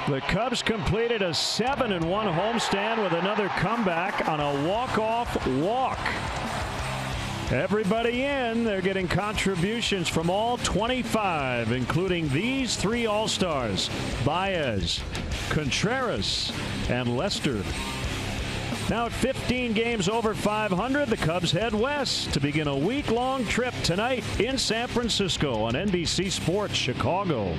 The Cubs completed a 7-1 homestand with another comeback on a walk-off walk. Everybody in. They're getting contributions from all 25, including these three All-Stars: Baez, Contreras, and Lester. Now at 15 games over 500, the Cubs head west to begin a week-long trip tonight in San Francisco on NBC Sports Chicago.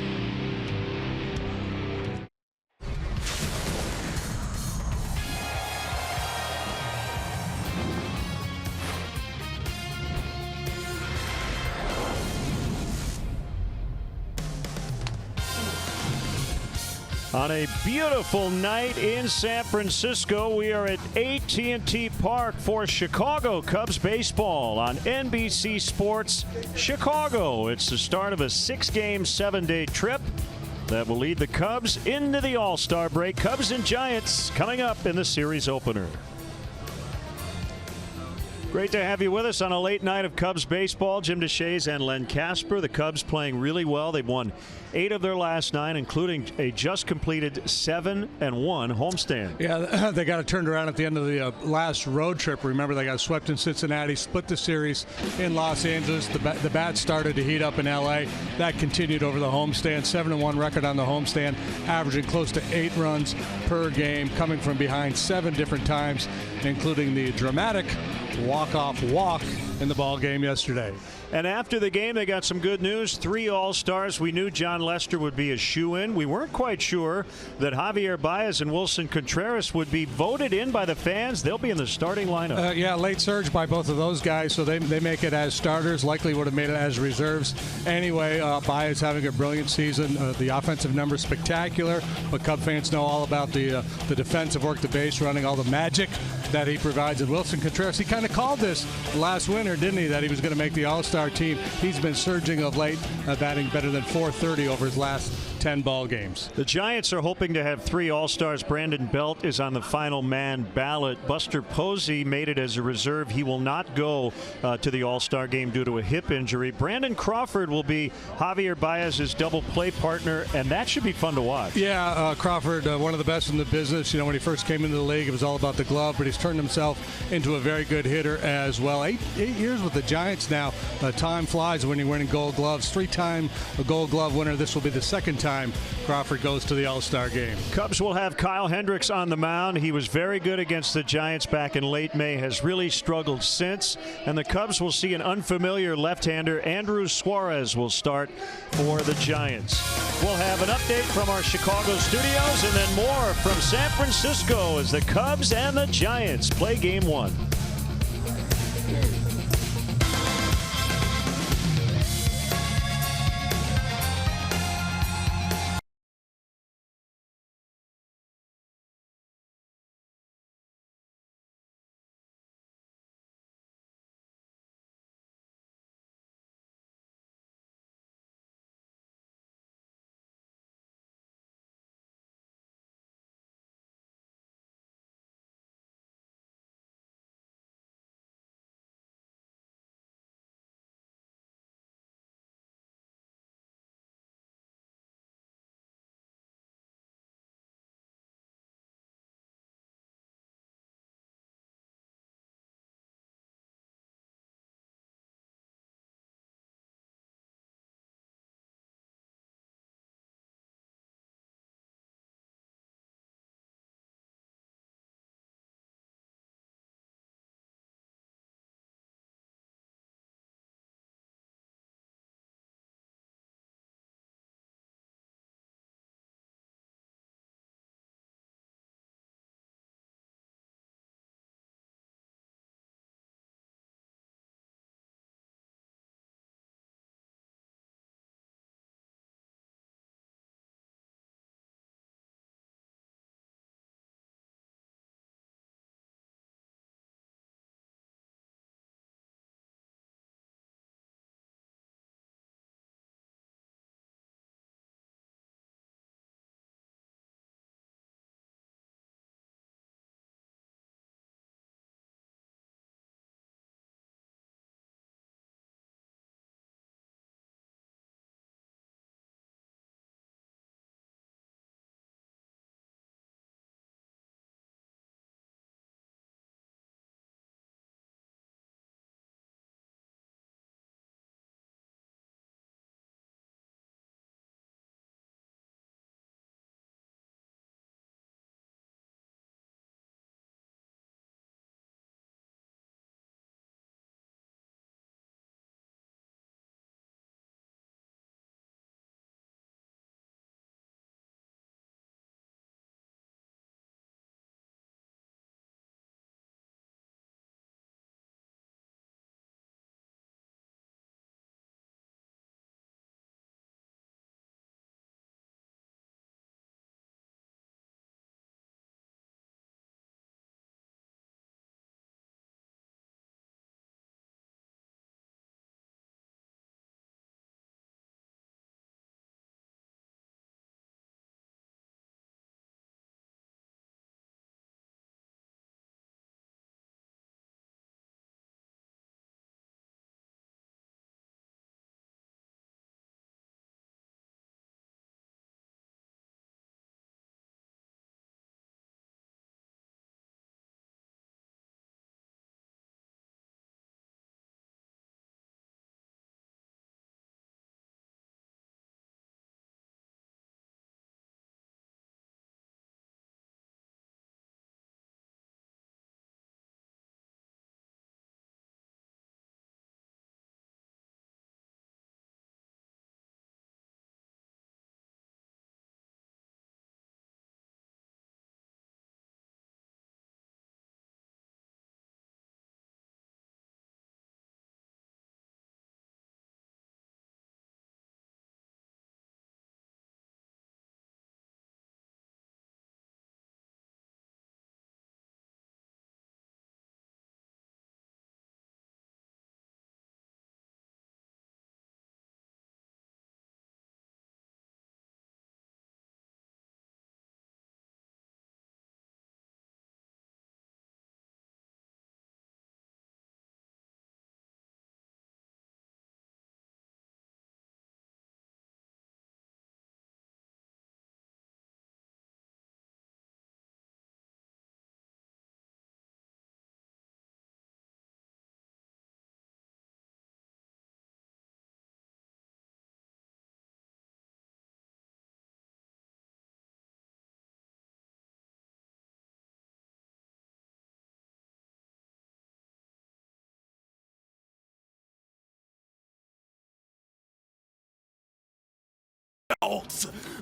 On a beautiful night in San Francisco, we are at AT&T Park for Chicago Cubs baseball on NBC Sports Chicago. It's the start of a 6-game, 7-day trip that will lead the Cubs into the All-Star break. Cubs and Giants coming up in the series opener. Great to have you with us on a late night of Cubs baseball. Jim DeShays and Len Casper. The Cubs playing really well. They've won 8 of their last 9, including a just completed 7-1 homestand. Yeah, they got it turned around at the end of the last road trip. Remember, they got swept in Cincinnati, split the series in Los Angeles. The bats started to heat up in L.A. That continued over the homestand. 7-1 record on the homestand, averaging close to 8 runs per game, coming from behind 7 different times, including the dramatic walk-off walk in the ball game yesterday. And after the game, they got some good news. 3 All-Stars. We knew John Lester would be a shoo-in. We weren't quite sure that Javier Baez and Wilson Contreras would be voted in by the fans. They'll be in the starting lineup. Yeah, late surge by both of those guys, so they make it as starters. Likely would have made it as reserves. Anyway, Baez having a brilliant season. The offensive numbers spectacular, but Cub fans know all about the defensive work, the base running, all the magic that he provides. And Wilson Contreras, he kind of called this last winter, didn't he, that he was going to make the All-Star team. He's been surging of late, batting better than .430 over his last 10 ball games. The Giants are hoping to have 3 All-Stars. Brandon Belt is on the final man ballot. Buster Posey made it as a reserve. He will not go to the All-Star game due to a hip injury. Brandon Crawford will be Javier Baez's double play partner, and that should be fun to watch. Yeah, Crawford, one of the best in the business. You know, when he first came into the league, it was all about the glove, but he's turned himself into a very good hitter as well. 8 years with the Giants now. Time flies when you're winning Gold Gloves. 3-time Gold Glove winner. This will be the 2nd time Crawford goes to the All-Star game. Cubs will have Kyle Hendricks on the mound. He was very good against the Giants back in late May, has really struggled since. And the Cubs will see an unfamiliar left-hander. Andrew Suarez will start for the Giants. We'll have an update from our Chicago studios and then more from San Francisco as the Cubs and the Giants play Game 1.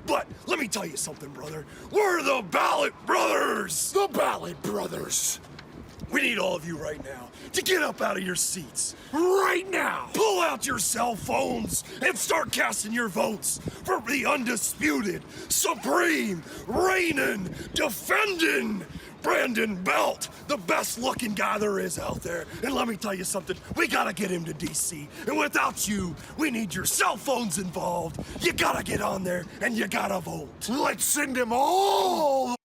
But let me tell you something, brother. We're the Ballot Brothers! The Ballot Brothers! We need all of you right now to get up out of your seats. Right now! Pull out your cell phones and start casting your votes for the undisputed, supreme, reigning, defending Brandon Belt, the best looking guy there is out there. And let me tell you something, we gotta get him to DC. And without you, we need your cell phones involved. You gotta get on there and you gotta vote. Let's send him all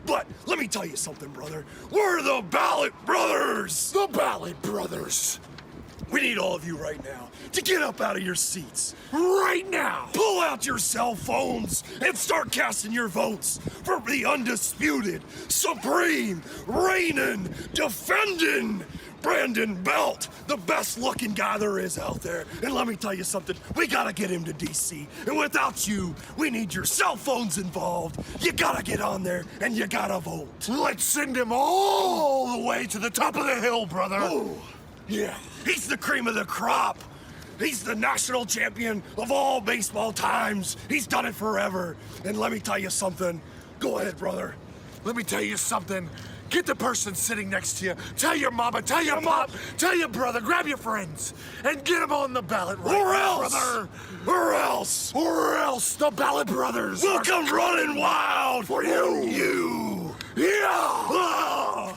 But let me tell you something, brother. We're the Ballot Brothers! The Ballot Brothers! We need all of you right now to get up out of your seats. Right now! Pull out your cell phones and start casting your votes for the undisputed, supreme, reigning, defending Brandon Belt, the best looking guy there is out there. And let me tell you something, we gotta get him to DC. And without you, we need your cell phones involved. You gotta get on there and you gotta vote. Let's send him all the way to the top of the hill, brother. Oh, yeah, he's the cream of the crop. He's the national champion of all baseball times. He's done it forever. And let me tell you something. Go ahead, brother. Let me tell you something. Get the person sitting next to you. Tell your mama, tell your pop, tell your brother, grab your friends, and get them on the ballot right or now, else, brother. Or else the Ballot Brothers will come running wild for you. Yeah. Ah.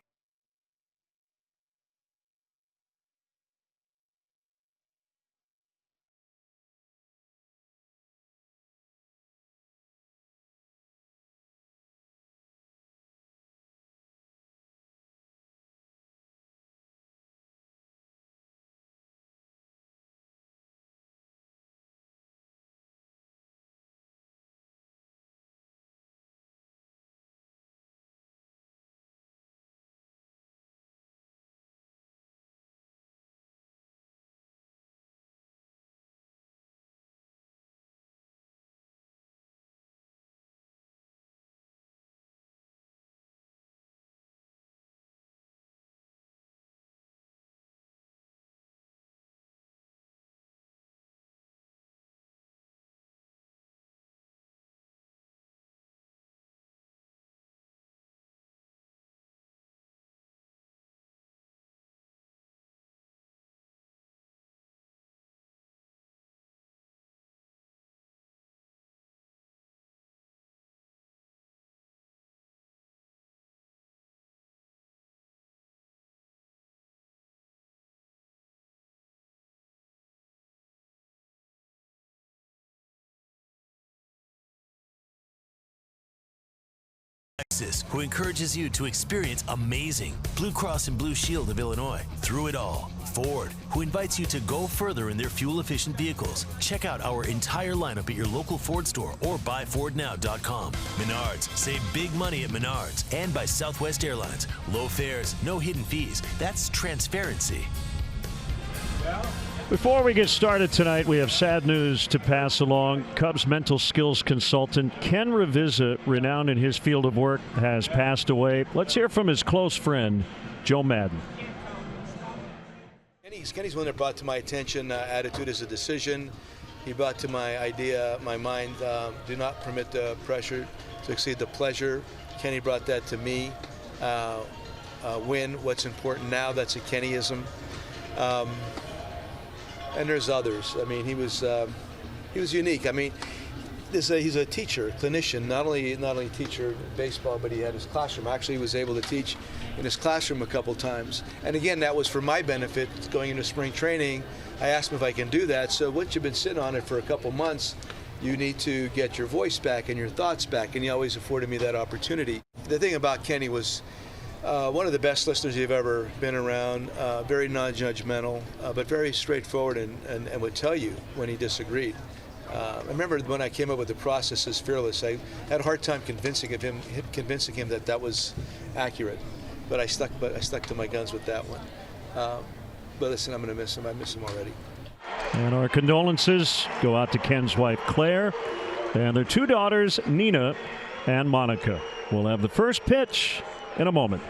Who encourages you to experience amazing. Blue Cross and Blue Shield of Illinois. Through it all. Ford, who invites you to go further in their fuel-efficient vehicles. Check out our entire lineup at your local Ford store or buyfordnow.com. Menards, save big money at Menards. And by Southwest Airlines. Low fares, no hidden fees. That's transparency. Before we get started tonight, we have sad news to pass along. Cubs mental skills consultant Ken Ravizza, renowned in his field of work, has passed away. Let's hear from his close friend, Joe Madden. Kenny's one that brought to my attention attitude is a decision. He brought to my mind, do not permit the pressure to exceed the pleasure. Kenny brought that to me. Win what's important now. That's a Kennyism. And there's others. I mean, he was unique. I mean, he's a teacher, clinician, not only teacher in baseball, but he had his classroom. Actually, he was able to teach in his classroom a couple times. And again, that was for my benefit going into spring training. I asked him if I can do that. So once you've been sitting on it for a couple months, you need to get your voice back and your thoughts back. And he always afforded me that opportunity. The thing about Kenny was one of the best listeners you've ever been around, very non-judgmental, but very straightforward and would tell you when he disagreed. I remember when I came up with the process as Fearless, I had a hard time convincing him that that was accurate, but I stuck to my guns with that one. But listen, I'm going to miss him. I miss him already. And our condolences go out to Ken's wife, Claire, and their 2 daughters, Nina and Monica. We'll have the first pitch in a moment.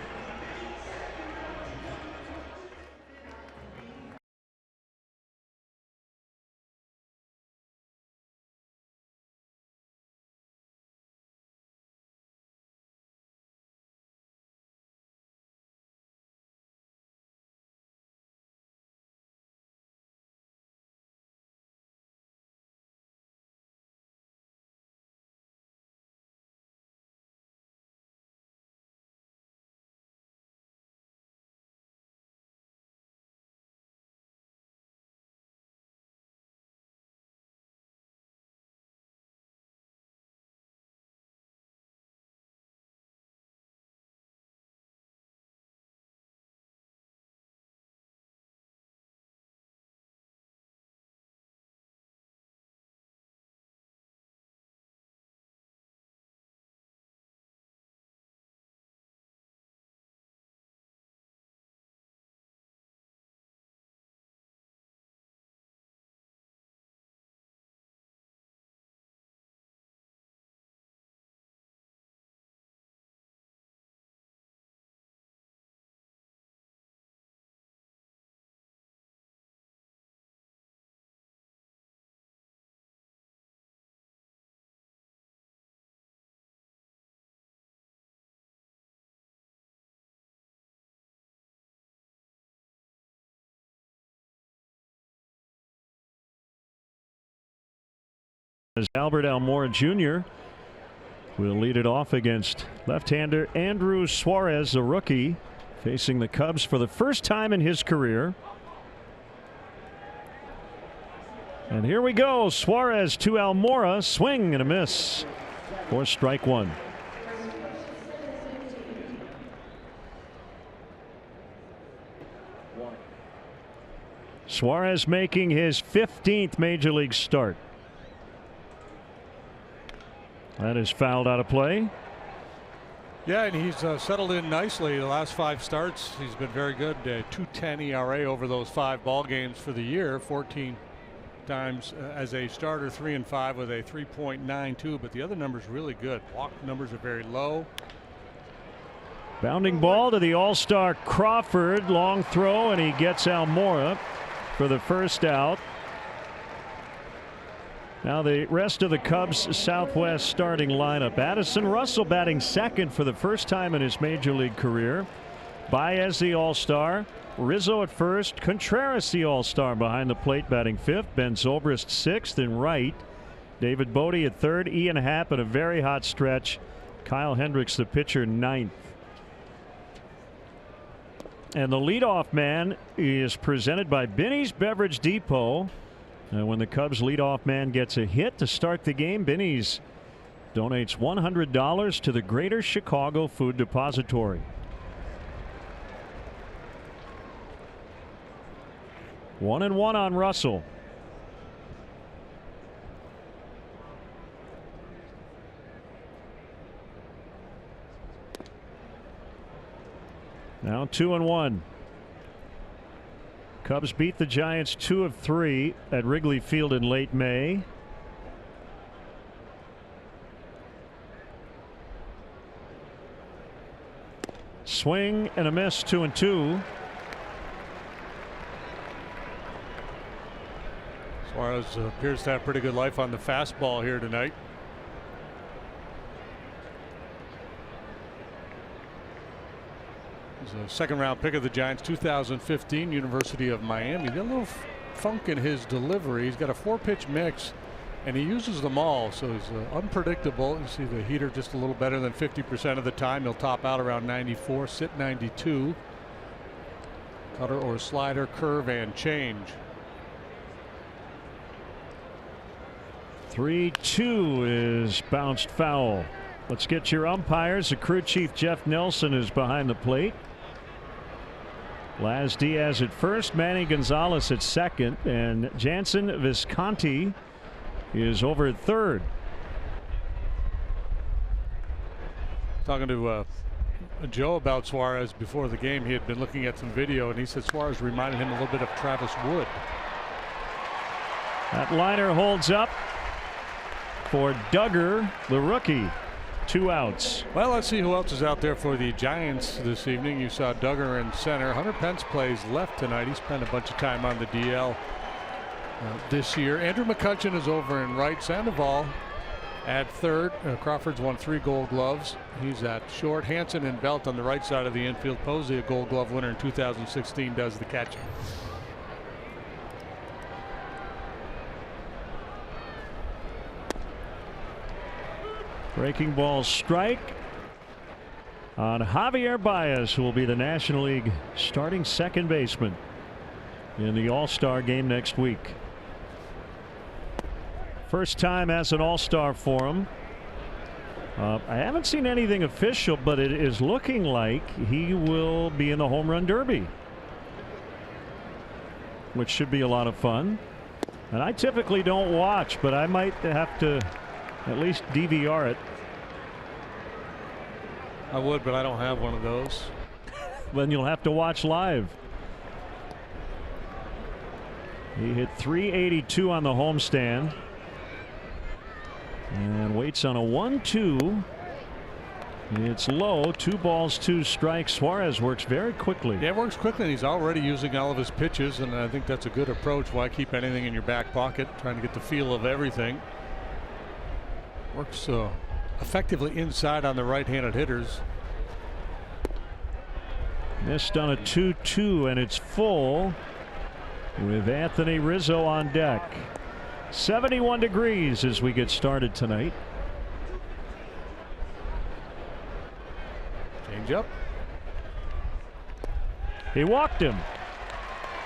As Albert Almora Jr. will lead it off against left-hander Andrew Suarez, a rookie, facing the Cubs for the first time in his career. And here we go. Suarez to Almora. Swing and a miss for strike 1. Suarez making his 15th major league start. That is fouled out of play. Yeah, and he's settled in nicely. The last 5 starts, he's been very good. 2.10 ERA over those 5 ball games for the year. 14 times as a starter, 3 and 5 with a 3.92. But the other numbers really good. Walk numbers are very low. Bounding ball to the All-Star Crawford. Long throw, and he gets Almora for the first out. Now the rest of the Cubs Southwest starting lineup. Addison Russell batting second for the first time in his major league career. Baez the All-Star. Rizzo at first. Contreras the All-Star behind the plate batting 5th. Ben Zobrist 6th in right. David Bodie at 3rd. Ian Happ in a very hot stretch. Kyle Hendricks the pitcher 9th. And the leadoff man is presented by Binny's Beverage Depot. And when the Cubs leadoff man gets a hit to start the game, Binny's donates $100 to the Greater Chicago Food Depository. One and one on Russell. Now 2 and 1. Cubs beat the Giants 2 of 3 at Wrigley Field in late May. Swing and a miss, 2 and 2. Suarez appears to have pretty good life on the fastball here tonight. He's a second-round pick of the Giants, 2015, University of Miami. Got a little funk in his delivery. He's got a 4-pitch mix, and he uses them all, so he's unpredictable. You see the heater just a little better than 50% of the time. He'll top out around 94, sit 92. Cutter or slider, curve, and change. 3-2 is bounced foul. Let's get your umpires. The crew chief Jeff Nelson is behind the plate. Laz Diaz at first, Manny Gonzalez at second, and Jansen Visconti is over at third. Talking to Joe about Suarez before the game. He had been looking at some video, and he said Suarez reminded him a little bit of Travis Wood. That liner holds up for Duggar, the rookie. 2 outs. Well, let's see who else is out there for the Giants this evening. You saw Duggar in center. Hunter Pence plays left tonight. He spent a bunch of time on the DL this year. Andrew McCutcheon is over in right. Sandoval at third. Crawford's won 3 Gold Gloves. He's at short. Hansen and Belt on the right side of the infield. Posey, a Gold Glove winner in 2016, does the catching. Breaking ball strike on Javier Baez, who will be the National League starting second baseman in the All-Star game next week. First time as an All-Star for him. I haven't seen anything official, but it is looking like he will be in the Home Run Derby, which should be a lot of fun. And I typically don't watch, but I might have to at least DVR it. I would, but I don't have one of those. Then you'll have to watch live. He hit .382 on the homestand and waits on a 1-2. It's low. 2 balls, 2 strikes. Suarez works very quickly. Yeah, it works quickly, and he's already using all of his pitches, and I think that's a good approach. Why keep anything in your back pocket? Trying to get the feel of everything. Works effectively inside on the right-handed hitters. Missed on a 2-2, and it's full with Anthony Rizzo on deck. 71 degrees as we get started tonight. Change up. He walked him,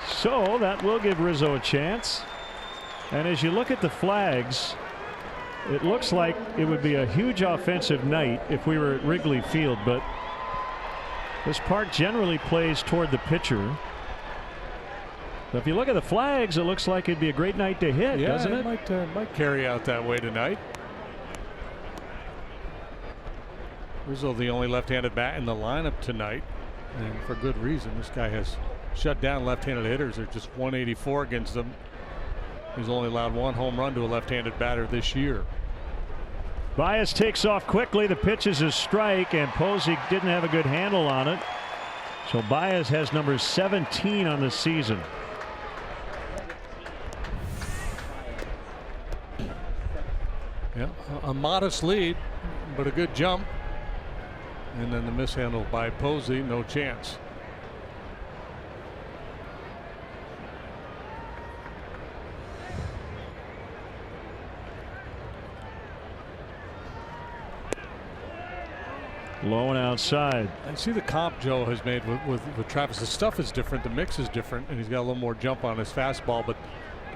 so that will give Rizzo a chance. And as you look at the flags, it looks like it would be a huge offensive night if we were at Wrigley Field, but this park generally plays toward the pitcher. But if you look at the flags, it looks like it'd be a great night to hit, doesn't it? Might carry out that way tonight. Rizzo, the only left-handed bat in the lineup tonight, and for good reason. This guy has shut down left-handed hitters. They're just 184 against them. He's only allowed 1 home run to a left-handed batter this year. Baez takes off quickly. The pitch is a strike, and Posey didn't have a good handle on it. So Baez has number 17 on the season. Yeah, a modest lead, but a good jump. And then the mishandle by Posey, no chance. Low and outside. I see the comp Joe has made with Travis. The stuff is different, the mix is different, and he's got a little more jump on his fastball, but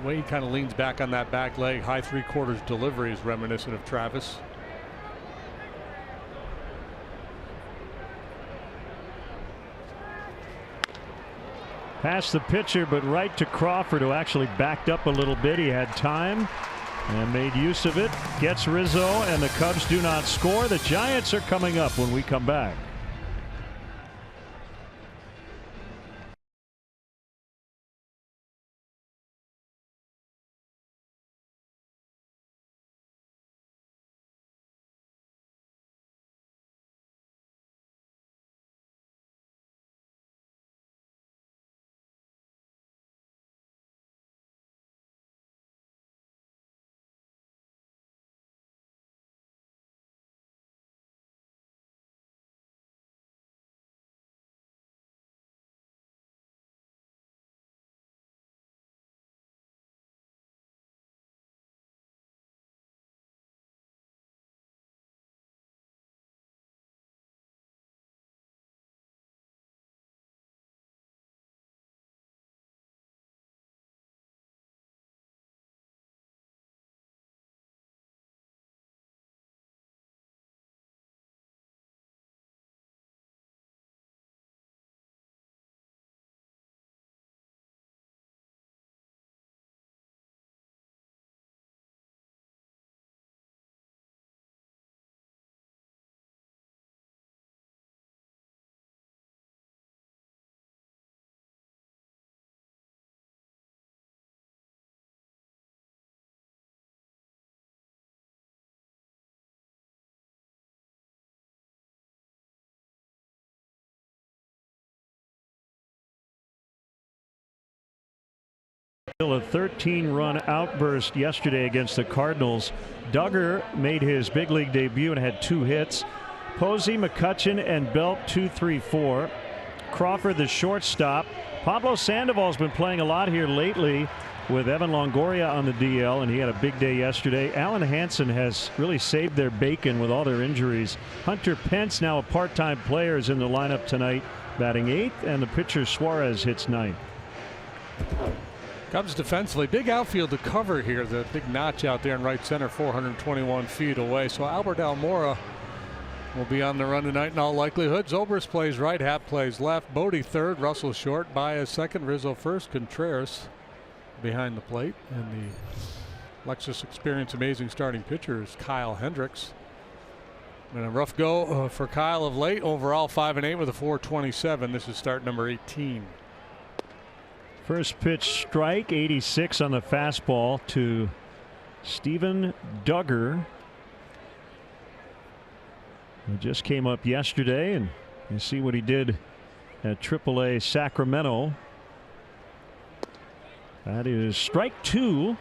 the way he kind of leans back on that back leg, high 3/4 delivery is reminiscent of Travis. Past the pitcher, but right to Crawford, who actually backed up a little bit. He had time and made use of it. Gets Rizzo, and the Cubs do not score. The Giants are coming up when we come back. A 13-run outburst yesterday against the Cardinals. Duggar made his big league debut and had 2 hits. Posey, McCutchen, and Belt 2, 3, 4. Crawford, the shortstop. Pablo Sandoval's been playing a lot here lately with Evan Longoria on the DL, and he had a big day yesterday. Alan Hansen has really saved their bacon with all their injuries. Hunter Pence, now a part-time player, is in the lineup tonight, batting 8th, and the pitcher Suarez hits 9th. Cubs defensively, big outfield to cover here. The big notch out there in right center, 421 feet away. So Albert Almora will be on the run tonight in all likelihood. Zobrist plays right, Happ plays left. Bodie third, Russell short, Baez second, Rizzo first, Contreras behind the plate. And the Lexus Experience amazing starting pitcher is Kyle Hendricks. And a rough go for Kyle of late. Overall 5-8 with a 4.27. This is start number 18. First pitch strike, 86 on the fastball to Steven Duggar. He just came up yesterday, and you see what he did at AAA Sacramento. That is strike 2.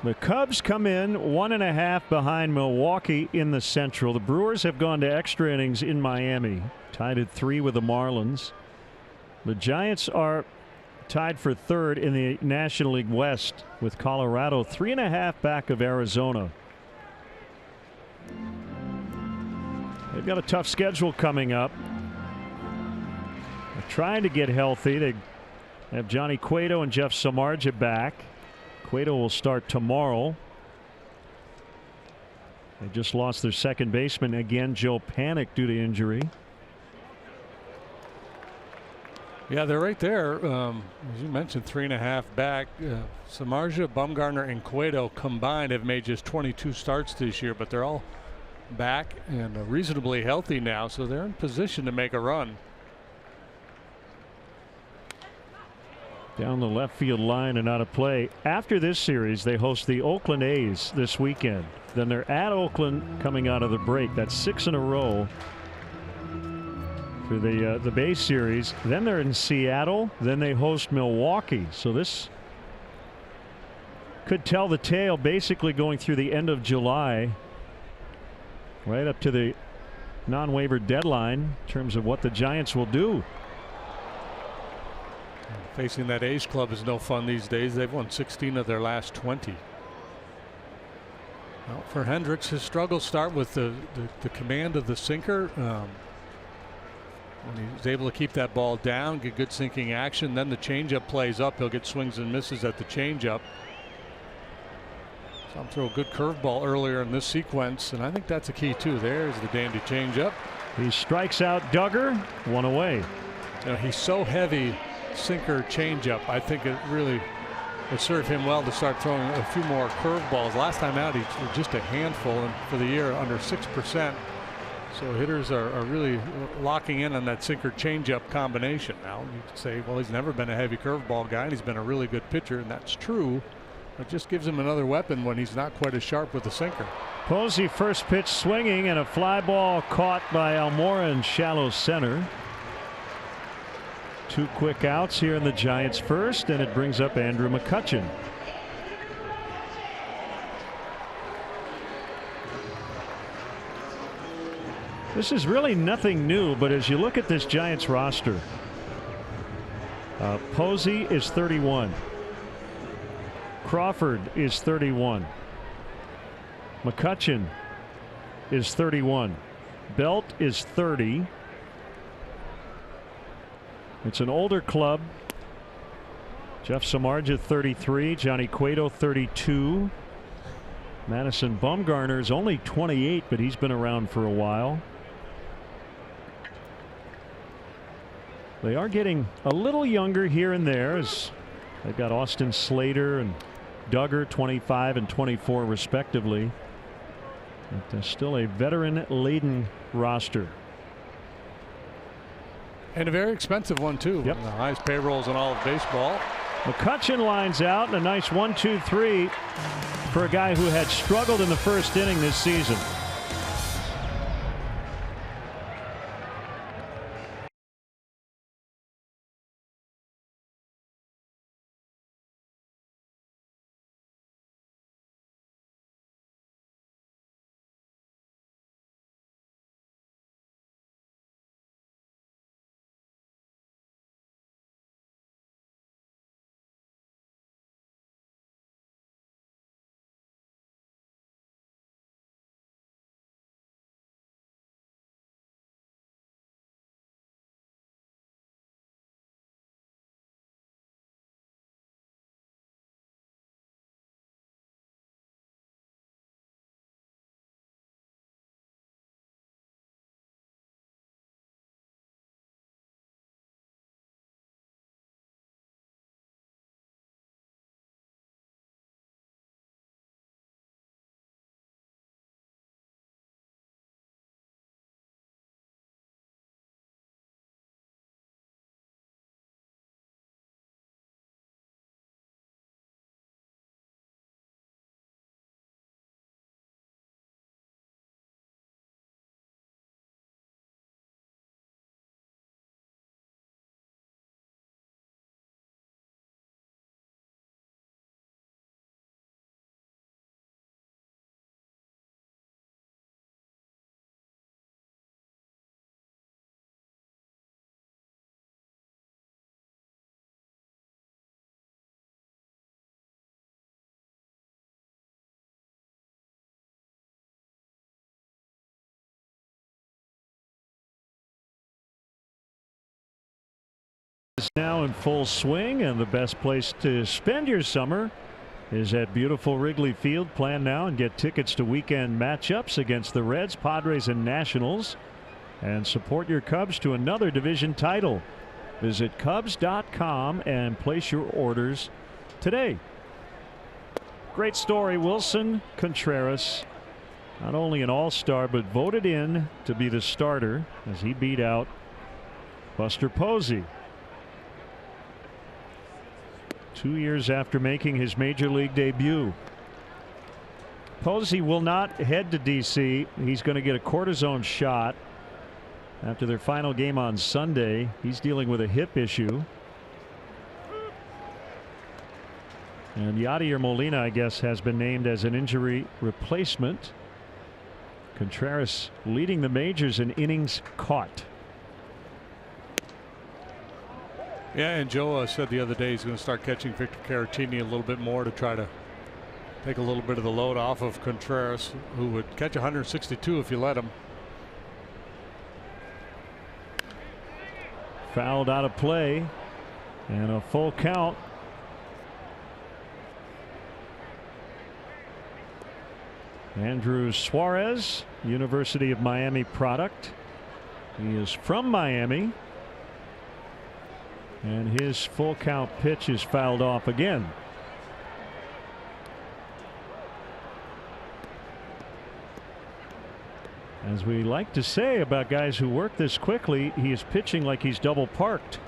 The Cubs come in 1.5 behind Milwaukee in the Central. The Brewers have gone to extra innings in Miami, tied at 3 with the Marlins. The Giants are tied for 3rd in the National League West with Colorado 3.5 back of Arizona. They've got a tough schedule coming up. They're trying to get healthy. They have Johnny Cueto and Jeff Samardzija back. Cueto will start tomorrow. They just lost their second baseman again, Joe Panik, due to injury. Yeah, they're right there. As you mentioned, 3.5 back. Samardzija, Bumgarner, and Cueto combined have made just 22 starts this year, but they're all back and reasonably healthy now, so they're in position to make a run. Down the left field line and out of play. After this series, they host the Oakland A's this weekend. Then they're at Oakland coming out of the break. That's 6 in a row for the Bay series. Then they're in Seattle. Then they host Milwaukee. So this could tell the tale, basically going through the end of July, right up to the non-waiver deadline in terms of what the Giants will do. Facing that A's club is no fun these days. They've won 16 of their last 20. Well, for Hendricks, his struggles start with the command of the sinker. When he's able to keep that ball down, get good sinking action, then the changeup plays up. He'll get swings and misses at the changeup. Some throw a good curveball earlier in this sequence, and I think that's a key too. There's the dandy changeup. He strikes out Duggar, 1 away. You know, he's so heavy, sinker changeup. I think it really would serve him well to start throwing a few more curveballs. Last time out, he was just a handful, and for the year under 6%. So hitters are really locking in on that sinker changeup combination. Now you could say, well, he's never been a heavy curveball guy, and he's been a really good pitcher, and that's true. It just gives him another weapon when he's not quite as sharp with the sinker. Posey first pitch swinging, and a fly ball caught by Almora in shallow center. 2 quick outs here in the Giants first, and it brings up Andrew McCutchen. This is really nothing new, but as you look at this Giants roster, Posey is 31. Crawford is 31. McCutchen is 31. Belt is 30. It's an older club. Jeff Samardzija 33. Johnny Cueto 32. Madison Bumgarner is only 28, but he's been around for a while. They are getting a little younger here and there, as they've got Austin Slater and Duggar 25 and 24 respectively. But there's still a veteran-laden roster. And a very expensive one too. Yep. One of the highest payrolls in all of baseball. McCutchen lines out, and a nice 1-2-3 for a guy who had struggled in the first inning this season. Now in full swing, and the best place to spend your summer is at beautiful Wrigley Field. Plan now and get tickets to weekend matchups against the Reds, Padres, and Nationals, and support your Cubs to another division title. Visit Cubs.com and place your orders today. Great story. Wilson Contreras, not only an all-star, but voted in to be the starter as he beat out Buster Posey. 2 years after making his major league debut. Posey will not head to D.C. He's going to get a cortisone shot after their final game on Sunday. He's dealing with a hip issue. And Yadier Molina, I guess, has been named as an injury replacement. Contreras leading the majors in innings caught. Yeah, and Joe said the other day he's going to start catching Victor Caratini a little bit more to try to take a little bit of the load off of Contreras, who would catch 162 if you let him. Fouled out of play, and a full count. Andrew Suarez, University of Miami product. He is from Miami. And his full count pitch is fouled off again. As we like to say about guys who work this quickly, he is pitching like he's double parked.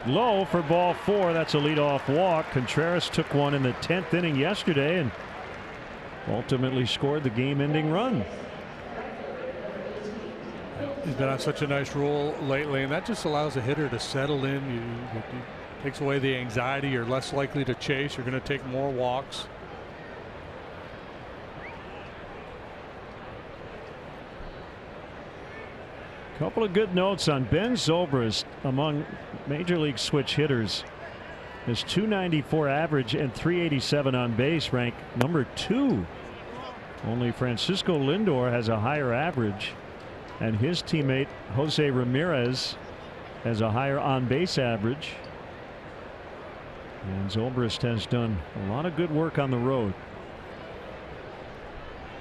Low for ball 4. That's a leadoff walk. Contreras took one in the 10th inning yesterday and ultimately scored the game-ending run. He's been on such a nice roll lately, and that just allows a hitter to settle in. It takes away the anxiety. You're less likely to chase. You're going to take more walks. Couple of good notes on Ben Zobrist among major league switch hitters. His .294 average and .387 on base rank number 2. Only Francisco Lindor has a higher average, and his teammate Jose Ramirez has a higher on base average. And Zobrist has done a lot of good work on the road.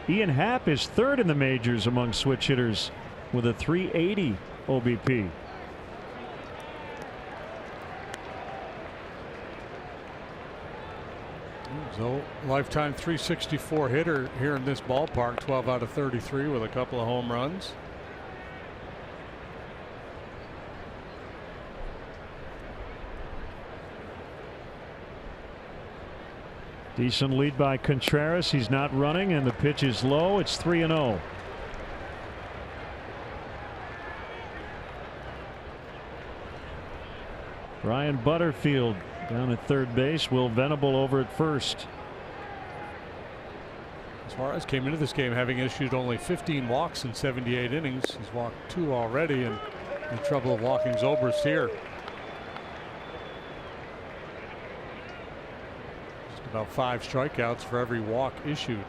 Ian Happ is 3rd in the majors among switch hitters with a .380 OBP. So lifetime .364 hitter here in this ballpark, 12 out of 33 with a couple of home runs. Decent lead by Contreras. He's not running, and the pitch is low. It's 3-0. Ryan Butterfield down at third base. Will Venable over at first. Suarez came into this game having issued only 15 walks in 78 innings. He's walked 2 already, and in trouble of walking Zobrist here. Just about 5 strikeouts for every walk issued.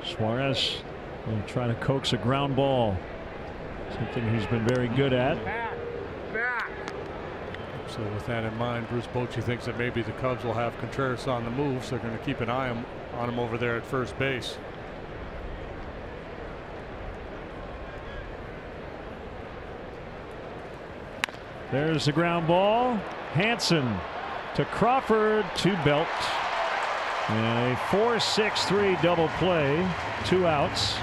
Suarez will try to coax a ground ball, something he's been very good at. So with that in mind, Bruce Bochy thinks that maybe the Cubs will have Contreras on the move, so they're going to keep an eye on him over there at first base. There's the ground ball. Hanson to Crawford to Belt. And a 4-6-3 double play. 2 outs.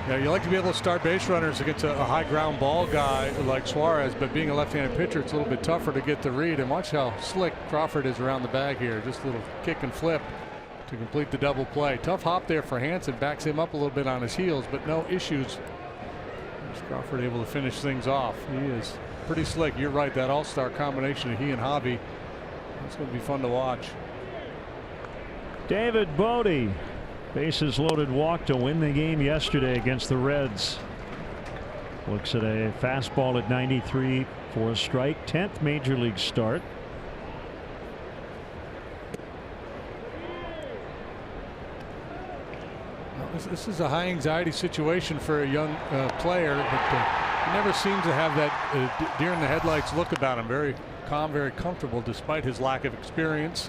Yeah, you like to be able to start base runners against a high ground ball guy like Suarez, but being a left-handed pitcher, it's a little bit tougher to get the read. And watch how slick Crawford is around the bag here. Just a little kick and flip to complete the double play. Tough hop there for Hanson. Backs him up a little bit on his heels, but no issues. Is Crawford able to finish things off? He is pretty slick. You're right. That all-star combination of he and Hobby, it's going to be fun to watch. David Bodie, bases loaded walk to win the game yesterday against the Reds. Looks at a fastball at 93 for a strike. 10th major league start. This is a high anxiety situation for a young player, but he never seems to have that deer in the headlights look about him. Very calm, very comfortable despite his lack of experience.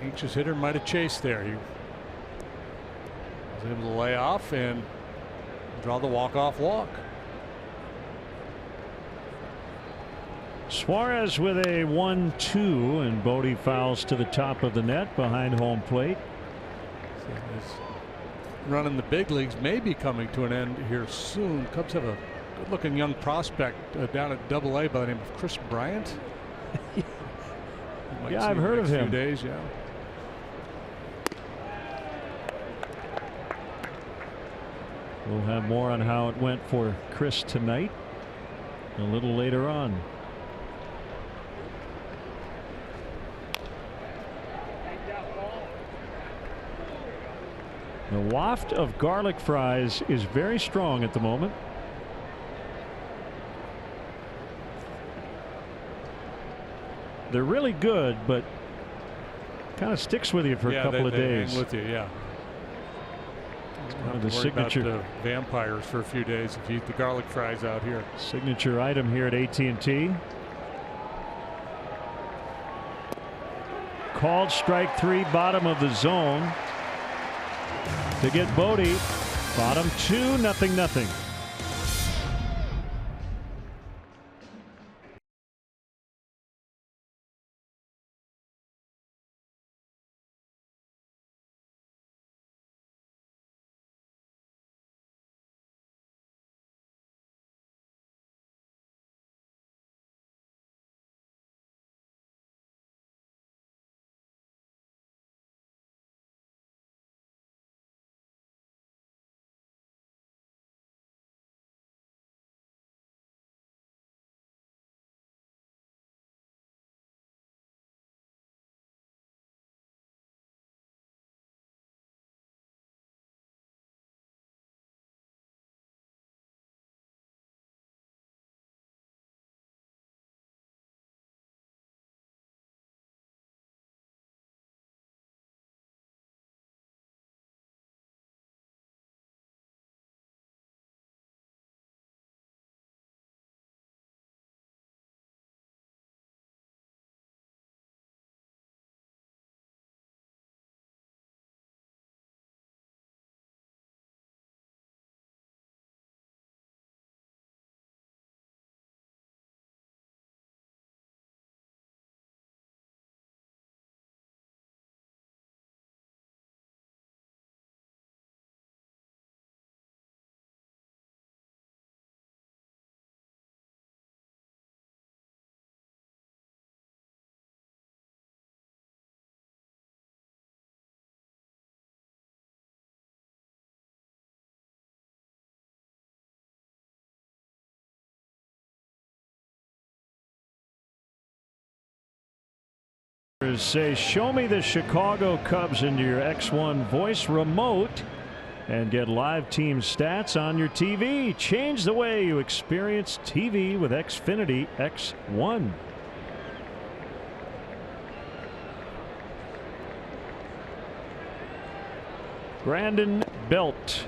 Anxious hitter might have chased there. He was able to lay off and draw the walk-off walk. Suarez with a 1-2, and Bodie fouls to the top of the net behind home plate. His run in the big leagues may be coming to an end here soon. Cubs have a good-looking young prospect down at Double-A by the name of Chris Bryant. Yeah, I've heard of him. Few days, yeah. We'll have more on how it went for Chris tonight a little later on. The waft of garlic fries is very strong at the moment. They're really good, but kind of sticks with you for a couple of days. Hang with you, yeah. One of the signature about the vampires for a few days if you eat the garlic fries out here. Signature item here at AT&T. Called strike 3, bottom of the zone. To get Bodie, bottom 2, 0-0. Say, show me the Chicago Cubs into your X1 voice remote and get live team stats on your TV. Change the way you experience TV with Xfinity X1. Brandon Belt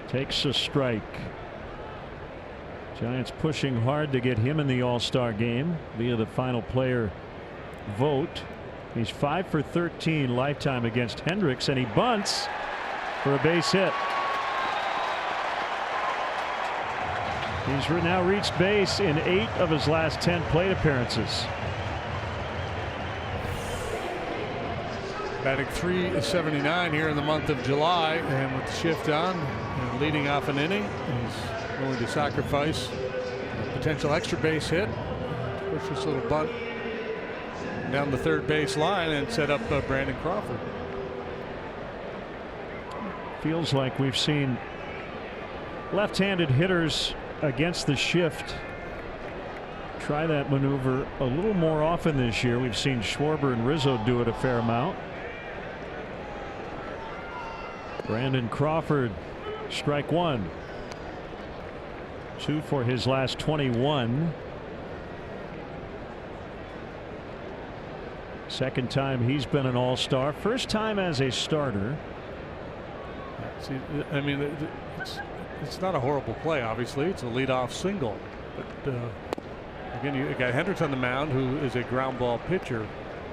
takes a strike. Giants pushing hard to get him in the All-Star game via the final player vote. He's 5 for 13 lifetime against Hendricks, and he bunts for a base hit. He's now reached base in 8 of his last 10 plate appearances. Batting .379 here in the month of July, and with the shift on and leading off an inning, he's willing to sacrifice a potential extra base hit, push this little bunt down the third base line and set up Brandon Crawford. Feels like we've seen left-handed hitters against the shift try that maneuver a little more often this year. We've seen Schwarber and Rizzo do it a fair amount. Brandon Crawford, strike one. 2 for his last 21. Second time he's been an all-star. First time as a starter. See, I mean, it's not a horrible play. Obviously, it's a leadoff single. But again, you got Hendricks on the mound, who is a ground ball pitcher.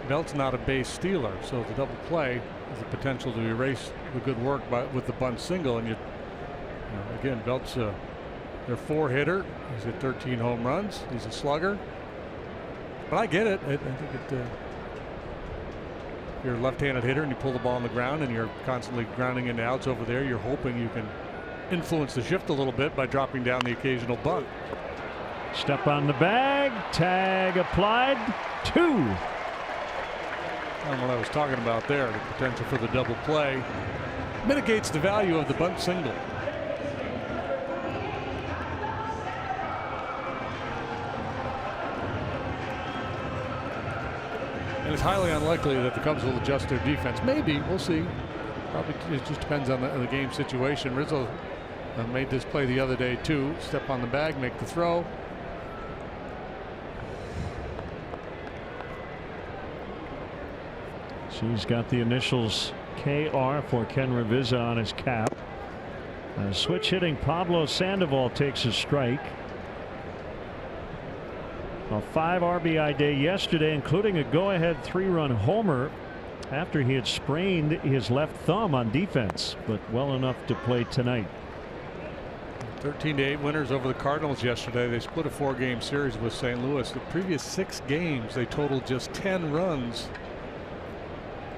Belt's not a base stealer, so the double play has the potential to erase the good work with the bunt single. And again, Belt's their 4-hitter. He's hit 13 home runs. He's a slugger. But I get it. I think you're a left-handed hitter and you pull the ball on the ground and you're constantly grounding into outs over there. You're hoping you can influence the shift a little bit by dropping down the occasional bunt. Step on the bag. Tag applied. 2. And what I was talking about there, the potential for the double play mitigates the value of the bunt single. And it's highly unlikely that the Cubs will adjust their defense. Maybe, we'll see. Probably it just depends on the game situation. Rizzo made this play the other day too. Step on the bag, make the throw. He's got the initials KR for Ken Ravizza on his cap. Switch hitting Pablo Sandoval takes a strike. A 5 RBI day yesterday, including a go-ahead 3-run homer after he had sprained his left thumb on defense, but well enough to play tonight. 13-8 winners over the Cardinals yesterday. They split a 4-game series with St. Louis. The previous 6 games they totaled just 10 runs.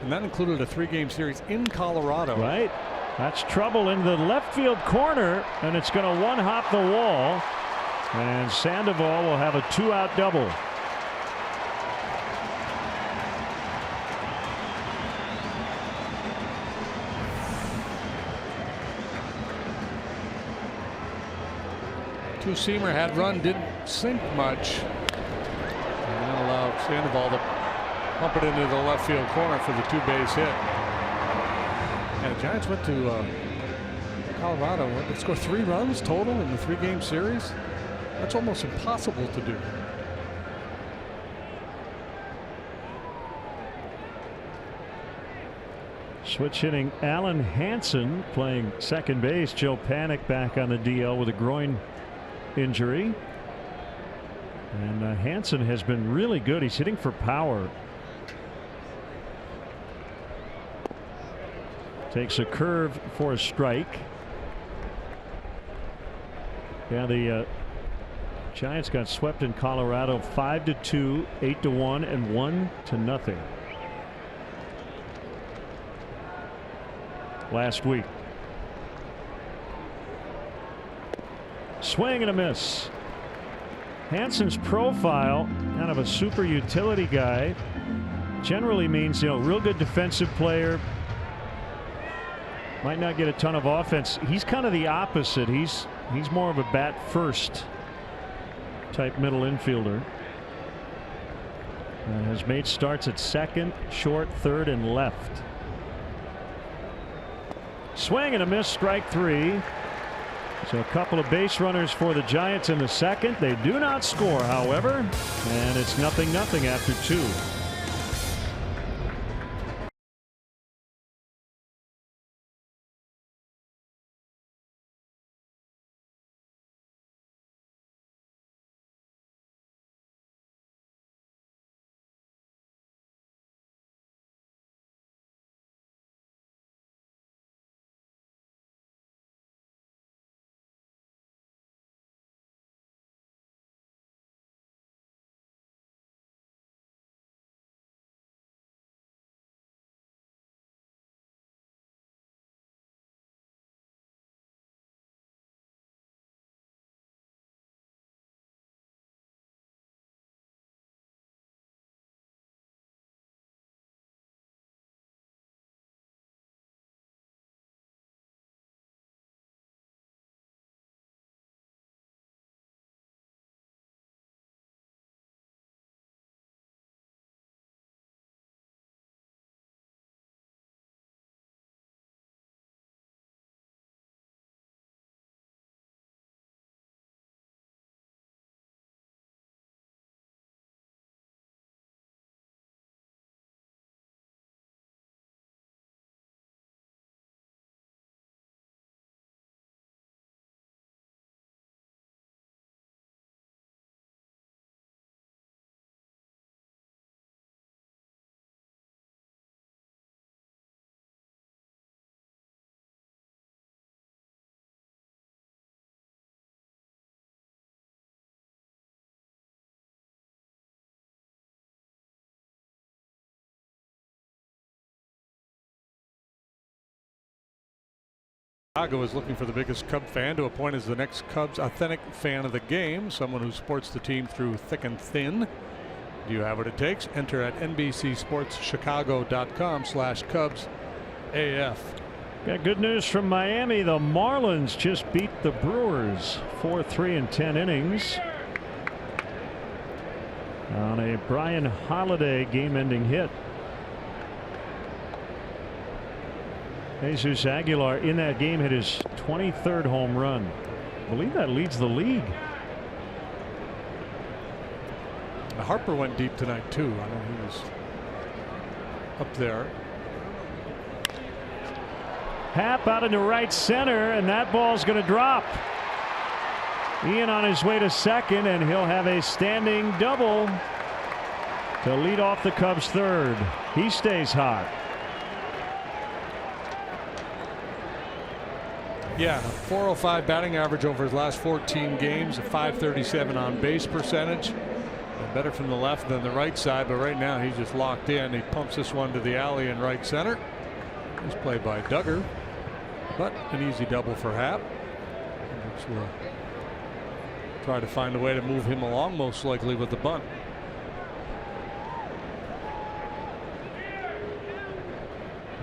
And that included a 3-game series in Colorado. Right. That's trouble in the left field corner, and it's going to one-hop the wall. And Sandoval will have a 2-out double. Two-seamer had run, didn't sink much. And that allowed Sandoval to pump it into the left field corner for the 2-base hit. And the Giants went to Colorado. They scored 3 runs total in the 3-game series. That's almost impossible to do. Switch hitting Alan Hansen playing second base. Joe Panik back on the DL with a groin injury. And Hansen has been really good. He's hitting for power. Takes a curve for a strike. Yeah, the Giants got swept in Colorado 5-2, 8-1, and 1-0 last week. Swing and a miss. Hansen's profile, kind of a super utility guy, generally means, real good defensive player. Might not get a ton of offense. He's kind of the opposite. He's more of a bat first type middle infielder. Has made starts at second, short, third, and left. Swing and a miss, strike 3. So a couple of base runners for the Giants in the second. They do not score, however, and it's 0-0 after 2. Chicago is looking for the biggest Cub fan to appoint as the next Cubs authentic fan of the game, someone who supports the team through thick and thin. Do you have what it takes? Enter at NBCSportsChicago.com/CubsAF. Got good news from Miami. The Marlins just beat the Brewers 4-3 in 10 innings on a Brian Holiday game-ending hit. Jesus Aguilar in that game hit his 23rd home run. I believe that leads the league. Harper went deep tonight too. I know he was up there. Happ out into right center, and that ball's going to drop. Ian on his way to second, and he'll have a standing double to lead off the Cubs third. He stays hot. Yeah, 405 batting average over his last 14 games, a 537 on base percentage. Better from the left than the right side, but right now he's just locked in. He pumps this one to the alley in right center. It's played by Duggar, but an easy double for Happ. We'll try to find a way to move him along, most likely with the bunt.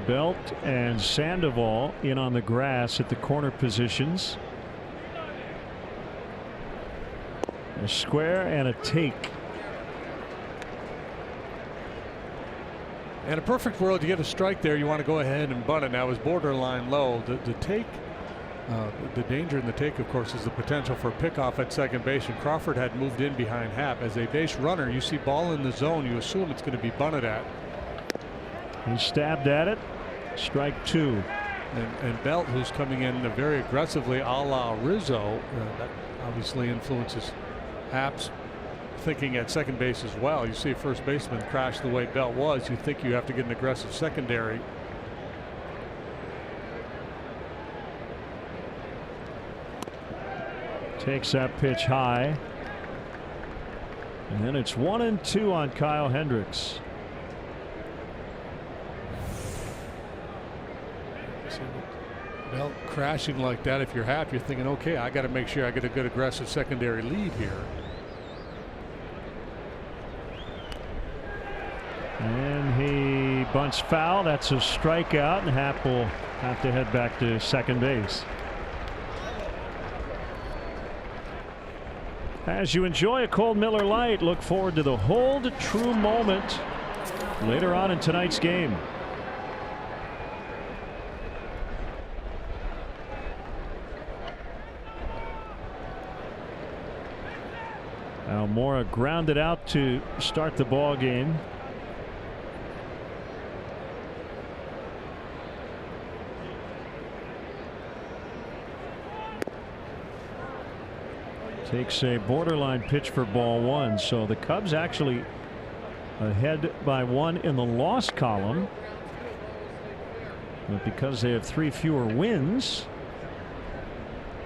Belt and Sandoval in on the grass at the corner positions. A square and a take. In a perfect world, you get a strike there, you want to go ahead and bunt it. Now, it was borderline low. The take, the danger in the take, of course, is the potential for pickoff at second base. And Crawford had moved in behind Happ. As a base runner, you see ball in the zone, you assume it's going to be bunted at. He stabbed at it. Strike two. And Belt, who's coming in very aggressively, a la Rizzo, that obviously influences Happ's thinking at second base as well. You see a first baseman crash the way Belt was, you think you have to get an aggressive secondary. Takes that pitch high. And then it's 1-2 on Kyle Hendricks. Belt crashing like that, if you're Happ, you're thinking, okay, I got to make sure I get a good aggressive secondary lead here. And he bunts foul. That's a strikeout, and Happ will have to head back to second base. As you enjoy a cold Miller Lite, look forward to the Hold True moment later on in tonight's game. Almora grounded out to start the ball game. Takes a borderline pitch for ball one. So the Cubs actually ahead by one in the loss column. But because they have 3 fewer wins,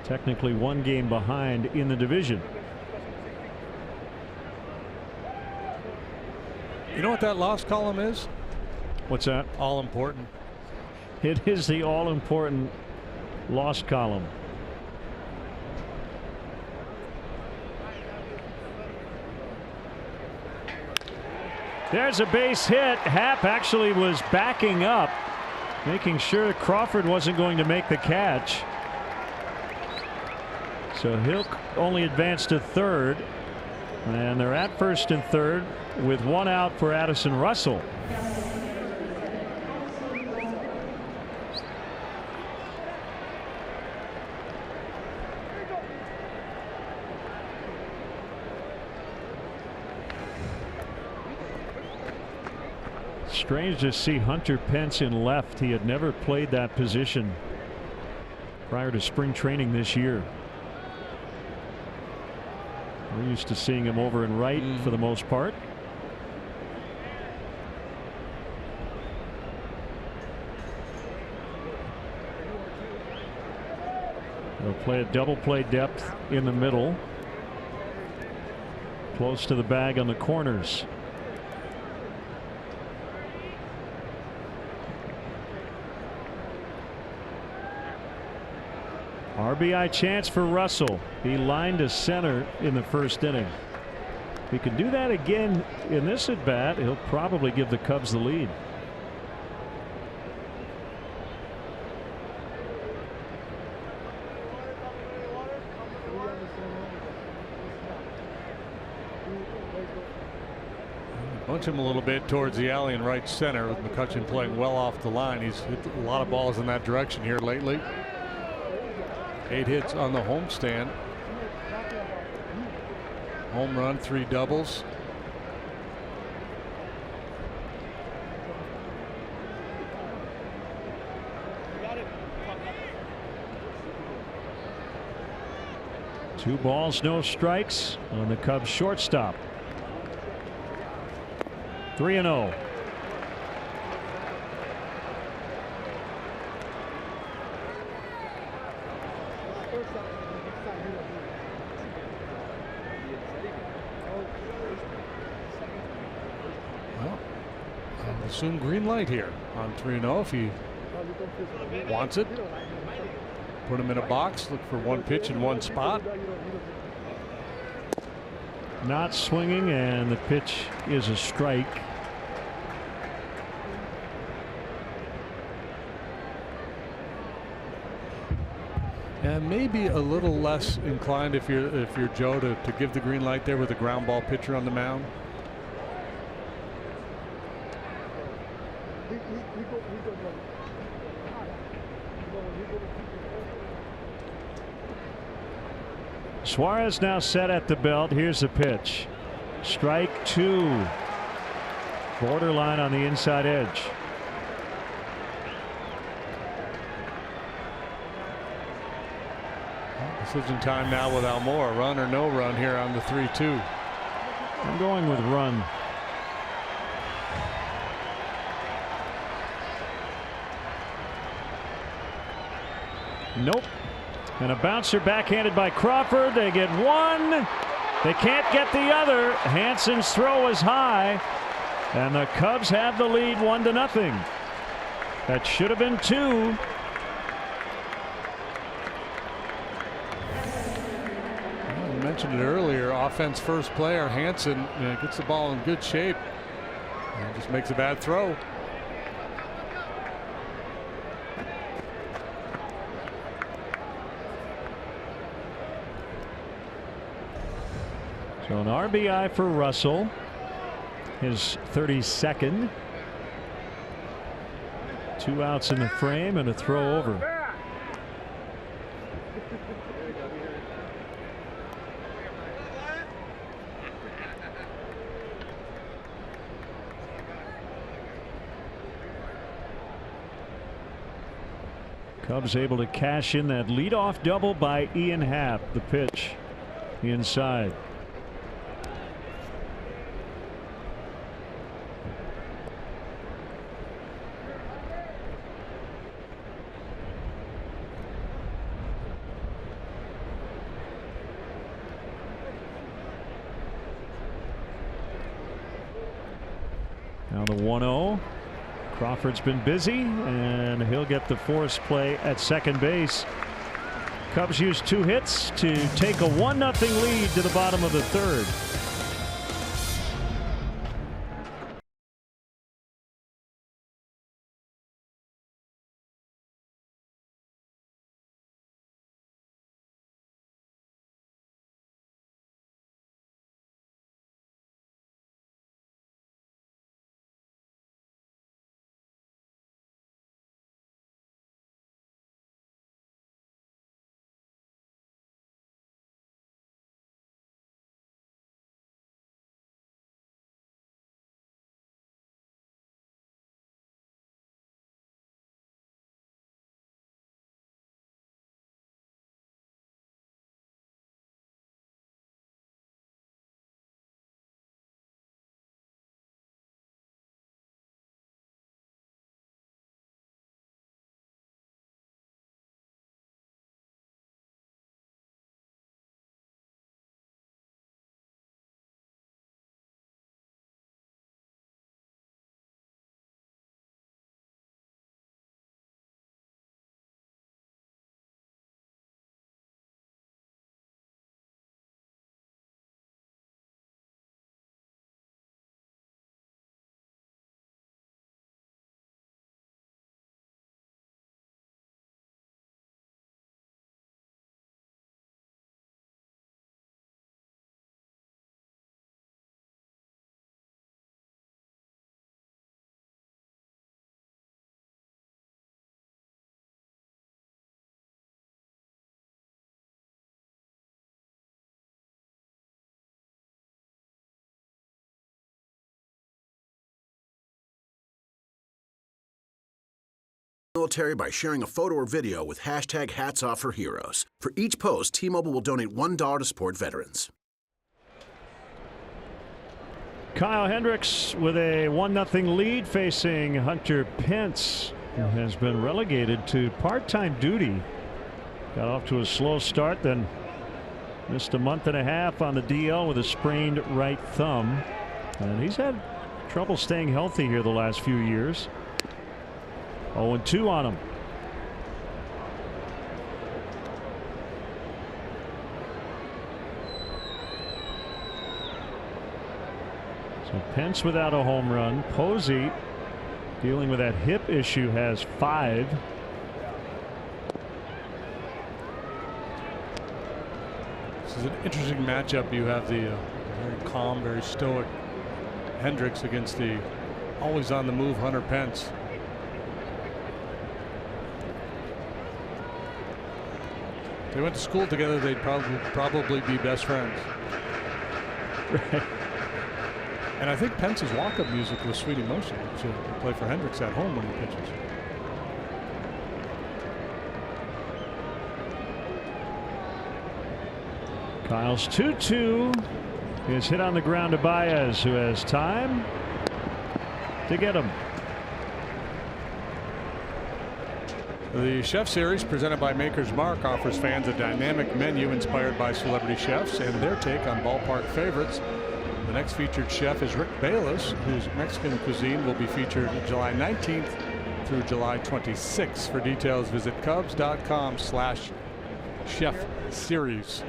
technically 1 game behind in the division. You know what that loss column is? What's that? All important. It is the all important loss column. There's a base hit. Happ actually was backing up, making sure that Crawford wasn't going to make the catch. So he'll only advance to third. And they're at first and third with 1 out for Addison Russell. Strange to see Hunter Pence in left. He had never played that position prior to spring training this year. We're used to seeing him over in right for the most part. They'll play a double play depth in the middle, close to the bag on the corners. RBI chance for Russell. He lined to center in the first inning. If he can do that again in this at bat, he'll probably give the Cubs the lead. Bunch him a little bit towards the alley in right center, with McCutchen playing well off the line. He's hit a lot of balls in that direction here lately. 8 hits on the homestand. Home run, 3 doubles. Two balls, no strikes on the Cubs shortstop. 3-0. Well, I'll assume green light here on 3-0 if he wants it. Put him in a box, look for one pitch in one spot. Not swinging, and the pitch is a strike. And maybe a little less inclined if you're Joe to give the green light there with a ground ball pitcher on the mound. Suarez now set at the belt. Here's the pitch. Strike 2. Borderline on the inside edge. Decision time now with Almora. Run or no run here on the 3-2. I'm going with run. Nope. And a bouncer backhanded by Crawford. They get one. They can't get the other. Hansen's throw is high, and the Cubs have the lead 1-0. That should have been 2. I mentioned it earlier. Offense first player Hansen gets the ball in good shape and just makes a bad throw. So an RBI for Russell, his 32nd. 2 outs in the frame and a throw over. Cubs able to cash in that leadoff double by Ian Happ. The pitch inside. Now the 1-0. Crawford's been busy, and he'll get the force play at second base. Cubs used 2 hits to take a 1-0 lead to the bottom of the 3rd. military by sharing a photo or video with hashtag HatsOffForHeroes. For each post, T-Mobile will donate $1 to support veterans. Kyle Hendricks with a 1-0 lead facing Hunter Pence, who has been relegated to part-time duty. Got off to a slow start, then missed a month and a half on the DL with a sprained right thumb. And he's had trouble staying healthy here the last few years. 0-2 on him. So Pence without a home run. Posey dealing with that hip issue has 5. This is an interesting matchup. You have the very calm, very stoic Hendricks against the always on the move Hunter Pence. If they went to school together, they'd probably be best friends. Right. And I think Pence's walk-up music was Sweet Emotion, which they play for Hendricks at home when he pitches. Kyle's 2-2 is hit on the ground to Baez, who has time to get him. The Chef Series, presented by Maker's Mark, offers fans a dynamic menu inspired by celebrity chefs and their take on ballpark favorites. The next featured chef is Rick Bayless, whose Mexican cuisine will be featured July 19th through July 26th. For details, visit Cubs.com/Chef Series.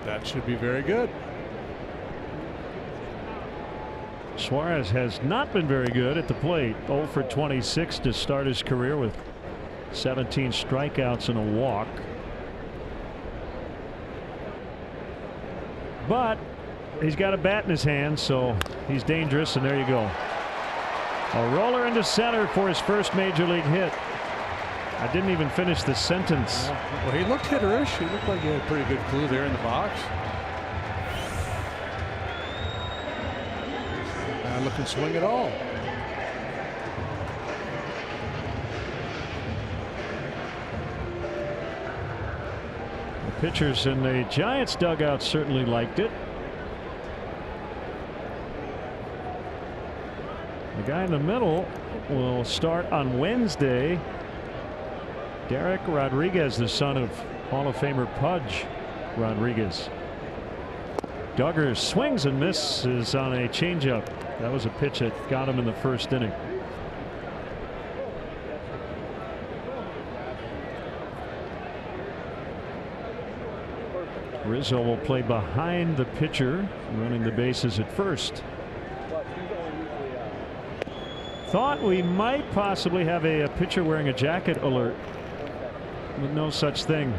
That should be very good. Suarez has not been very good at the plate. 0 for 26 to start his career with 17 strikeouts and a walk. But he's got a bat in his hand, so he's dangerous, and there you go. A roller into center for his first major league hit. I didn't even finish the sentence. Well, he looked hitterish. He looked like he had a pretty good clue there in the box. Not looking swing at all. The pitchers in the Giants dugout certainly liked it. The guy in the middle will start on Wednesday. Derek Rodriguez, the son of Hall of Famer Pudge Rodriguez. Duggar swings and misses on a changeup. That was a pitch that got him in the first inning. Rizzo will play behind the pitcher, running the bases at first. Thought we might possibly have a pitcher wearing a jacket alert. No such thing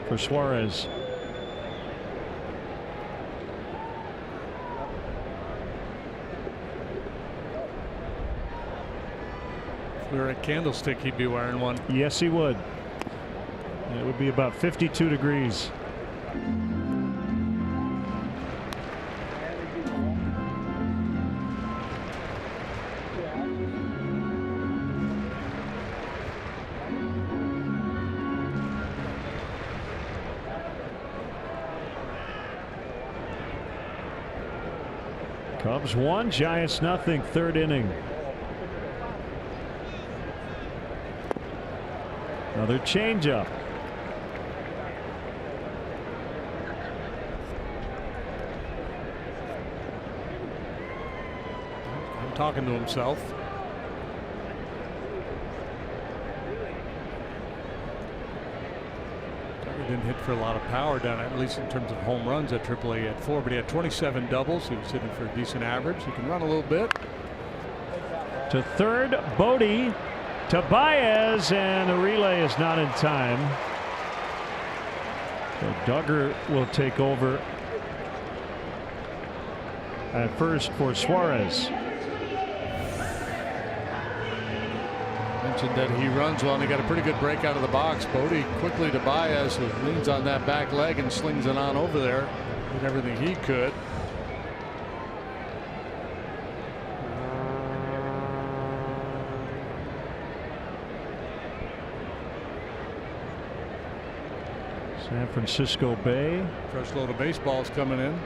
for Suarez. If we were at Candlestick, he'd be wearing one. Yes, he would. It would be about 52 degrees. Cubs 1, Giants nothing, third inning. Another changeup. Talking to himself. He didn't hit for a lot of power down, at least in terms of home runs at AAA at 4, but he had 27 doubles. He was hitting for a decent average. He can run a little bit. To third, Bodie to Baez, and the relay is not in time. So Duggar will take over at first for Suarez. Mentioned that he runs well, and he got a pretty good break out of the box. Bodie quickly to Baez, who leans on that back leg and slings it on over there. Did everything he could. San Francisco Bay. Fresh load of baseballs coming in.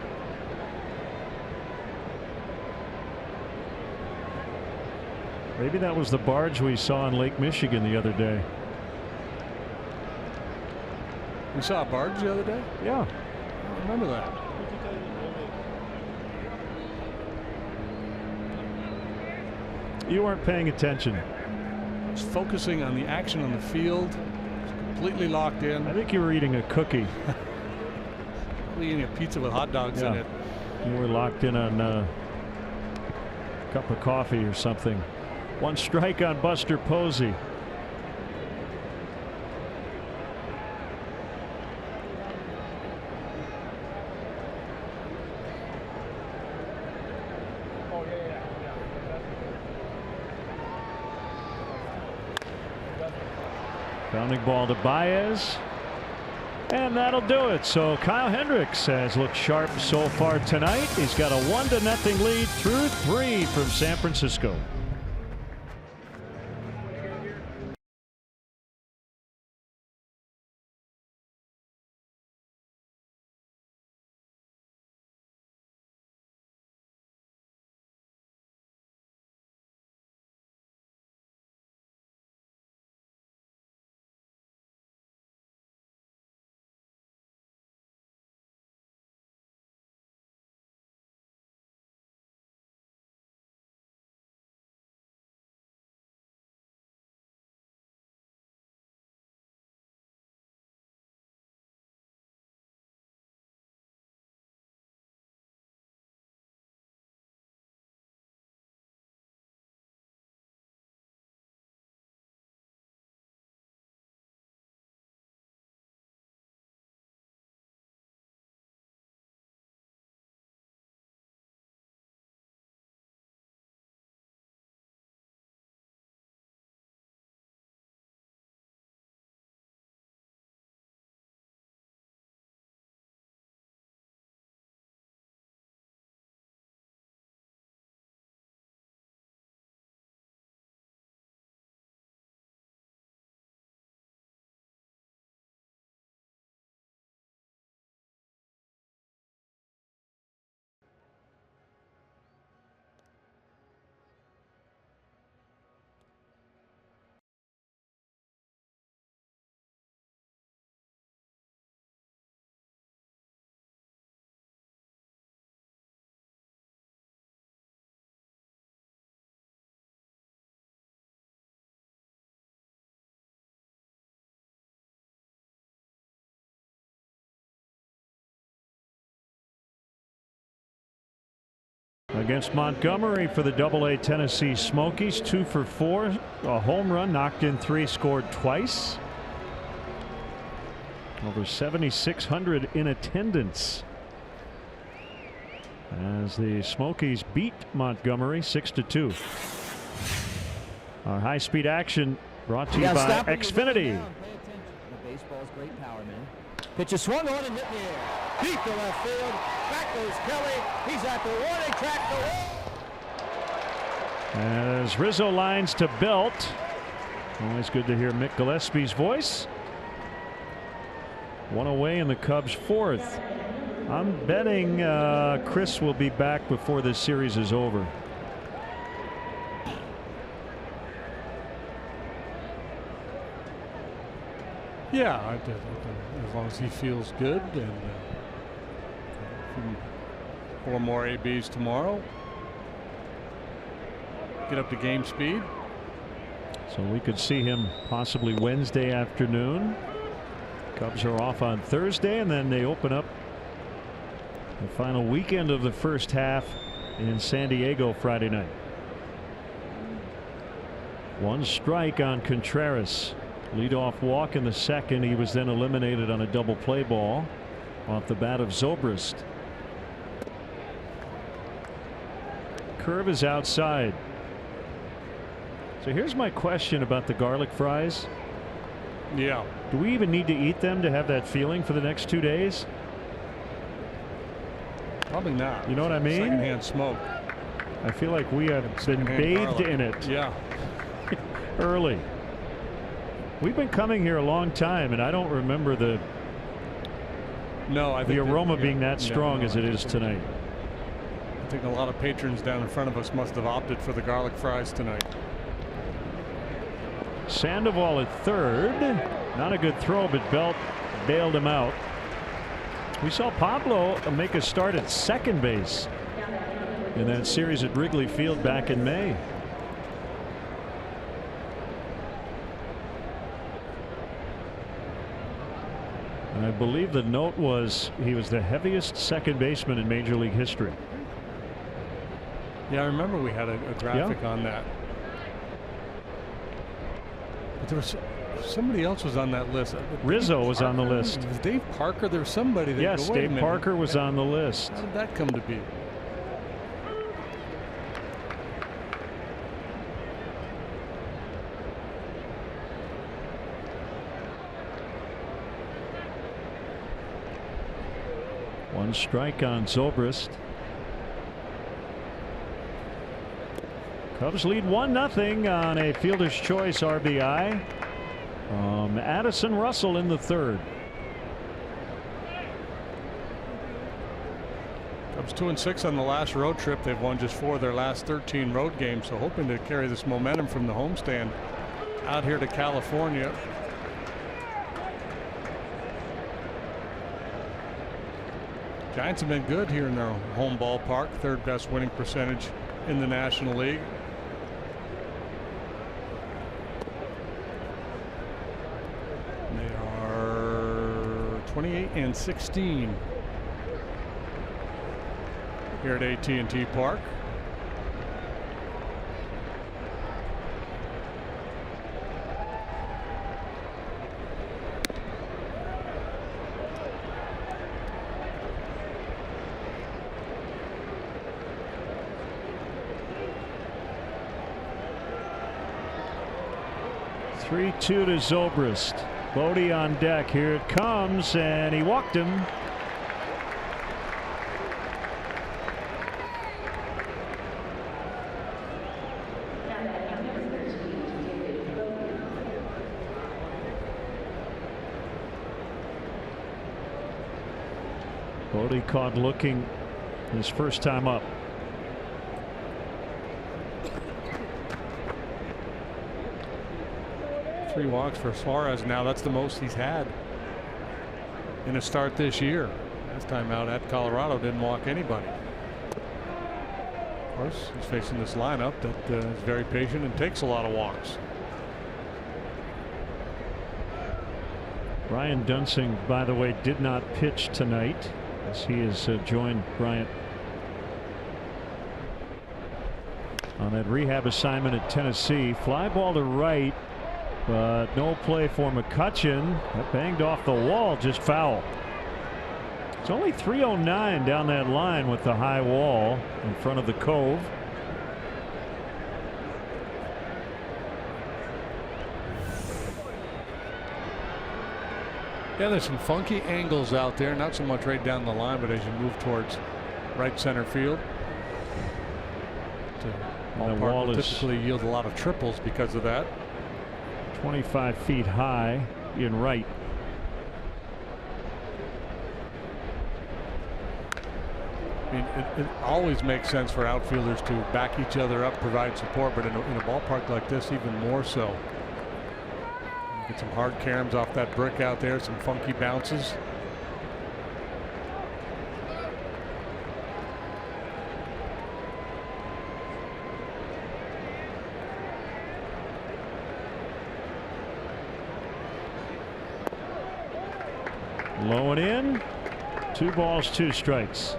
Maybe that was the barge we saw in Lake Michigan the other day. We saw a barge the other day? Yeah. I don't remember that. You weren't paying attention. I was focusing on the action on the field. Completely locked in. I think you were eating a cookie. Probably eating a pizza with hot dogs in it. You were locked in on a cup of coffee or something. One strike on Buster Posey. Grounding ball to Baez. And that'll do it. So Kyle Hendricks has looked sharp so far tonight. He's got a 1-0 lead through 3 from San Francisco. Against Montgomery for the AA Tennessee Smokies, 2 for 4, a home run, knocked in 3, scored twice. Over 7,600 in attendance as the Smokies beat Montgomery 6-2. Our high-speed action brought to you by Xfinity. Baseball's great power, man. Pitch is swung on and hit in the air. Deep to left field. Back goes Kelly. He's at the warning track. As Rizzo lines to Belt. Always good to hear Mick Gillespie's voice. 1 away in the Cubs' 4th. I'm betting Chris will be back before this series is over. Yeah, as long as he feels good, and 4 more ABs tomorrow. Get up to game speed. So we could see him possibly Wednesday afternoon. Cubs are off on Thursday, and then they open up the final weekend of the first half in San Diego Friday night. 1 strike on Contreras. Leadoff walk in the second. He was then eliminated on a double play ball off the bat of Zobrist. Curve is outside. So here's my question about the garlic fries. Yeah. Do we even need to eat them to have that feeling for the next 2 days? Probably not. You know what I mean? Secondhand smoke. I feel like we have been bathed garlic. in it. Yeah. Early. We've been coming here a long time, and I don't remember the No, I think the aroma being that strong as it is tonight. I think a lot of patrons down in front of us must have opted for the garlic fries tonight. Sandoval at third. Not a good throw, but Belt bailed him out. We saw Pablo make a start at second base in that series at Wrigley Field back in May. And I believe the note was he was the heaviest second baseman in Major League history. Yeah, I remember we had a graphic on that. But there was somebody else was on that list. Rizzo was on the list. Was Dave Parker? There was somebody. That yes, Dave Parker was on the list. How did that come to be? One strike on Zobrist. Cubs lead 1-0 on a fielder's choice RBI. Addison Russell in the third. Cubs 2-6 on the last road trip. They've won just 4 of their last 13 road games, so hoping to carry this momentum from the homestand out here to California. Giants have been good here in their home ballpark. 3rd best winning percentage in the National League. They are 28-16 here at AT&T Park. Three-two to Zobrist. Bodie on deck. Here it comes, and he walked him. Bodie caught looking his first time up. Three walks for Suarez now. That's the most he's had in a start this year. Last time out at Colorado didn't walk anybody. Of course, he's facing this lineup that is very patient and takes a lot of walks. Brian Dunsing, by the way, did not pitch tonight as he has joined Bryant on that rehab assignment at Tennessee. Fly ball to right, but no play for McCutchen. That banged off the wall, just foul. It's only 309 down that line with the high wall in front of the Cove. Yeah, there's some funky angles out there, not so much right down the line, but as you move towards right center field. The wall will typically yield a lot of triples because of that. 25 feet high in right. I mean, it always makes sense for outfielders to back each other up, provide support, but in a ballpark like this, even more so. Get some hard caroms off that brick out there, some funky bounces. Low and in. 2 balls, 2 strikes.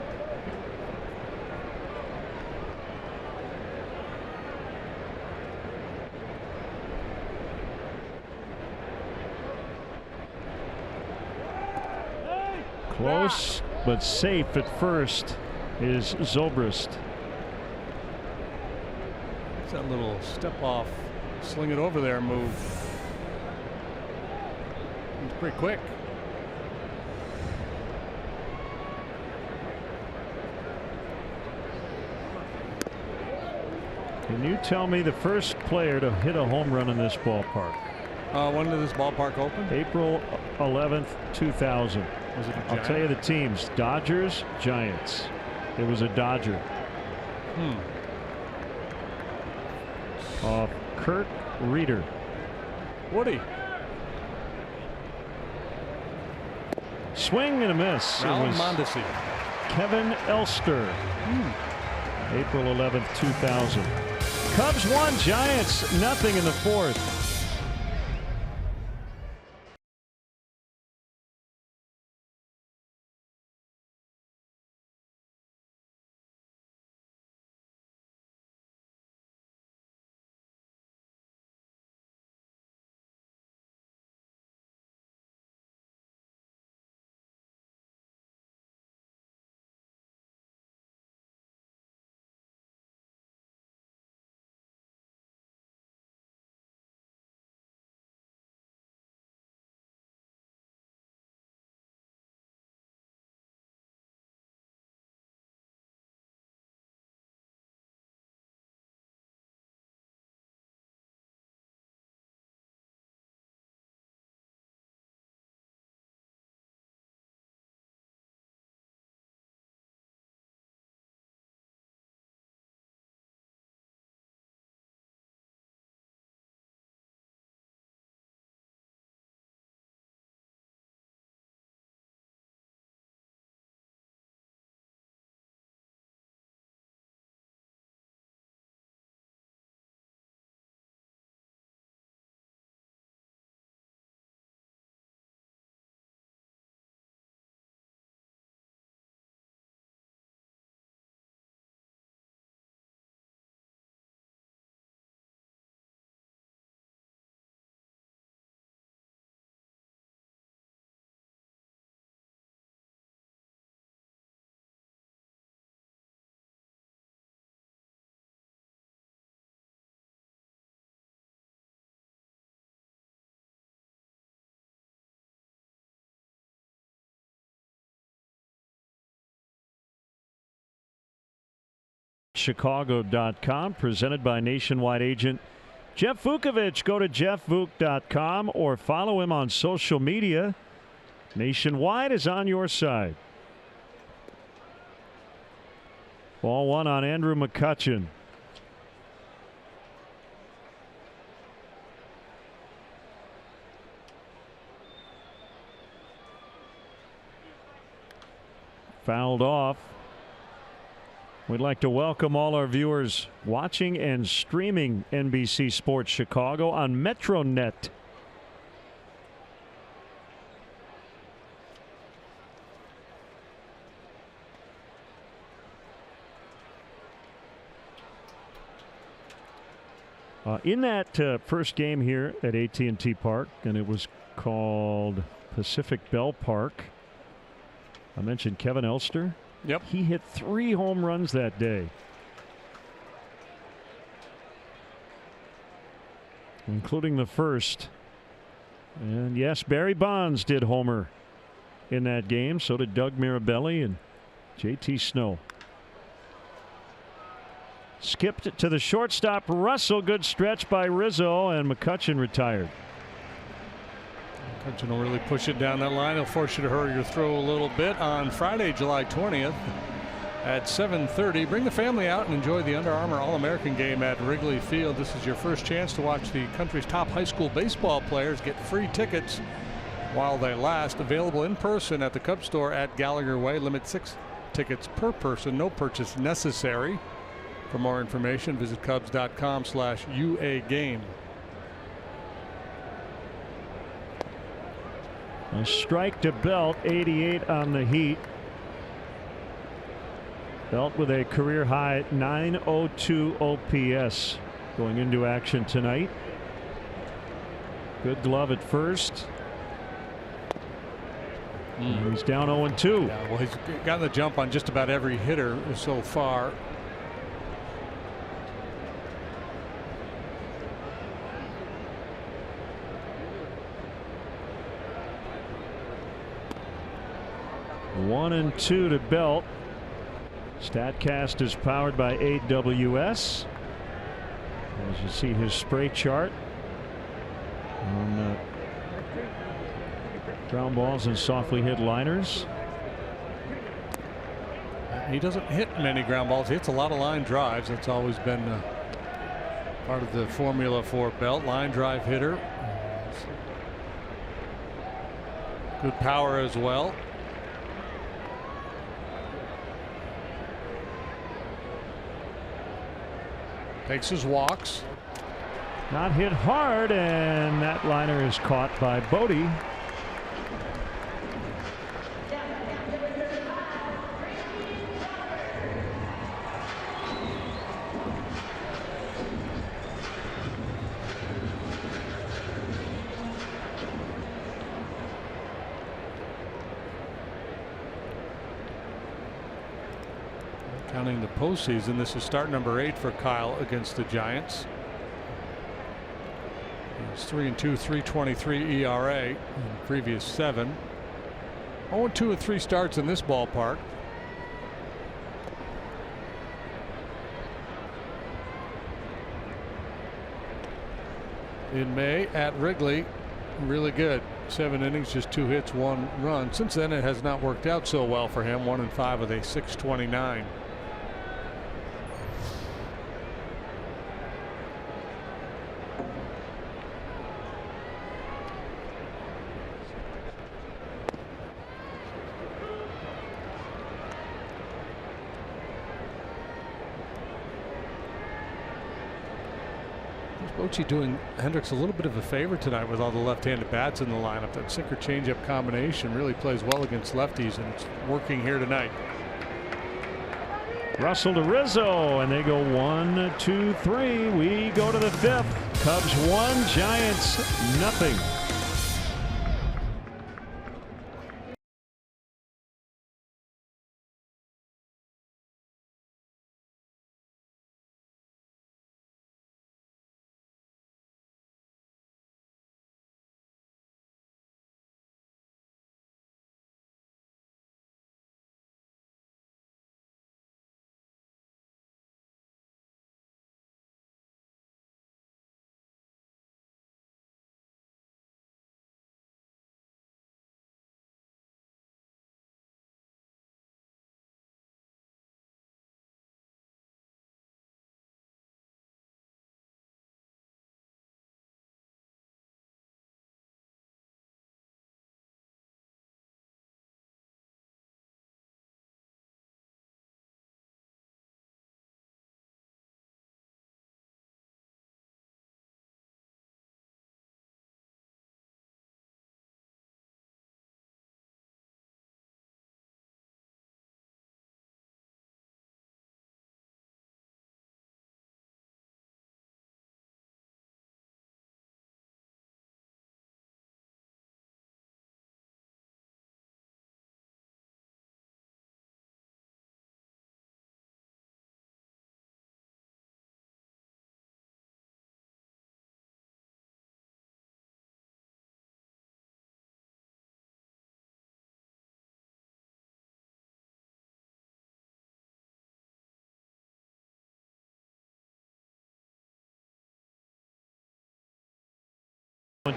Close but safe at first is Zobrist. It's that little step off, sling it over there move. It's pretty quick. Can you tell me the first player to hit a home run in this ballpark? When did this ballpark open? April 11th, 2000. Was it a I'll Giant? tell you the teams: Dodgers, Giants. It was a Dodger. Kurt Reeder. Woody. Swing and a miss. It Raul was Mondesi. Kevin Elster. April 11th, 2000. Cubs won, Giants nothing in the fourth. Chicago.com, presented by Nationwide agent Jeff Vukovich. Go to jeffvuk.com or follow him on social media. Nationwide is on your side. Ball one on Andrew McCutchen. Fouled off. We'd like to welcome all our viewers watching and streaming NBC Sports Chicago on MetroNet. In that first game here at AT&T Park, and it was called Pacific Bell Park, I mentioned Kevin Elster. Yep. He hit 3 home runs that day, including the first. And yes, Barry Bonds did homer in that game. So did Doug Mirabelli and JT Snow. Skipped it to the shortstop, Russell. Good stretch by Rizzo, and McCutchen retired. McCutchen will really push it down that line. He'll force you to hurry your throw a little bit on Friday, July 20th at 7:30. Bring the family out and enjoy the Under Armour All-American game at Wrigley Field. This is your first chance to watch the country's top high school baseball players. Get free tickets while they last. Available in person at the Cub store at Gallagher Way. Limit 6 tickets per person. No purchase necessary. For more information, visit cubs.com/UA game. A strike to Belt, 88 on the Heat. Belt with a career high 902 OPS going into action tonight. Good glove at first. He's down 0-2. Yeah, well, he's gotten the jump on just about every hitter so far. One and 2 to Belt. StatCast is powered by AWS. As you see his spray chart on Ground balls and softly hit liners. He doesn't hit many ground balls. He hits a lot of line drives. That's always been part of the formula for Belt. Line drive hitter. Good power as well. Takes his walks. Not hit hard, and that liner is caught by Bodie. Counting the postseason, this is start number 8 for Kyle against the Giants. It's 3-2, 3.23 ERA in the previous 7. 0-2 of 3 starts in this ballpark. In May at Wrigley, really good. 7 innings, just 2 hits, 1 run. Since then, it has not worked out so well for him. 1-5 with a 6.29. Bochy doing Hendricks a little bit of a favor tonight with all the left-handed bats in the lineup. That sinker changeup combination really plays well against lefties, and it's working here tonight. Russell to Rizzo, and they go 1, 2, 3. We go to the 5th. Cubs 1, Giants nothing.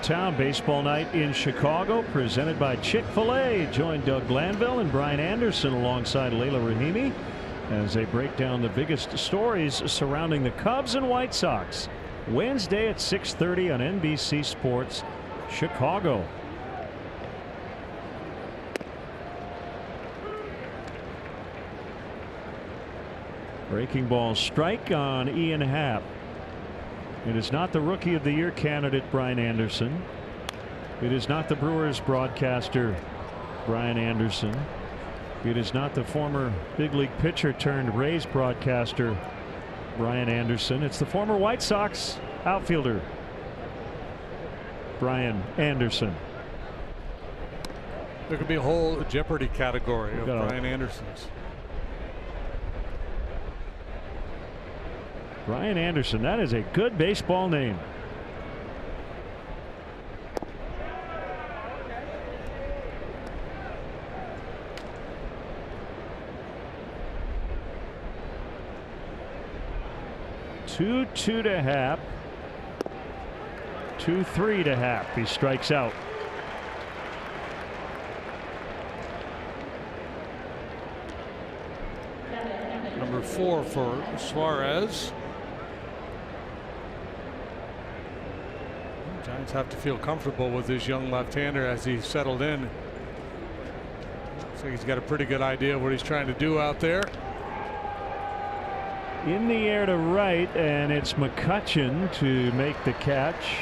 Town baseball night in Chicago, presented by Chick-fil-A. Join Doug Glanville and Brian Anderson alongside Layla Rahimi as they break down the biggest stories surrounding the Cubs and White Sox. Wednesday at 6:30 on NBC Sports Chicago. Breaking ball strike on Ian Happ. It is not the Rookie of the Year candidate Brian Anderson. It is not the Brewers broadcaster Brian Anderson. It is not the former big league pitcher turned Rays broadcaster Brian Anderson. It's the former White Sox outfielder Brian Anderson. There could be a whole Jeopardy category of Brian Andersons. Brian Anderson, that is a good baseball name. Two to Happ. 2-3 to Happ. He strikes out. number 4 for Suarez. Giants have to feel comfortable with this young left-hander as he's settled in. Looks like he's got a pretty good idea of what he's trying to do out there. In the air to right, and it's McCutchen to make the catch.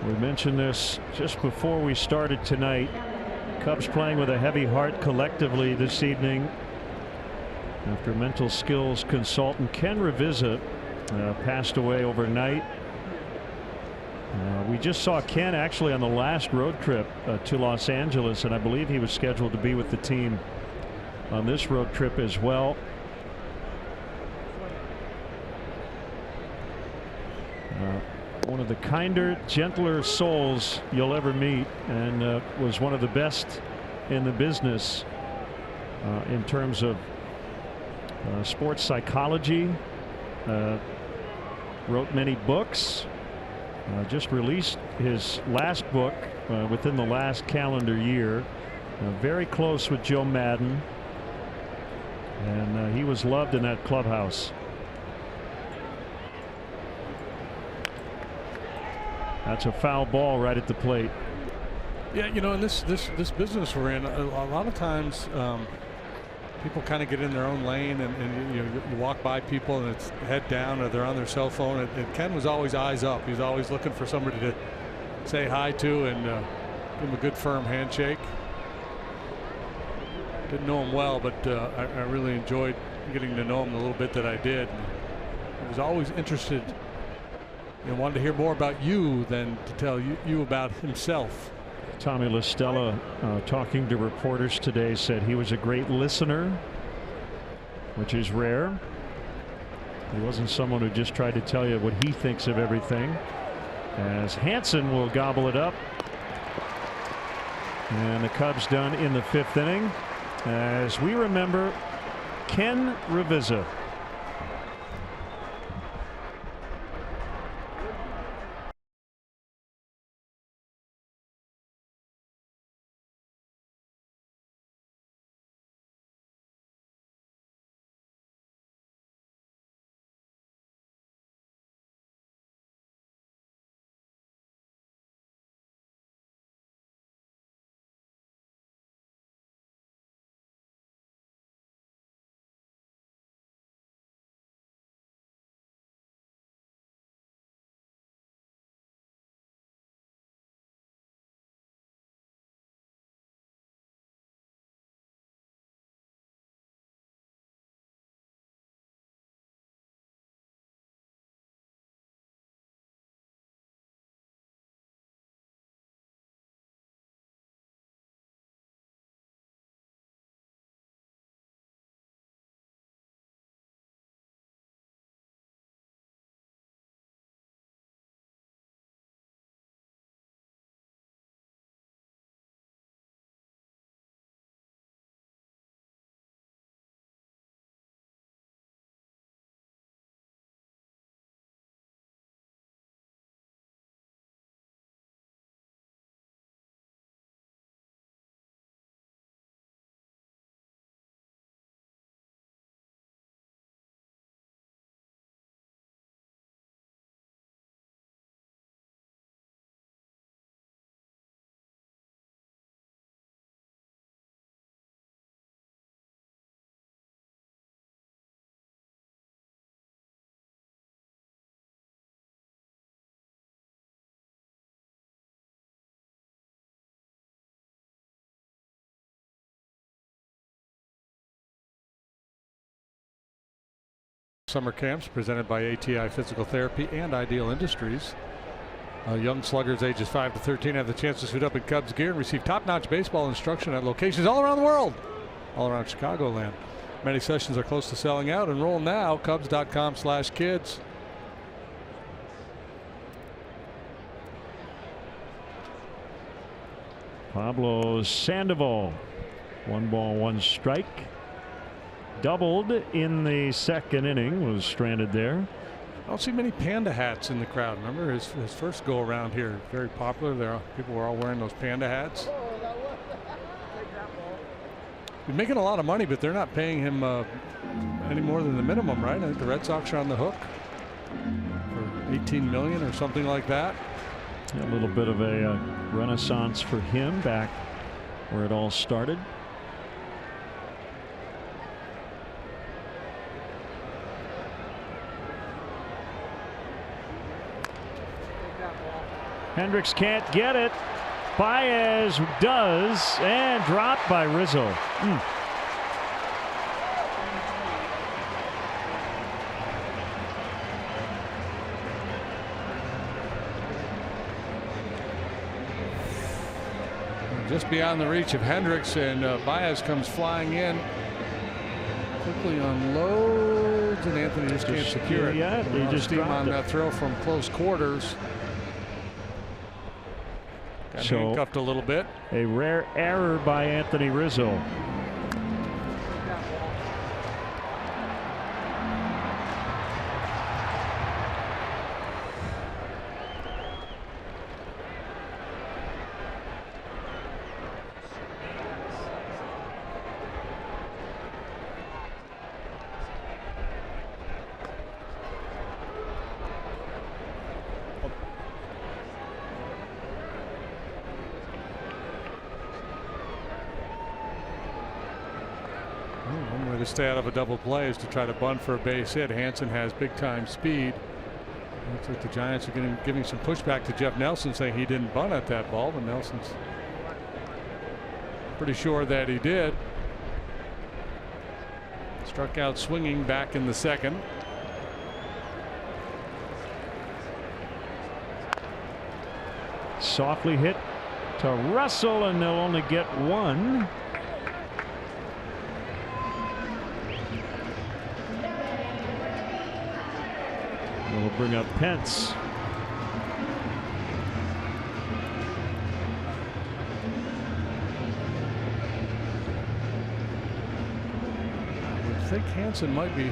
We mentioned this just before we started tonight. Cubs playing with a heavy heart collectively this evening after mental skills consultant Ken Ravizza passed away overnight. We just saw Ken actually on the last road trip to Los Angeles, and I believe he was scheduled to be with the team on this road trip as well. One of the kinder, gentler souls you'll ever meet, and was one of the best in the business in terms of sports psychology. Wrote many books. Just released his last book within the last calendar year. Very close with Joe Madden, and he was loved in that clubhouse. That's a foul ball right at the plate. Yeah, you know, in this business we're in, a lot of times people kind of get in their own lane, and you walk by people and it's head down or they're on their cell phone. And Ken was always eyes up. He was always looking for somebody to say hi to and give him a good firm handshake. Didn't know him well, but I really enjoyed getting to know him the little bit that I did. He was always interested. Wanted to hear more about you than to tell you about himself. Tommy LaStella talking to reporters today said he was a great listener, which is rare. He wasn't someone who just tried to tell you what he thinks of everything. As Hansen will gobble it up, and the Cubs done in the 5th inning. As we remember, Ken Ravizza. Summer camps presented by ATI Physical Therapy and Ideal Industries. Young sluggers ages 5 to 13 have the chance to suit up in Cubs gear and receive top-notch baseball instruction at locations all around the world, all around Chicagoland. Many sessions are close to selling out. Enroll now, Cubs.com/kids. Pablo Sandoval, 1 ball, 1 strike. Doubled in the 2nd inning, was stranded there. I don't see many panda hats in the crowd. Remember his first go around here, very popular. People were all wearing those panda hats. He's making a lot of money, but they're not paying him any more than the minimum, right? I think the Red Sox are on the hook for $18 million or something like that. A little bit of a renaissance for him back where it all started. Hendricks can't get it. Baez does, and dropped by Rizzo. Just beyond the reach of Hendricks, and Baez comes flying in. Quickly unloads, and Anthony just can't secure it. Yeah, he just steam on it. that throw from close quarters. Got handcuffed a little bit. A rare error by Anthony Rizzo. One way to stay out of a double play is to try to bunt for a base hit. Hansen has big time speed. Looks like the Giants are giving some pushback to Jeff Nelson, saying he didn't bunt at that ball, but Nelson's pretty sure that he did. Struck out swinging back in the second. Softly hit to Russell, and they'll only get one. We'll bring up Pence. I think Hansen might be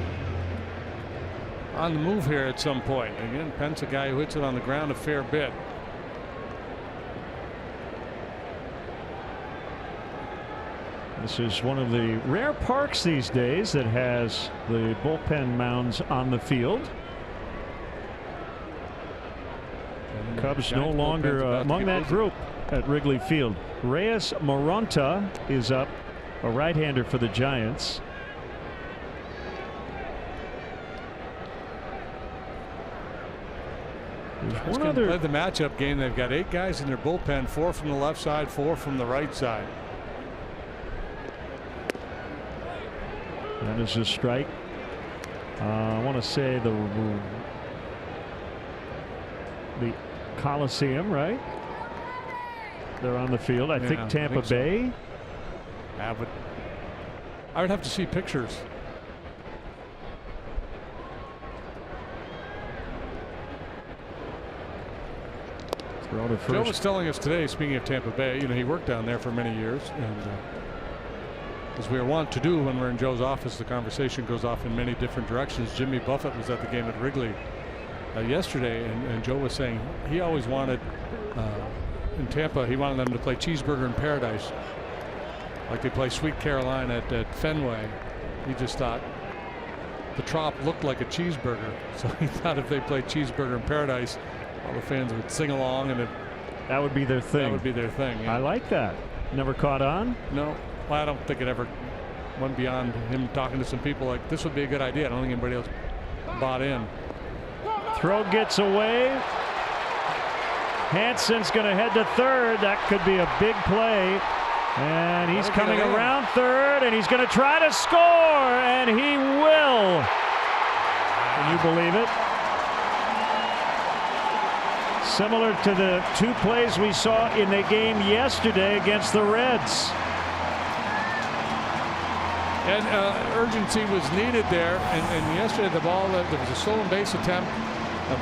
on the move here at some point. Again, Pence, a guy who hits it on the ground a fair bit. This is one of the rare parks these days that has the bullpen mounds on the field. Cubs no longer among that group at Wrigley Field. Reyes Moronta is up, a right-hander for the Giants. One other play the matchup game. They've got 8 guys in their bullpen, 4 from the left side, 4 from the right side. That is a strike. I want to say the Coliseum, right? They're on the field. I think Tampa Bay. Yeah, but I would have to see pictures. Joe was telling us today, speaking of Tampa Bay, he worked down there for many years, and as we are wont to do when we're in Joe's office, the conversation goes off in many different directions. Jimmy Buffett was at the game at Wrigley yesterday, and Joe was saying he always wanted in Tampa, he wanted them to play Cheeseburger in Paradise, like they play Sweet Caroline at Fenway. He just thought the Trop looked like a cheeseburger, so he thought if they played Cheeseburger in Paradise, all the fans would sing along, and that would be their thing. That would be their thing. Yeah. I like that. Never caught on? No. Well, I don't think it ever went beyond him talking to some people like this would be a good idea. I don't think anybody else bought in. Throw gets away. Hansen's going to head to third. That could be a big play. And he's coming around third, and he's going to try to score, and he will. Can you believe it? Similar to the 2 plays we saw in the game yesterday against the Reds. And urgency was needed there. And yesterday the ball, there was a stolen base attempt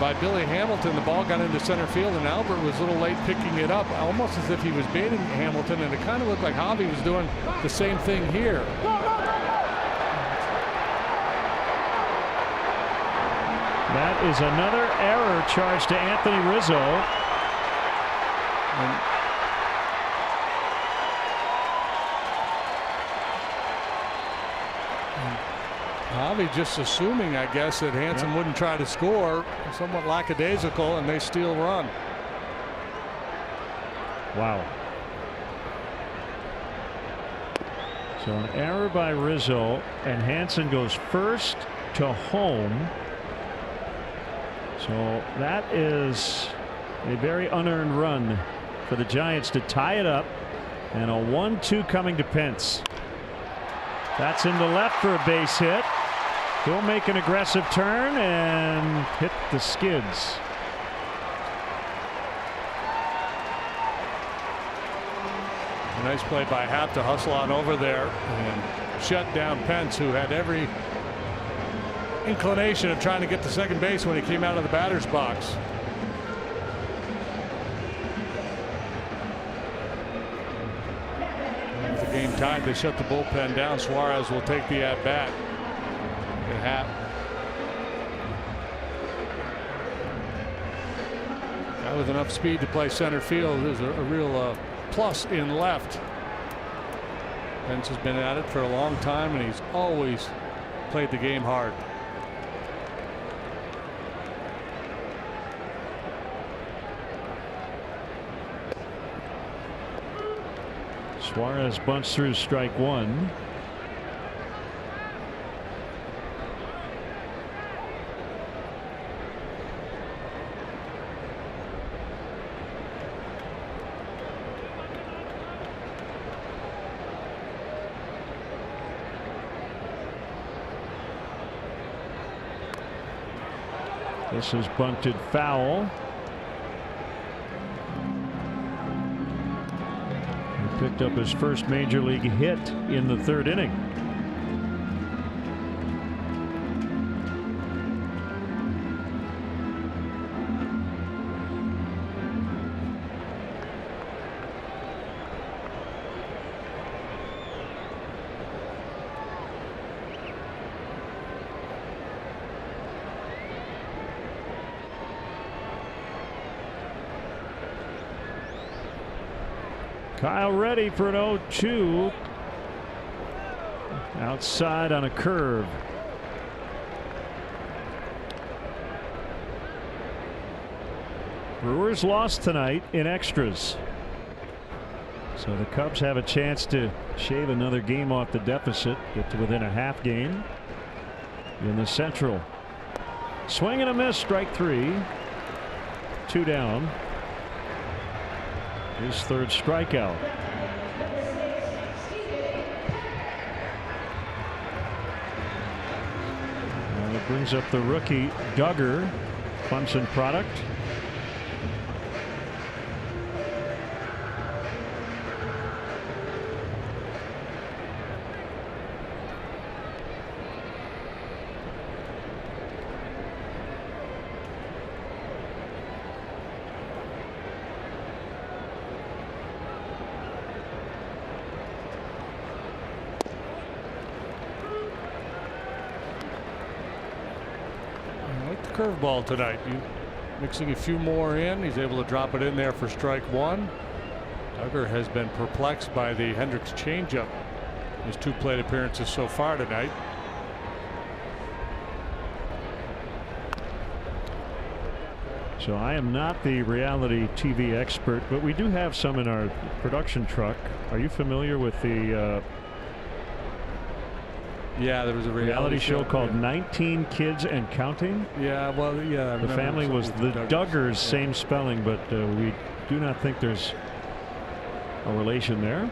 by Billy Hamilton. The ball got into center field, and Albert was a little late picking it up, almost as if he was baiting Hamilton. And it kind of looked like Javi was doing the same thing here. That is another error charged to Anthony Rizzo. Javi just assuming, I guess, that Hansen wouldn't try to score. Somewhat lackadaisical, and they still run. Wow. So an error by Rizzo, and Hansen goes first to home. So that is a very unearned run for the Giants to tie it up, and a 1-2 coming to Pence. That's into left for a base hit. He'll make an aggressive turn and hit the skids. A nice play by Happ to hustle on over there and shut down Pence, who had every inclination of trying to get to second base when he came out of the batter's box. With the game tied, they shut the bullpen down. Suarez will take the at-bat. Happ. Guy with enough speed to play center field is a real plus in left. Pence has been at it for a long time, and he's always played the game hard. Suarez bunts through strike one. This is bunted foul. He picked up his first major league hit in the third inning. Kyle ready for an 0-2. Outside on a curve. Brewers lost tonight in extras. So the Cubs have a chance to shave another game off the deficit, get to within a half game in the Central. Swing and a miss, strike three. 2 down. His third strikeout. And it brings up the rookie Duggar, Clemson product. Curveball tonight. Mixing a few more in. He's able to drop it in there for strike one. Duggar has been perplexed by the Hendricks changeup. His 2 plate appearances so far tonight. So I am not the reality TV expert, but we do have some in our production truck. Are you familiar with the yeah, there was a reality show called 19 Kids and Counting? Yeah, well, yeah. The family was the Duggars, same spelling, but we do not think there's a relation there.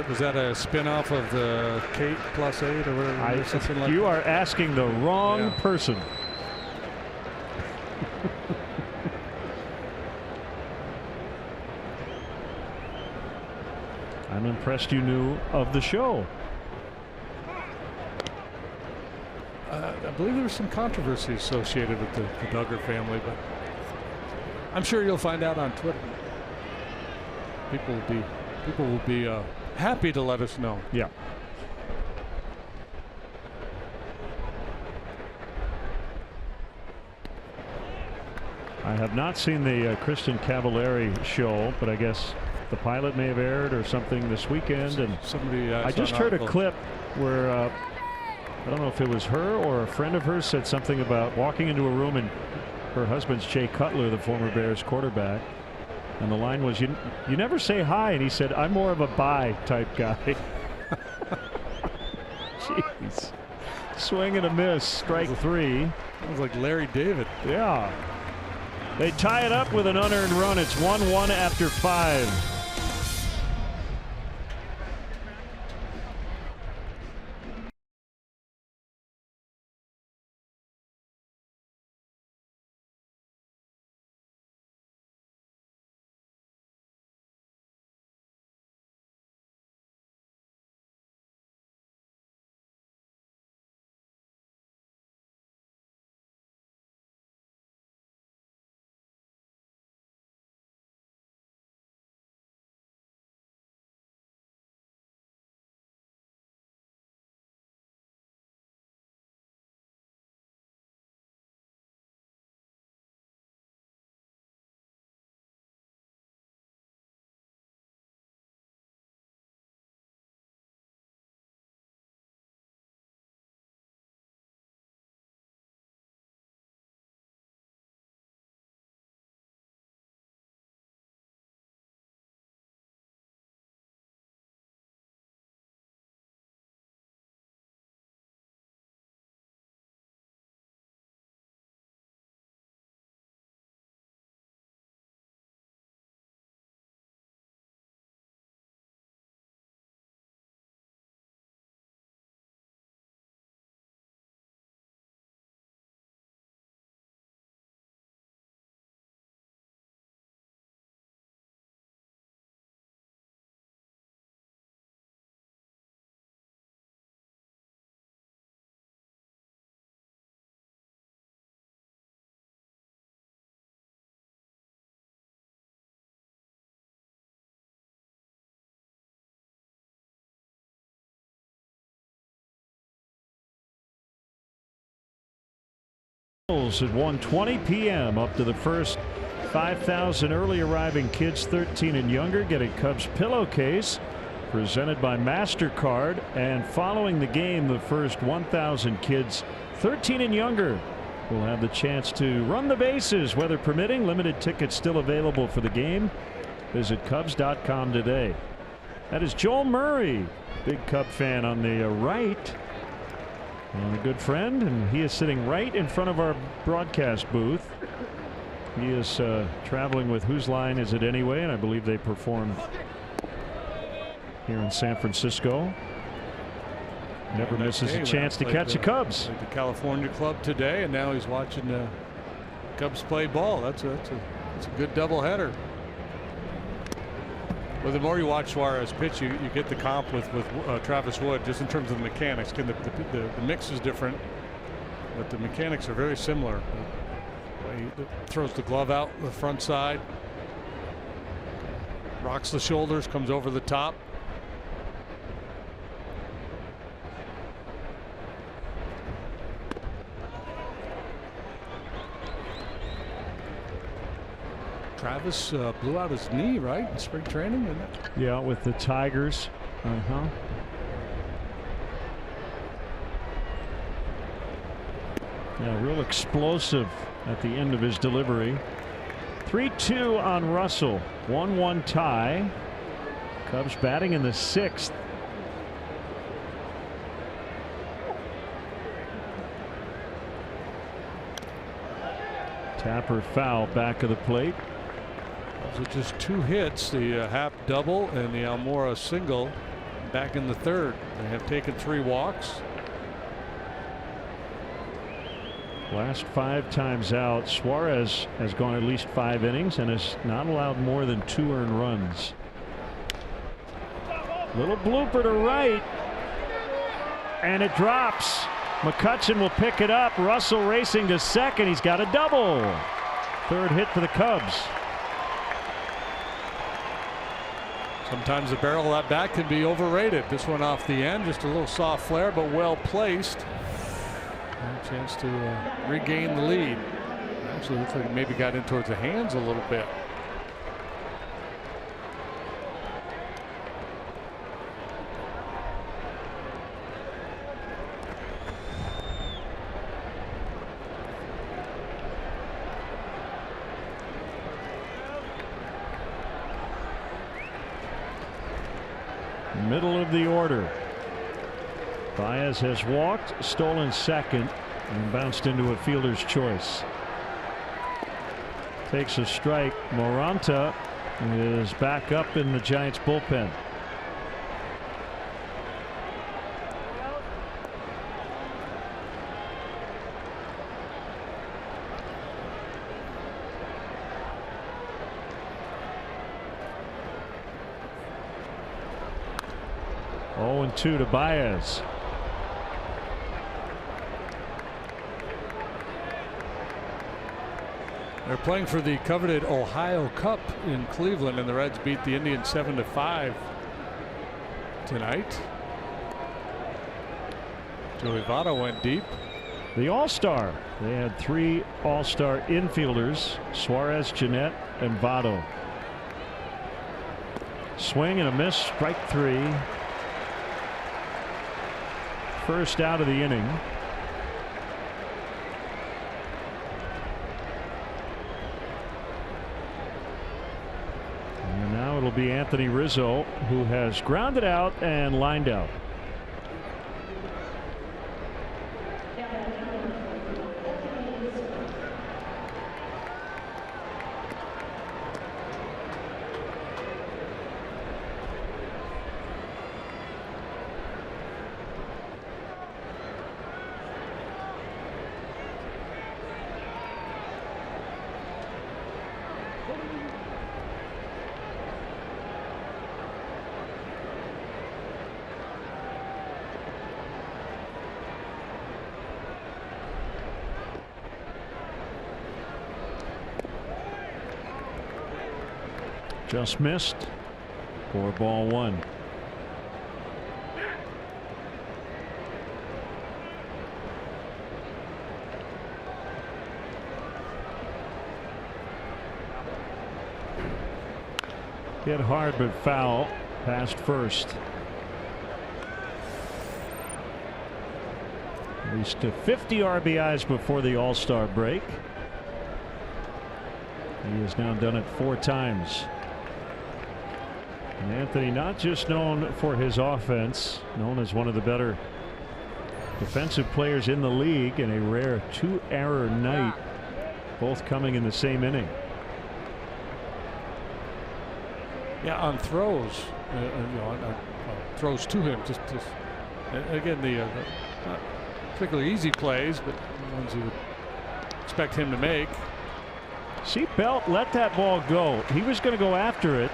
Was that a spin-off of the Kate +8 or whatever? Something like you that? are asking the wrong person. I'm impressed you knew of the show. I believe there was some controversy associated with the Duggar family, but I'm sure you'll find out on Twitter. People will be happy to let us know. Yeah. I have not seen the Kristen Cavallari show, but I guess the pilot may have aired or something this weekend. And somebody, I just heard a clip where I don't know if it was her or a friend of hers said something about walking into a room and her husband's Jay Cutler, the former Bears quarterback, and the line was, you never say hi, and he said, I'm more of a bye type guy. Jeez. Swing and a miss, strike 3. It was like Larry David. Yeah. They tie it up with an unearned run. It's 1-1 after 5. At 1:20 p.m. up to the first 5,000 early arriving kids 13 and younger get a Cubs pillowcase presented by MasterCard, and following the game the first 1,000 kids 13 and younger will have the chance to run the bases, weather permitting. Limited tickets still available for the game. Visit Cubs.com today. That is Joel Murray, big Cub fan on the right. And a good friend, and he is sitting right in front of our broadcast booth. He is traveling with Whose Line Is It Anyway, and I believe they perform here in San Francisco. Never misses a chance to catch the Cubs. Like the California club today, and now he's watching the Cubs play ball. That's a good doubleheader. Well, the more you watch Suarez pitch, you get the comp with Travis Wood, just in terms of the mechanics. The mix is different, but the mechanics are very similar. He throws the glove out the front side, rocks the shoulders, comes over the top. Travis blew out his knee, right, in spring training? Yeah, with the Tigers. Yeah, real explosive at the end of his delivery. 3-2 on Russell. 1-1 tie. Cubs batting in the 6th. Tapper foul back of the plate. Those are just 2 hits, the half double and the Almora single back in the 3rd. They have taken 3 walks. Last 5 times out, Suarez has gone at least 5 innings and has not allowed more than 2 earned runs. Little blooper to right, and it drops. McCutchen will pick it up. Russell racing to second. He's got a double. 3rd hit for the Cubs. Sometimes the barrel of that bat can be overrated. This one off the end, just a little soft flare, but well placed. And a chance to regain the lead. Actually, looks like it maybe got in towards the hands a little bit. Middle of the order. Baez has walked, stolen second, and bounced into a fielder's choice. Takes a strike. Moranta is back up in the Giants bullpen. Oh, 0-2 to Baez. They're playing for the coveted Ohio Cup in Cleveland, and the Reds beat the Indians 7-5 tonight. Joey Votto went deep. The All-Star. They had 3 All-Star infielders: Suarez, Jeanette, and Votto. Swing and a miss, strike 3. First out of the inning. And now it'll be Anthony Rizzo, who has grounded out and lined out. Just missed for ball 1. Hit hard but foul, past first. At least 50 RBIs before the All-Star break. He has now done it 4 times. And Anthony, not just known for his offense, known as one of the better defensive players in the league, and a rare 2-error night, both coming in the same inning. Yeah, on throws, on throws to him, just again the not particularly easy plays, but ones you would expect him to make. See, Belt let that ball go. He was going to go after it,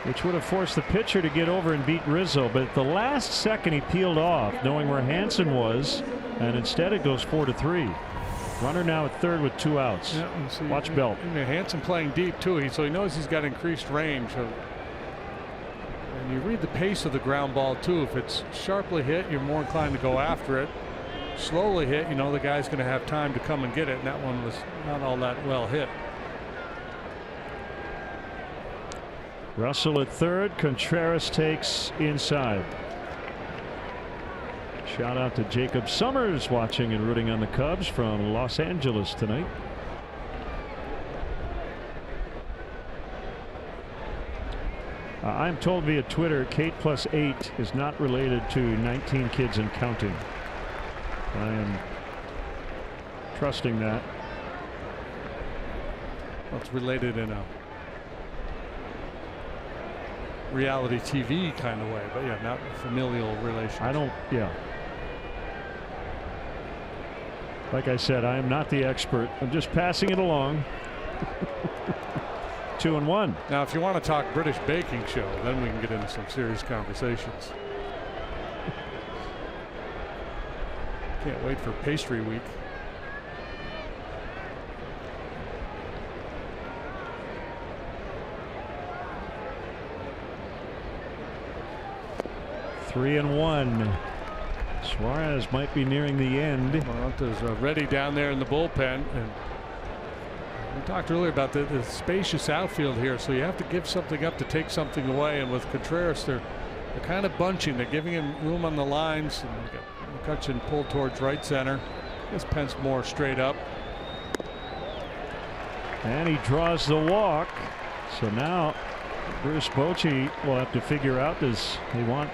which would have forced the pitcher to get over and beat Rizzo, but at the last second he peeled off, knowing where Hansen was, and instead it goes 4-3. Runner now at third with 2 outs. Yeah, see, watch Belt. Hansen playing deep too, so he knows he's got increased range. And you read the pace of the ground ball too. If it's sharply hit, you're more inclined to go after it. Slowly hit, you know the guy's going to have time to come and get it, and that one was not all that well hit. Russell at third. Contreras takes inside. Shout out to Jacob Summers watching and rooting on the Cubs from Los Angeles tonight. I'm told via Twitter Kate plus 8 is not related to 19 kids and counting. I am trusting that. Well, it's related in a reality TV kind of way, but yeah, not familial relationship. I don't, yeah. Like I said, I am not the expert. I'm just passing it along. 2-1. Now, if you want to talk British baking show, then we can get into some serious conversations. Can't wait for pastry week. Three and 1. Suarez might be nearing the end. Moranta's ready down there in the bullpen, and talked earlier about the spacious outfield here, so you have to give something up to take something away. And with Contreras, they're kind of bunching. They're giving him room on the lines. And McCutcheon pulled towards right center. I guess Pence more straight up. And he draws the walk. So now Bruce Bochy will have to figure out, does he want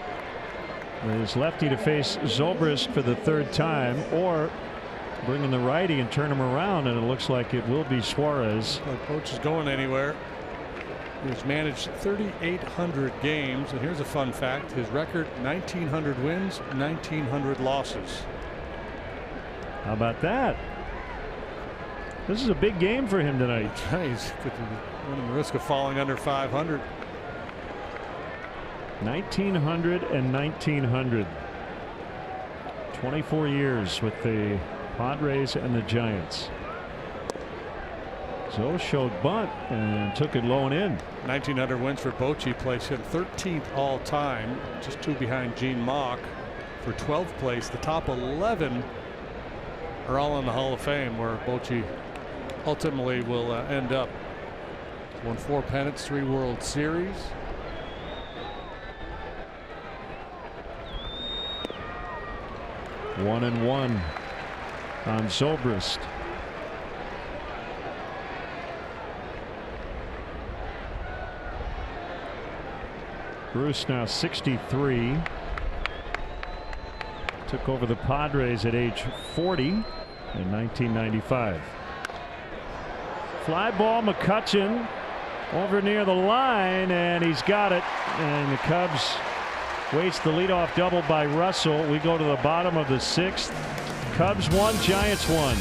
his lefty to face Zobrist for the third time, or bring in the righty and turn him around? And it looks like it will be Suarez. Coach is going anywhere. He's managed 3,800 games, and here's a fun fact: his record 1,900 wins, 1,900 losses. How about that? This is a big game for him tonight. He's running the risk of falling under 500. 1,900 and 1,900. 24 years with the Padres and the Giants. So showed bunt and took it low and in. 1,900 wins for Bochy place him 13th all time, just 2 behind Gene Mauch for 12th place. The top 11 are all in the Hall of Fame, where Bochy ultimately will end up. Won 4 pennants, 3 World Series. One and one on Zobrist. Bruce now 63. Took over the Padres at age 40 in 1995. Fly ball, McCutcheon over near the line, and he's got it. And the Cubs waits the leadoff double by Russell. We go to the bottom of the 6th. Cubs 1, Giants 1.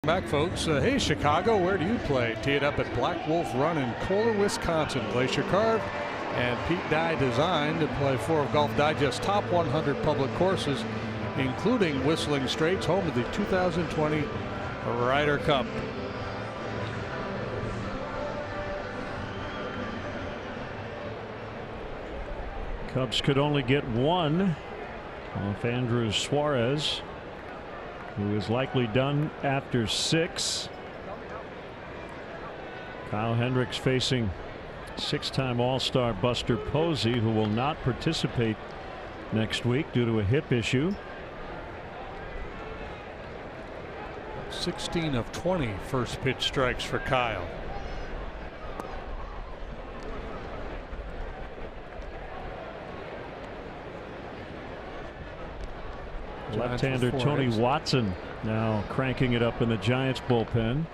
Back, folks. Hey, Chicago, where do you play? Tee it up at Black Wolf Run in Kohler, Wisconsin. Glacier Carve and Pete Dye designed to play 4 of Golf Digest's top 100 public courses, including Whistling Straits, home of the 2020 Ryder Cup. Cubs could only get 1 off Andrew Suarez, who is likely done after 6. Kyle Hendricks facing 6-time All-Star Buster Posey, who will not participate next week due to a hip issue. 16 of 20 first pitch strikes for Kyle. Left-hander Tony Watson now cranking it up in the Giants bullpen.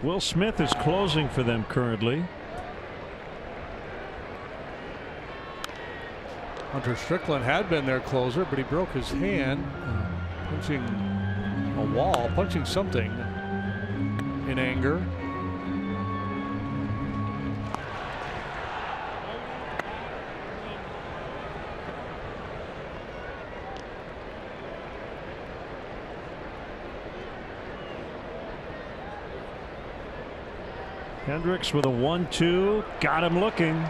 Will Smith is closing for them currently. Hunter Strickland had been their closer, but he broke his hand punching a wall, punching something in anger. Hendricks with a 1-2. Got him looking.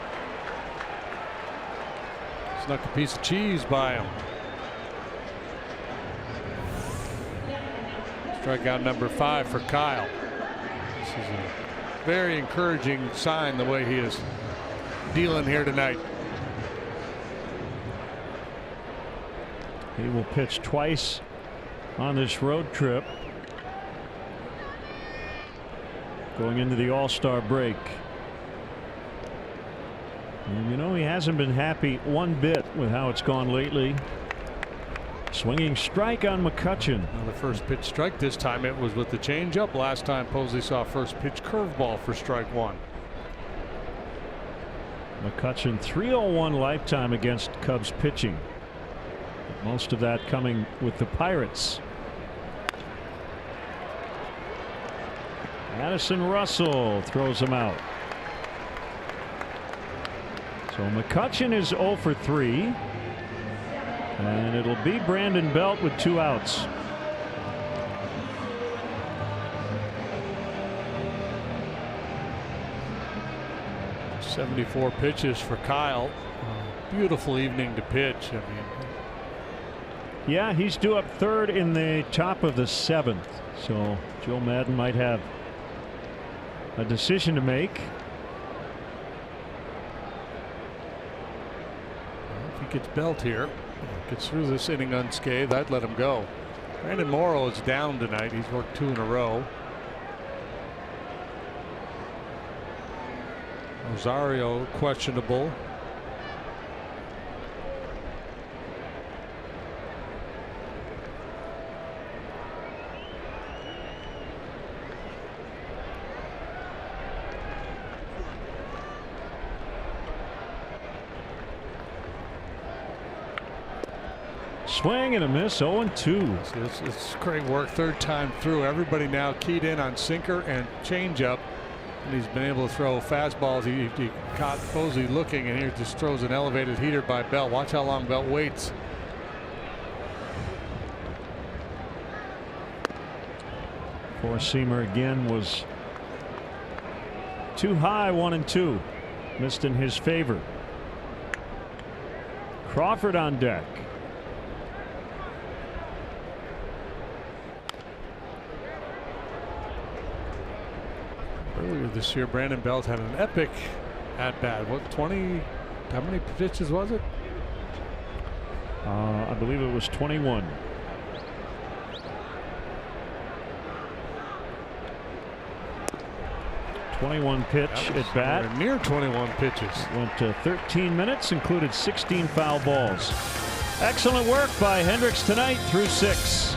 Snuck a piece of cheese by him. Strikeout number 5 for Kyle. This is a very encouraging sign the way he is dealing here tonight. He will pitch twice on this road trip going into the All-Star break. And you know, he hasn't been happy one bit with how it's gone lately. Swinging strike on McCutchen. Now the first pitch strike this time, it was with the changeup. Last time Posey saw first pitch curveball for strike 1. McCutchen 301 lifetime against Cubs pitching. Most of that coming with the Pirates. Addison Russell throws him out. So McCutchen is 0 for 3. And it'll be Brandon Belt with 2 outs. '74 pitches for Kyle. Beautiful evening to pitch. I mean, yeah, he's due up 3rd in the top of the 7th. So Joe Madden might have a decision to make. If he gets Belt here, gets through this inning unscathed, I'd let him go. Brandon Morrow is down tonight. He's worked 2 in a row. Rosario questionable. Swing and a miss, 0-2. It's great work, 3rd time through. Everybody now keyed in on sinker and changeup, and he's been able to throw fastballs. He caught Posey looking, and here just throws an elevated heater by Belt. Watch how long Belt waits. Four-seamer again was too high, 1-2. Missed in his favor. Crawford on deck. Earlier this year, Brandon Belt had an epic at bat. What, 20? How many pitches was it? I believe it was 21. Pitch at bat. Near 21 pitches. Went to 13 minutes, included 16 foul balls. Excellent work by Hendricks tonight through 6.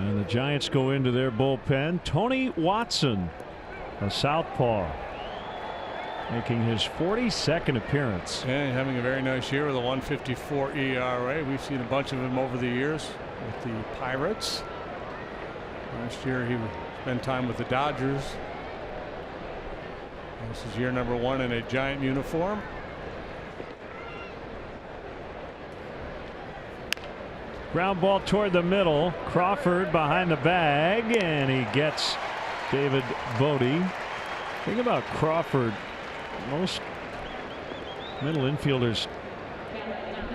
And the Giants go into their bullpen. Tony Watson, a southpaw, making his 42nd appearance. And having a very nice year with a 1.54 ERA. We've seen a bunch of him over the years with the Pirates. Last year he spent time with the Dodgers. This is year number 1 in a Giant uniform. Ground ball toward the middle. Crawford behind the bag, and he gets David Bodie. Think about Crawford. Most middle infielders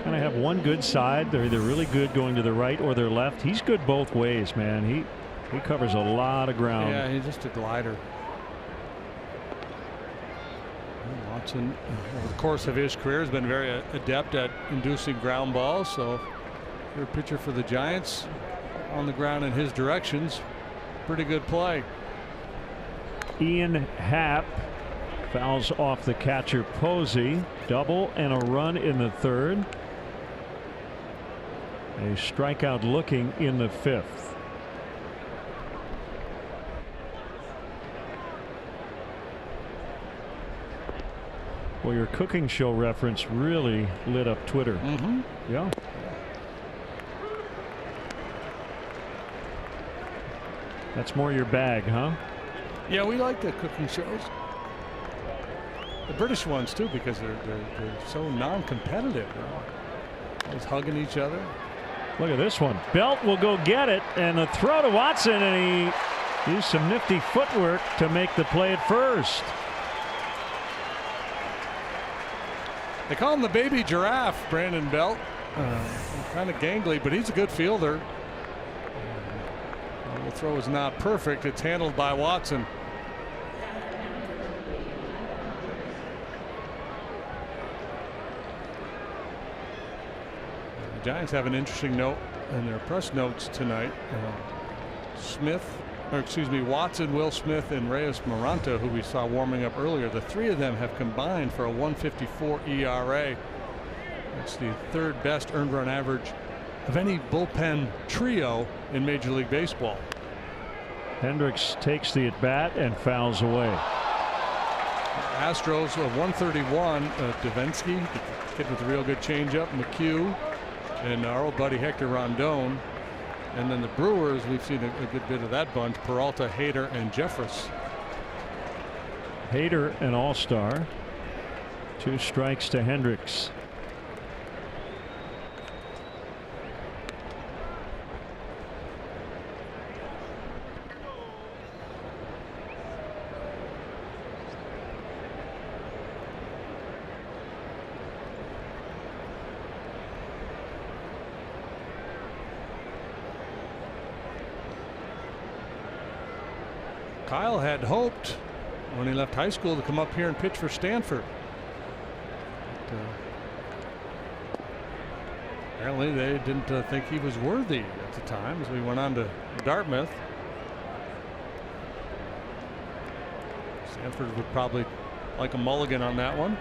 kind of have one good side. They're either really good going to the right or their left. He's good both ways, man. He covers a lot of ground. Yeah, he's just a glider. Watson, over the course of his career, has been very adept at inducing ground balls. So, your pitcher for the Giants on the ground in his directions, pretty good play. Ian Happ fouls off the catcher Posey. Double and a run in the 3rd. A strikeout looking in the 5th. Well, your cooking show reference really lit up Twitter. Yeah. That's more your bag, huh? Yeah, we like the cooking shows. The British ones too, because they're so non-competitive. Always hugging each other. Look at this one. Belt will go get it, and the throw to Watson, and he used some nifty footwork to make the play at first. They call him the baby giraffe, Brandon Belt. Kind of gangly, but he's a good fielder. The throw is not perfect. It's handled by Watson. The Giants have an interesting note in their press notes tonight. Watson, Will Smith, and Reyes Maranta, who we saw warming up earlier, the 3 of them have combined for a 1.54 ERA. That's the 3rd best earned run average of any bullpen trio in Major League Baseball. Hendricks takes the at bat and fouls away. Astros 131. Davinsky, the kid with a real good changeup. McHugh and our old buddy Hector Rondon. And then the Brewers, we've seen a good bit of that bunch. Peralta, Hader, and Jeffress. Hader, an all-star. 2 strikes to Hendricks. Kyle had hoped when he left high school to come up here and pitch for Stanford. But, apparently they didn't think he was worthy at the time, so he went on to Dartmouth. Stanford would probably like a mulligan on that one.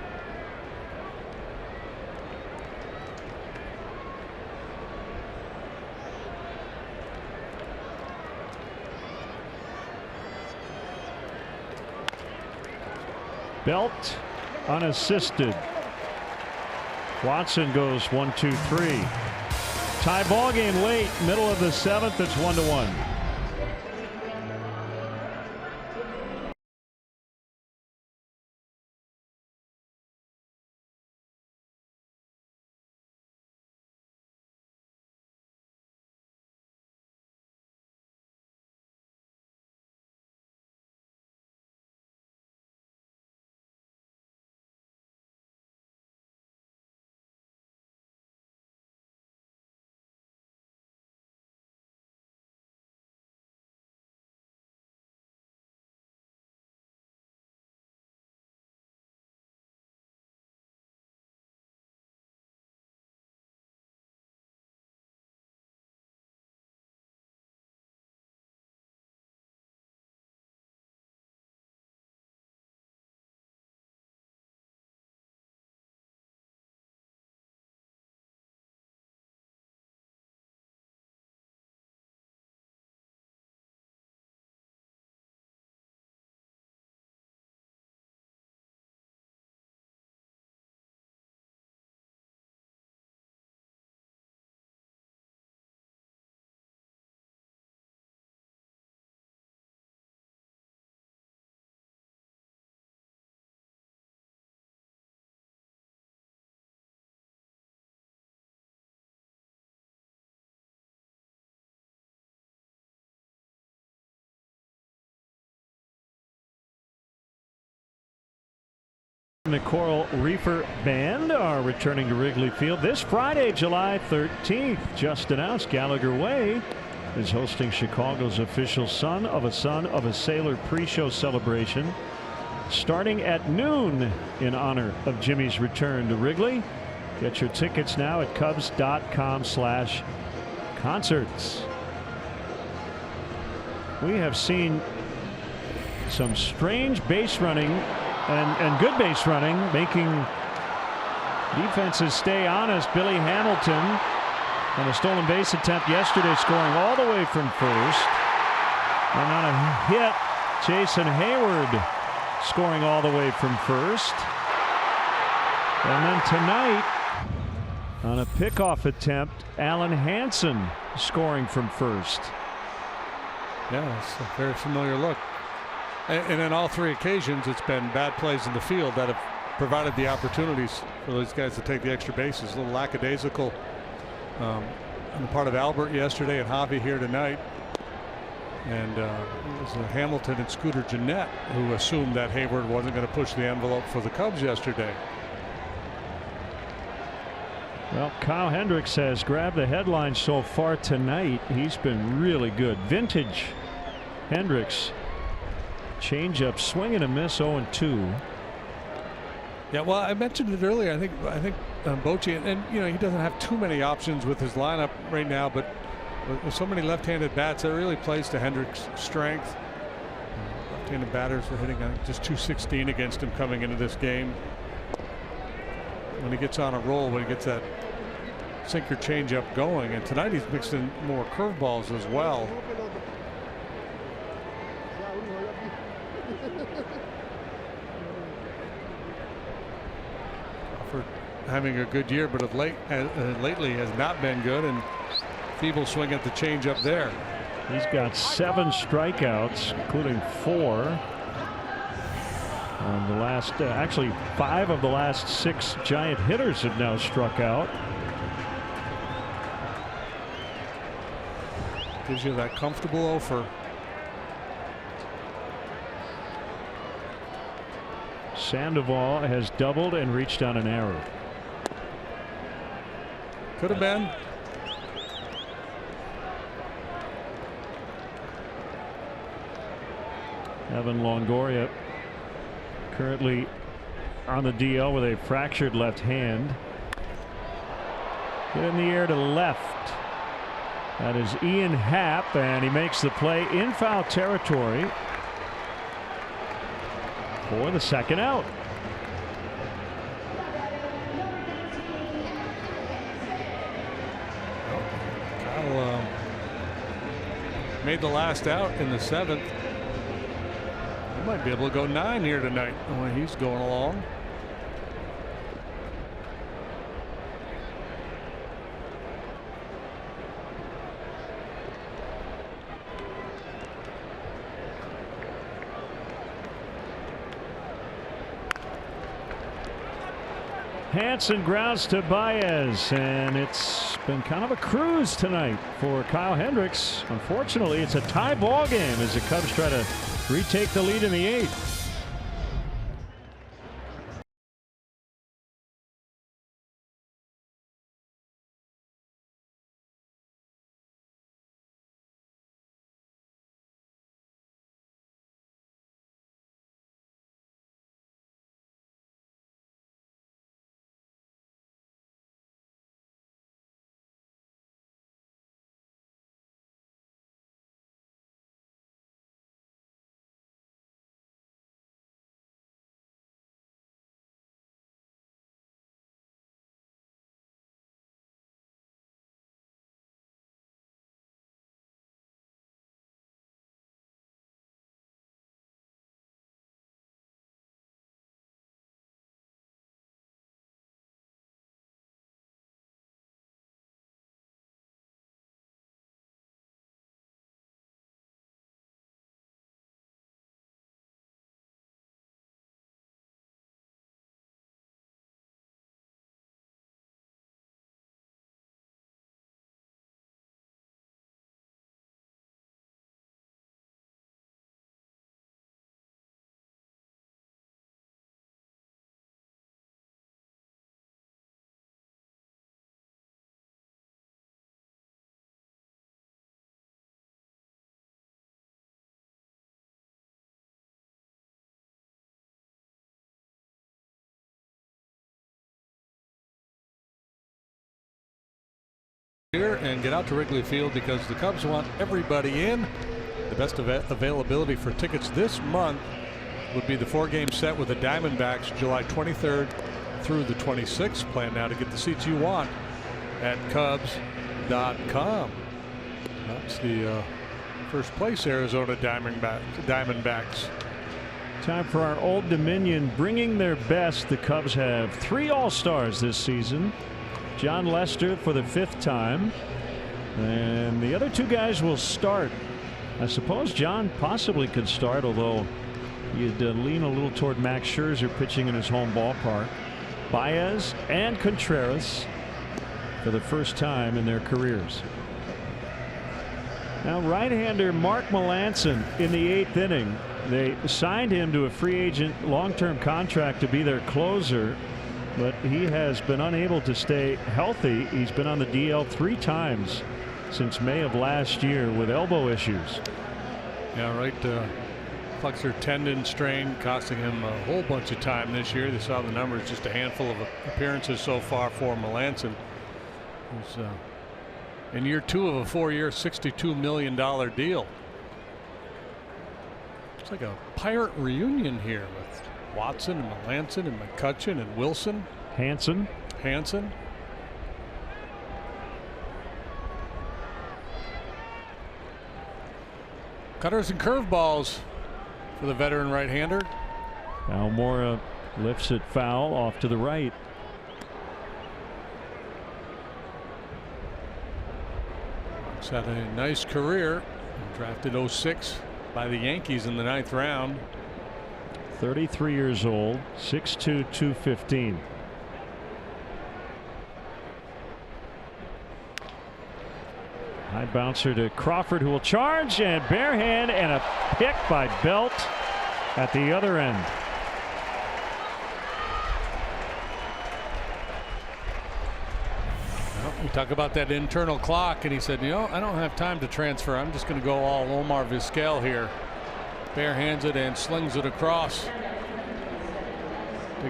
Belt unassisted. Watson goes 1-2-3. Tie ball game late, middle of the 7th. It's 1-1. and the Coral Reefer Band are returning to Wrigley Field this Friday, July 13th. Just announced Gallagher Way is hosting Chicago's official Son of a Sailor pre-show celebration starting at noon in honor of Jimmy's return to Wrigley. Get your tickets now at Cubs.com/concerts. We have seen some strange base running and good base running, making defenses stay honest. Billy Hamilton on a stolen base attempt yesterday, scoring all the way from first. And on a hit, Jason Hayward scoring all the way from first. And then tonight, on a pickoff attempt, Alan Hansen scoring from first. Yeah, it's a very familiar look. And in all three occasions, it's been bad plays in the field that have provided the opportunities for those guys to take the extra bases. A little lackadaisical on the part of Albert yesterday and Javi here tonight. And it was Hamilton and Scooter Gennett who assumed that Hayward wasn't going to push the envelope for the Cubs yesterday. Well, Kyle Hendricks has grabbed the headline so far tonight. He's been really good. Vintage Hendricks. Changeup, swing and a miss, 0-2. Yeah, well, I mentioned it earlier. I think Bochy, and you know, he doesn't have too many options with his lineup right now, but with so many left-handed bats, that really plays to Hendricks' strength. Left-handed batters were hitting just .216 against him coming into this game. When he gets on a roll, when he gets that sinker changeup going, and tonight he's mixed in more curveballs as well. Crawford having a good year, but of late, lately has not been good, and feeble swing at the changeup there. He's got 7 strikeouts, including 4 on the last. Actually, 5 of the last 6 Giant hitters have now struck out. Gives you that comfortable offer. Sandoval has doubled and reached on an error. Could have been. Evan Longoria currently on the DL with a fractured left hand. Hit in the air to left. That is Ian Happ, and he makes the play in foul territory for the second out. Kyle made the last out in the 7th. He might be able to go 9 here tonight the way he's going along. Hansen grounds to Baez, and it's been kind of a cruise tonight for Kyle Hendricks. Unfortunately, it's a tie ball game as the Cubs try to retake the lead in the 8th. here and get out to Wrigley Field because the Cubs want everybody in. The best availability for tickets this month would be the 4-game set with the Diamondbacks July 23rd through the 26th. Plan now to get the seats you want at Cubs.com. That's the first place Arizona Diamondbacks. Time for our Old Dominion bringing their best. The Cubs have 3 All-Stars this season. John Lester for the 5th time. And the other 2 guys will start. I suppose John possibly could start, although you'd lean a little toward Max Scherzer pitching in his home ballpark. Baez and Contreras for the first time in their careers. Now right-hander Mark Melancon in the 8th inning. They signed him to a free agent long-term contract to be their closer, but he has been unable to stay healthy. He's been on the DL 3 times since May of last year with elbow issues. Yeah, right. Flexor tendon strain costing him a whole bunch of time this year. They saw the numbers, just a handful of appearances so far for Melancon. He's in year 2 of a 4-year, $62 million deal. It's like a pirate reunion here with Watson and Melancon and McCutchen and Wilson. Hanson. Cutters and curveballs for the veteran right-hander. Almora lifts it foul off to the right. He's had a nice career. Drafted 06 by the Yankees in the 9th round. 33 years old, 6'2", 215. High bouncer to Crawford, who will charge, and bare hand and a pick by Belt at the other end. Well, we talk about that internal clock, and he said, you know, I don't have time to transfer. I'm just going to go all Omar Vizquel here. Bare hands it and slings it across to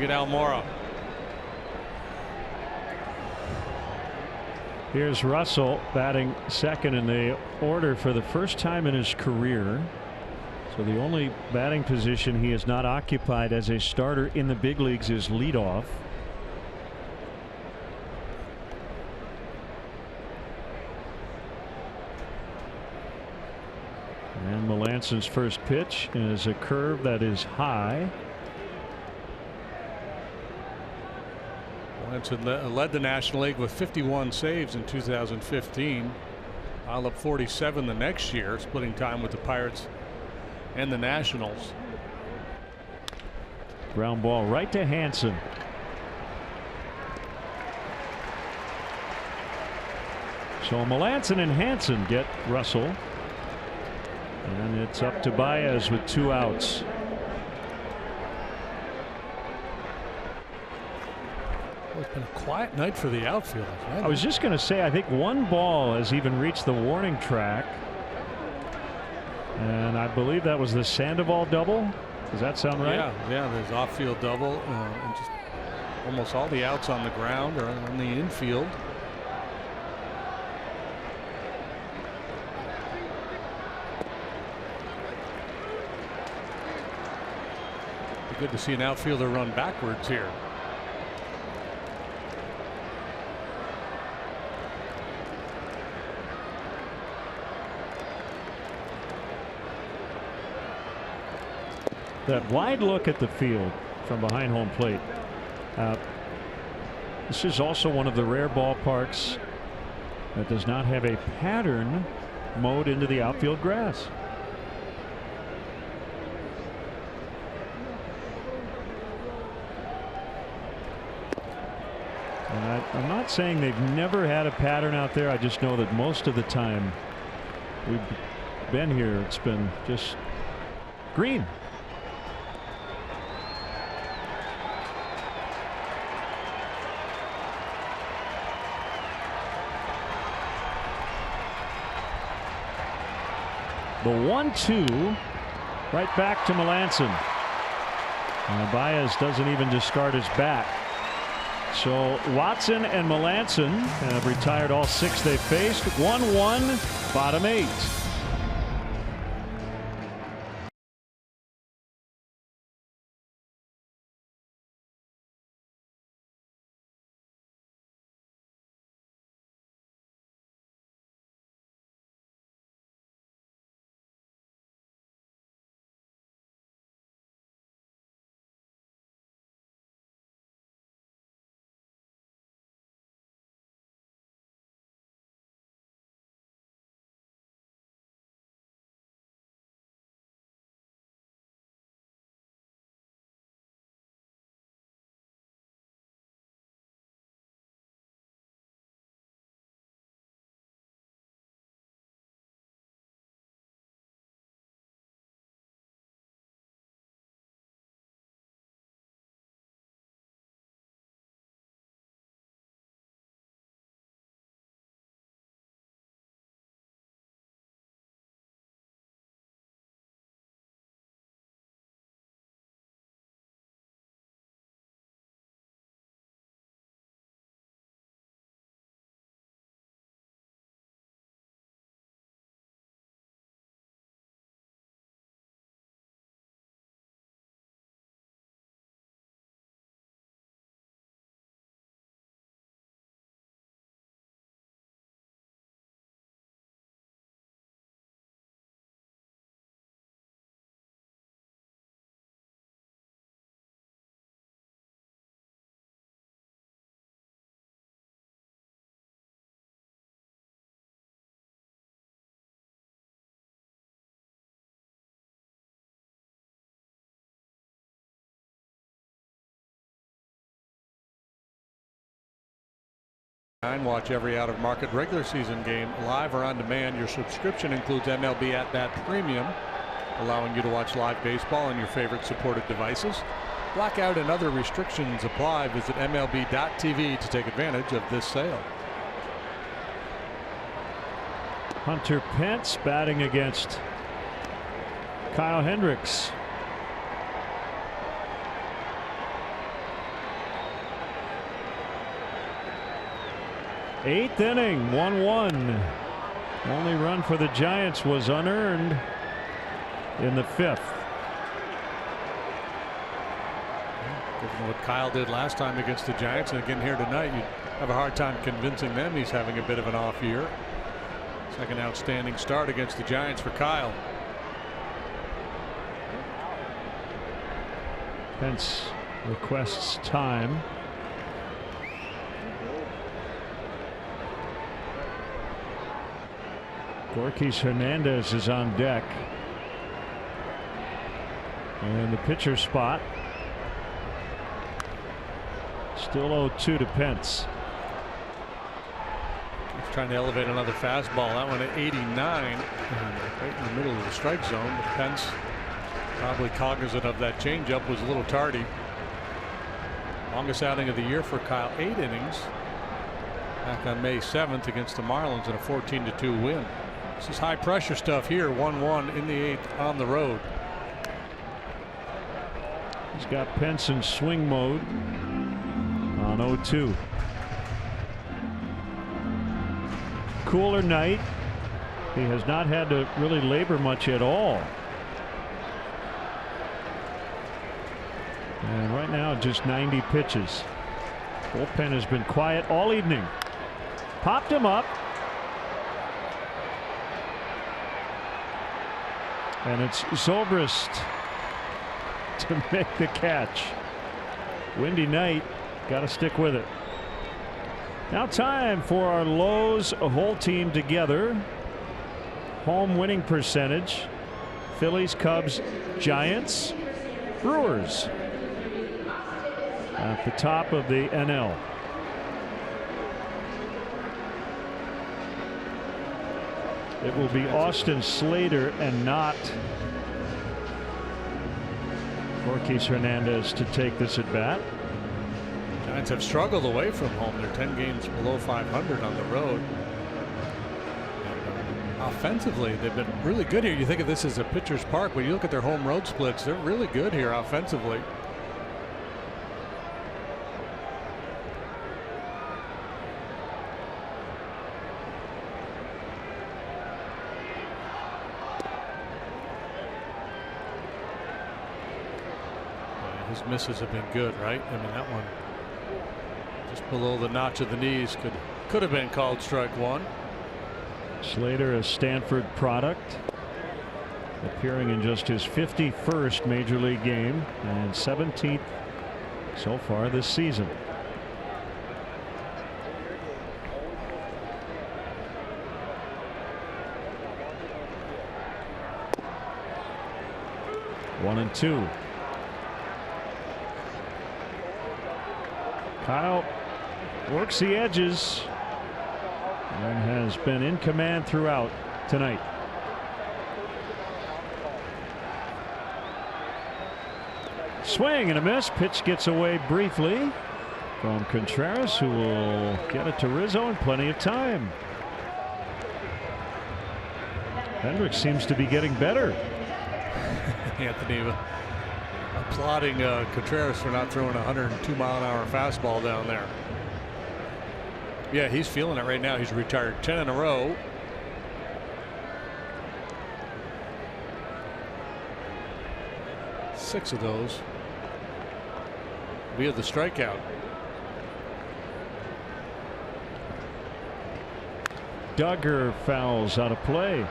get Almora. Here's Russell batting second in the order for the first time in his career. So the only batting position he has not occupied as a starter in the big leagues is leadoff. And Melancon's first pitch is a curve that is high. Melanson led the National League with 51 saves in 2015. I'll up 47 the next year, splitting time with the Pirates and the Nationals. Ground ball right to Hanson. So Melancon and Hanson get Russell. And it's up to Baez with 2 outs. Well, it's been a quiet night for the outfield. I was just going to say, I think 1 ball has even reached the warning track. And I believe that was the Sandoval double. Does that sound right? Yeah, there's off-field double. And just almost all the outs on the ground or on the infield. Good to see an outfielder run backwards here. That wide look at the field from behind home plate. This is also one of the rare ballparks that does not have a pattern mowed into the outfield grass. And I'm not saying they've never had a pattern out there. I just know that most of the time we've been here, it's been just green. The 1-2 right back to Melancon. Baez doesn't even discard his bat. So Watson and Melanson have retired all 6 they faced. 1-1, bottom 8. Watch every out-of-market regular season game live or on demand. Your subscription includes MLB At Bat Premium, allowing you to watch live baseball on your favorite supported devices. Blackout and other restrictions apply. Visit MLB.tv to take advantage of this sale. Hunter Pence batting against Kyle Hendricks. Eighth inning, 1-1. Only run for the Giants was unearned in the 5th. Given what Kyle did last time against the Giants and again here tonight, you'd have a hard time convincing them he's having a bit of an off year. Second outstanding start against the Giants for Kyle. Pence requests time. Gorkys Hernandez is on deck. And the pitcher spot. Still 0-2 to Pence. He's trying to elevate another fastball. That one at 89. Right in the middle of the strike zone. But Pence, probably cognizant of that changeup, was a little tardy. Longest outing of the year for Kyle, 8 innings. Back on May 7th against the Marlins in a 14-2 win. This is high pressure stuff here. 1-1 in the 8th on the road. He's got Pence in swing mode on 0-2. Cooler night. He has not had to really labor much at all. And right now just 90 pitches. Bullpen has been quiet all evening. Popped him up. And it's Zobrist to make the catch. Windy night. Got to stick with it. Now time for our Lowe's whole team together. Home winning percentage. Phillies, Cubs, Giants, Brewers at the top of the NL. It will be Austin Slater and not Gorkys Hernandez to take this at bat. Giants have struggled away from home. They're 10 games below 500 on the road. And, offensively, they've been really good here. You think of this as a pitcher's park, but you look at their home road splits, they're really good here offensively. His misses have been good, right? I mean, that one just below the notch of the knees could have been called strike one. Slater, a Stanford product, appearing in just his 51st major league game and 17th so far this season. One and two. Kyle works the edges and has been in command throughout tonight. Swing and a miss. Pitch gets away briefly from Contreras, who will get it to Rizzo in plenty of time. Hendricks seems to be getting better. Anthony applauding Contreras for not throwing a 102-mile-an-hour fastball down there. Yeah, he's feeling it right now. He's retired 10 in a row. Six of those via the strikeout. Duggar fouls out of play.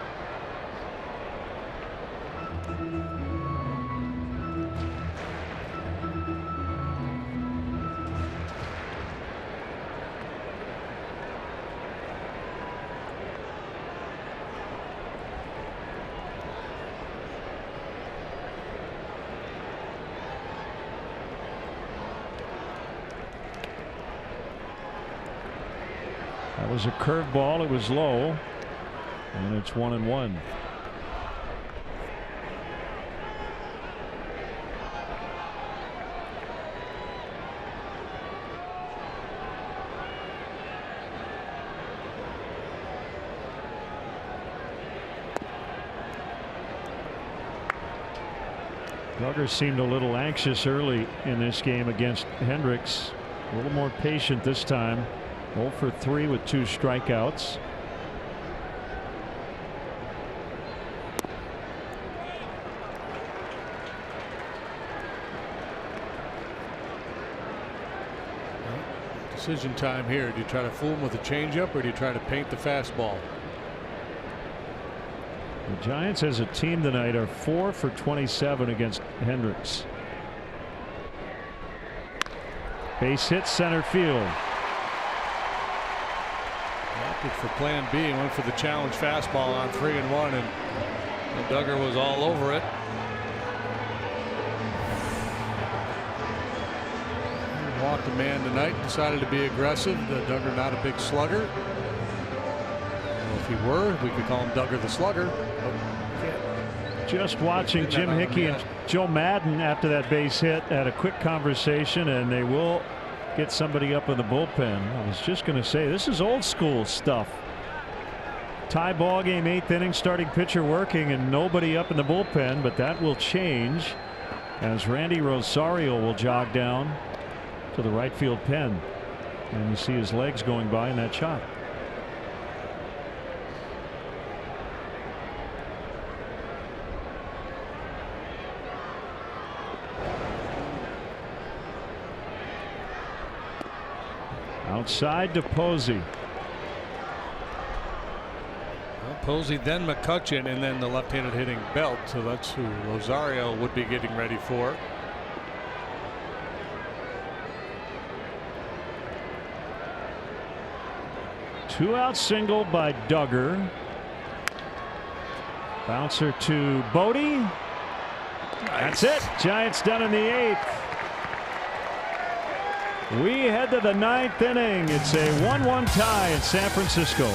That was a curveball. It was low, and it's 1-1. Duggar seemed a little anxious early in this game against Hendricks. A little more patient this time. 0 for 3 with 2 strikeouts. Decision time here. Do you try to fool him with a changeup, or do you try to paint the fastball? The Giants as a team tonight are 4 for 27 against Hendricks. Base hit center field. Opted for plan B and went for the challenge fastball on 3-1, and Duggar was all over it. He walked a man tonight, decided to be aggressive. Duggar not a big slugger. Well, if he were, we could call him Duggar the Slugger. Just watching Jim Hickey and Joe Madden after that base hit had a quick conversation, and they will get somebody up in the bullpen. I was just going to say, this is old school stuff. Tie ball game, 8th inning, starting pitcher working, and nobody up in the bullpen. But that will change as Randy Rosario will jog down to the right field pen, and you see his legs going by in that shot. Outside to Posey. Well, Posey, then McCutchen, and then the left-handed hitting Belt. So that's who Rosario would be getting ready for. Two-out single by Duggar. Bouncer to Bodie. Nice. That's it. Giants done in the 8th. We head to the 9th inning. It's a 1-1 tie in San Francisco.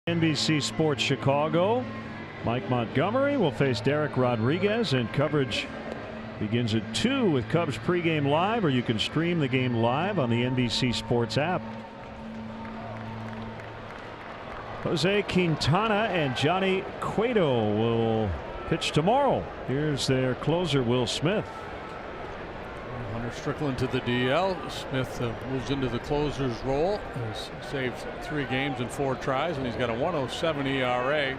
NBC Sports Chicago. Mike Montgomery will face Derek Rodriguez, and coverage begins at 2 with Cubs pregame live, or you can stream the game live on the NBC Sports app. Jose Quintana and Johnny Cueto will pitch tomorrow. Here's their closer, Will Smith. Hunter Strickland to the DL. Smith moves into the closer's role. He's saved 3 games in 4 tries, and he's got a 1.07 ERA.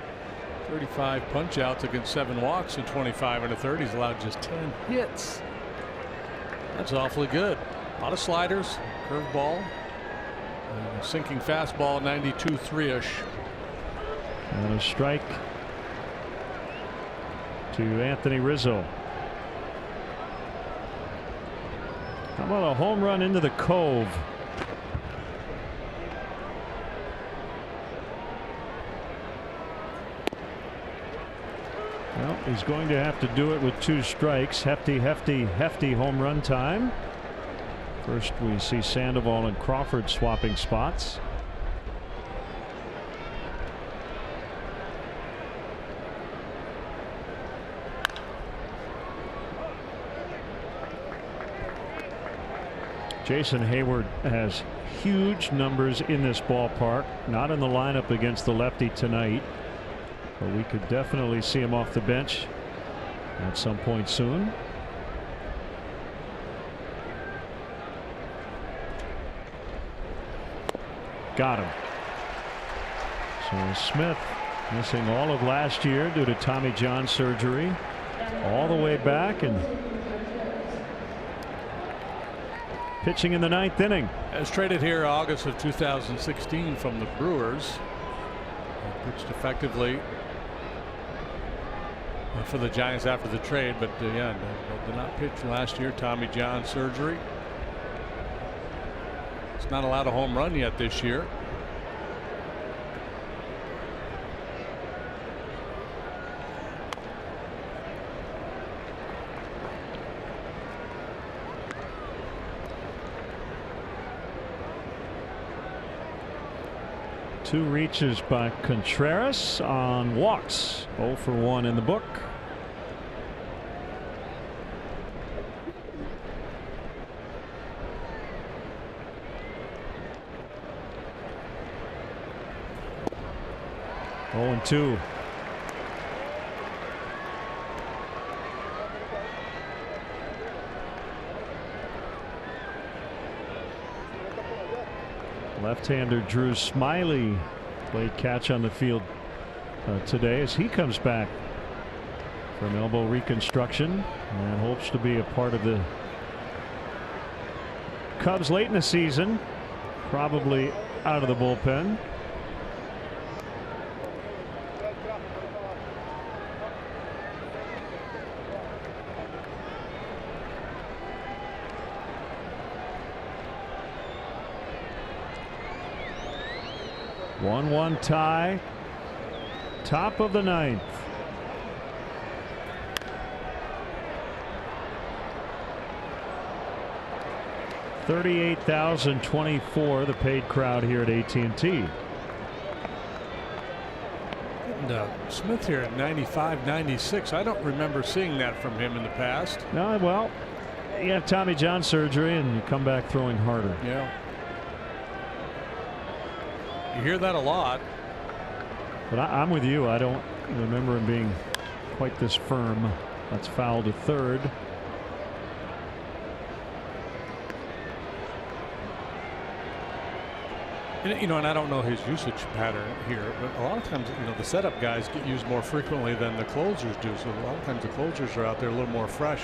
35 punch outs against 7 walks in 25 1/3. He's allowed just 10 hits. That's awfully good. A lot of sliders, curveball, and a sinking fastball, 92-3-ish. And a strike to Anthony Rizzo. How about a home run into the Cove? Well, he's going to have to do it with 2 strikes. Hefty home run time. First, we see Sandoval and Crawford swapping spots. Jason Hayward has huge numbers in this ballpark. Not in the lineup against the lefty tonight, but we could definitely see him off the bench at some point soon. Got him. So Smith missing all of last year due to Tommy John surgery, all the way back, and pitching in the 9th inning. As traded here August of 2016 from the Brewers. Pitched effectively for the Giants after the trade, but yeah, did not pitch last year. Tommy John surgery. He's not allowed a home run yet this year. Two reaches by Contreras on walks. 0 for 1 in the book. Oh, and 2. Left-hander Drew Smiley played catch on the field today as he comes back from elbow reconstruction and hopes to be a part of the Cubs late in the season, probably out of the bullpen. One tie, top of the 9th. $38,024, the paid crowd here at AT&T. And Smith here at 95, 96. I don't remember seeing that from him in the past. No, well, you have Tommy John surgery and you come back throwing harder. Yeah. You hear that a lot. But I'm with you. I don't remember him being quite this firm. That's foul to third. And, you know, and I don't know his usage pattern here, but a lot of times, you know, the setup guys get used more frequently than the closers do. So a lot of times the closers are out there a little more fresh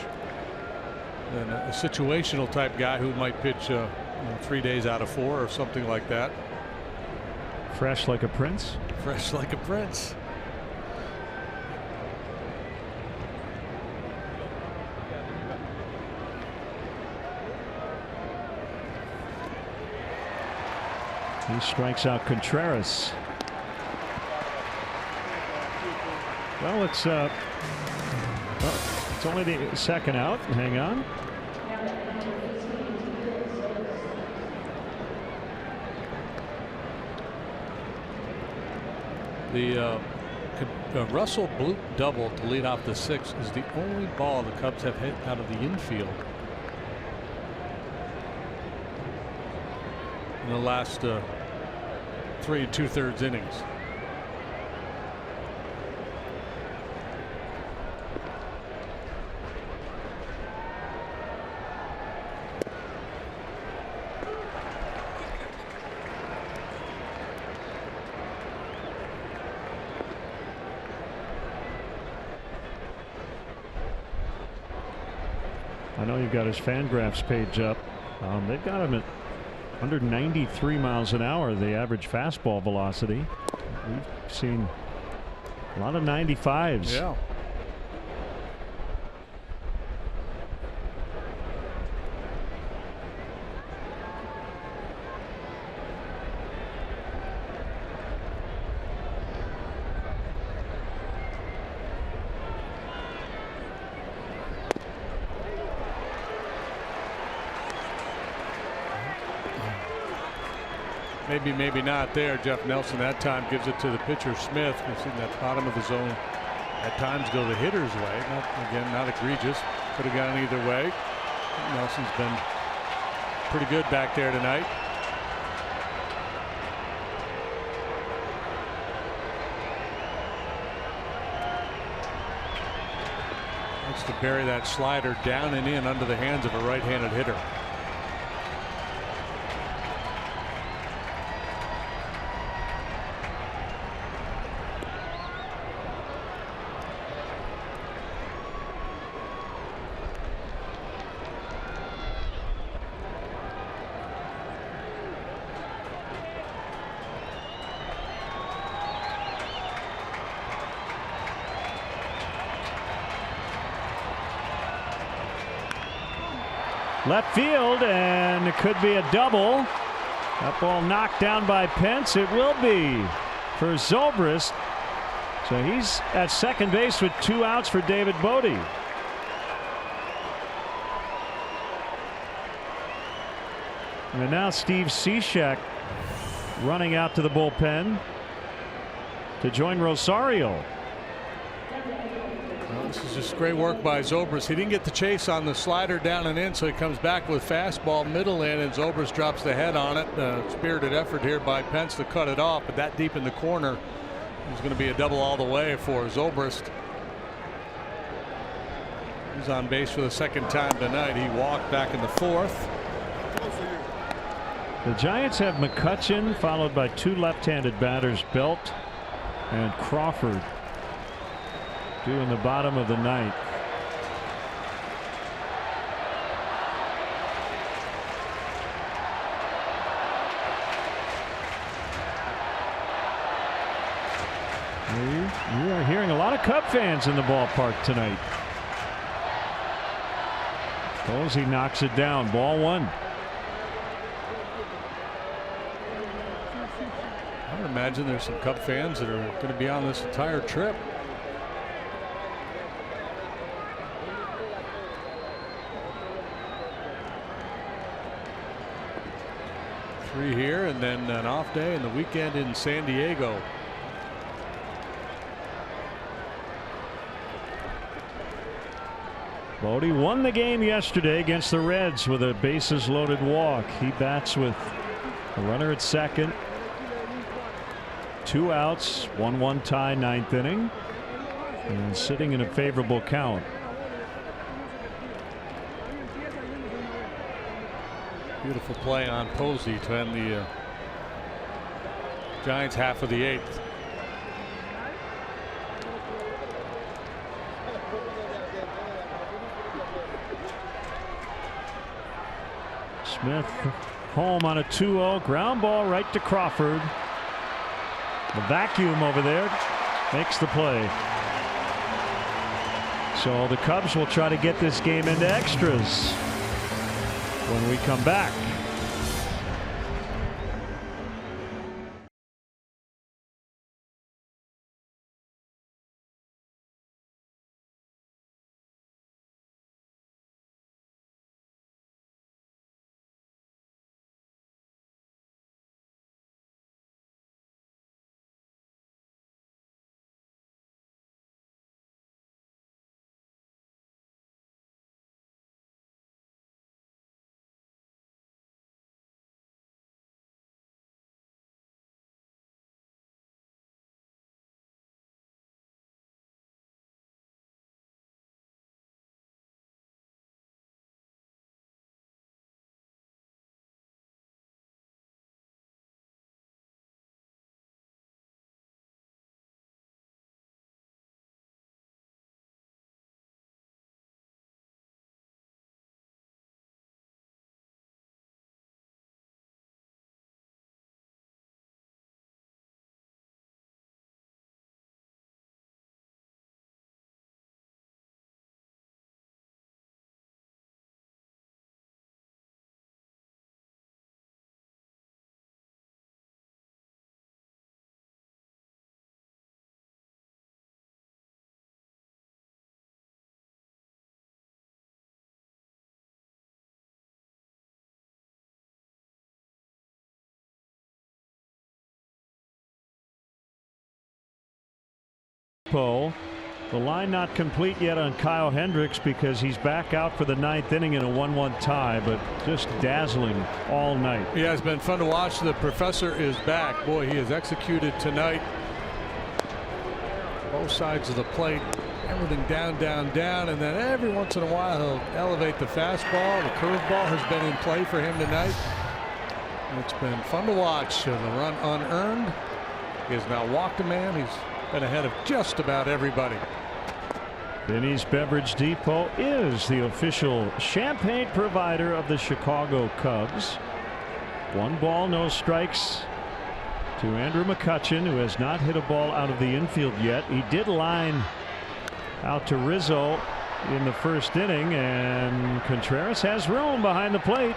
than a situational type guy who might pitch 3 days out of 4 or something like that. Fresh like a prince. Fresh like a prince. He strikes out Contreras. Well, it's only the second out. Hang on. The Russell Blue double to lead off the 6th is the only ball the Cubs have hit out of the infield in the last 3 2/3 innings. I know you've got his Fangraphs page up. They've got him at 193 miles an hour, the average fastball velocity. We've seen a lot of 95s. Yeah. Maybe not there. Jeff Nelson that time gives it to the pitcher Smith. We've seen that bottom of the zone at times go the hitter's way. Not egregious. Could have gone either way. Nelson's been pretty good back there tonight. Wants to bury that slider down and in under the hands of a right-handed hitter. Left field, and it could be a double. That ball knocked down by Pence. It will be for Zobrist. So he's at second base with 2 outs for David Bodie. And now Steve Cishek running out to the bullpen to join Rosario. Well, this is just great work by Zobrist. He didn't get the chase on the slider down and in, so he comes back with fastball middle in, and Zobrist drops the head on it. Spirited effort here by Pence to cut it off, but that deep in the corner is going to be a double all the way for Zobrist. He's on base for the second time tonight. He walked back in the 4th. The Giants have McCutchen followed by 2 left-handed batters, Belt and Crawford, due in the bottom of the 9th. You are hearing a lot of Cub fans in the ballpark tonight. Posey knocks it down. Ball 1. I would imagine there's some Cub fans that are going to be on this entire trip. Three here, and then an off day and the weekend in San Diego. Bodie won the game yesterday against the Reds with a bases loaded walk. He bats with a runner at second, 2 outs, 1-1 tie, 9th inning, and sitting in a favorable count. Beautiful play on Posey to end the Giants half of the 8th. Smith home on a 2-0 ground ball right to Crawford. The vacuum over there makes the play. So the Cubs will try to get this game into extras when we come back. Depot. The line not complete yet on Kyle Hendricks because he's back out for the 9th inning in a 1-1 tie, but just dazzling all night. Yeah, it's been fun to watch. The professor is back. Boy, he has executed tonight. Both sides of the plate. Everything down, down, down, and then every once in a while he'll elevate the fastball. The curveball has been in play for him tonight. It's been fun to watch. The run unearned. He has now walked a man. He's been ahead of just about everybody. Denny's Beverage Depot is the official champagne provider of the Chicago Cubs. 1 ball, no strikes to Andrew McCutchen, who has not hit a ball out of the infield yet. He did line out to Rizzo in the 1st inning, and Contreras has room behind the plate.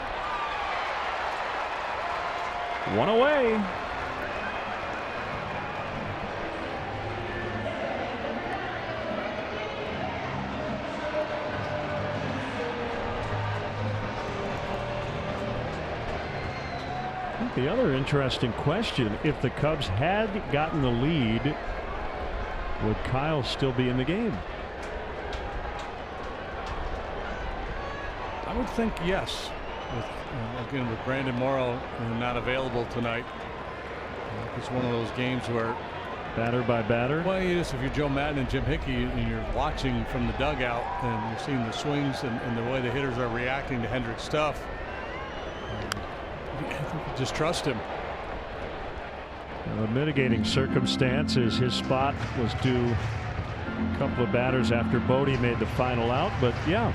1 away. The other interesting question, if the Cubs had gotten the lead, would Kyle still be in the game? I would think yes. Again, with Brandon Morrow not available tonight, it's one of those games where batter by batter. Well, if you're Joe Madden and Jim Hickey and you're watching from the dugout and you're seeing the swings and the way the hitters are reacting to Hendricks' stuff, I think you just trust him. A mitigating circumstance is his spot was due a couple of batters after Bodie made the final out, but yeah,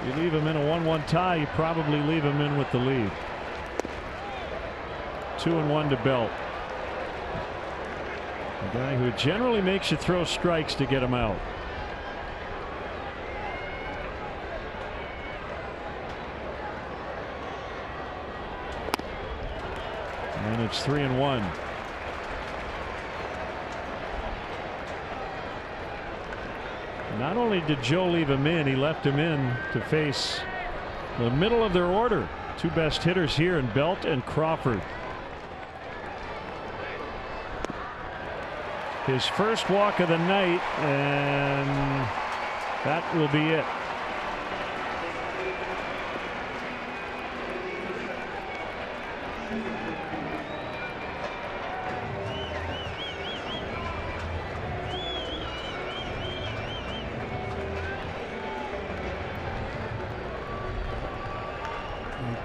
you leave him in a 1-1 tie, you probably leave him in with the lead. 2-1 to Belt. A guy who generally makes you throw strikes to get him out. And it's 3-1. Not only did Joe leave him in, he left him in to face the middle of their order. 2 best hitters here in Belt and Crawford. His first walk of the night, and that will be it.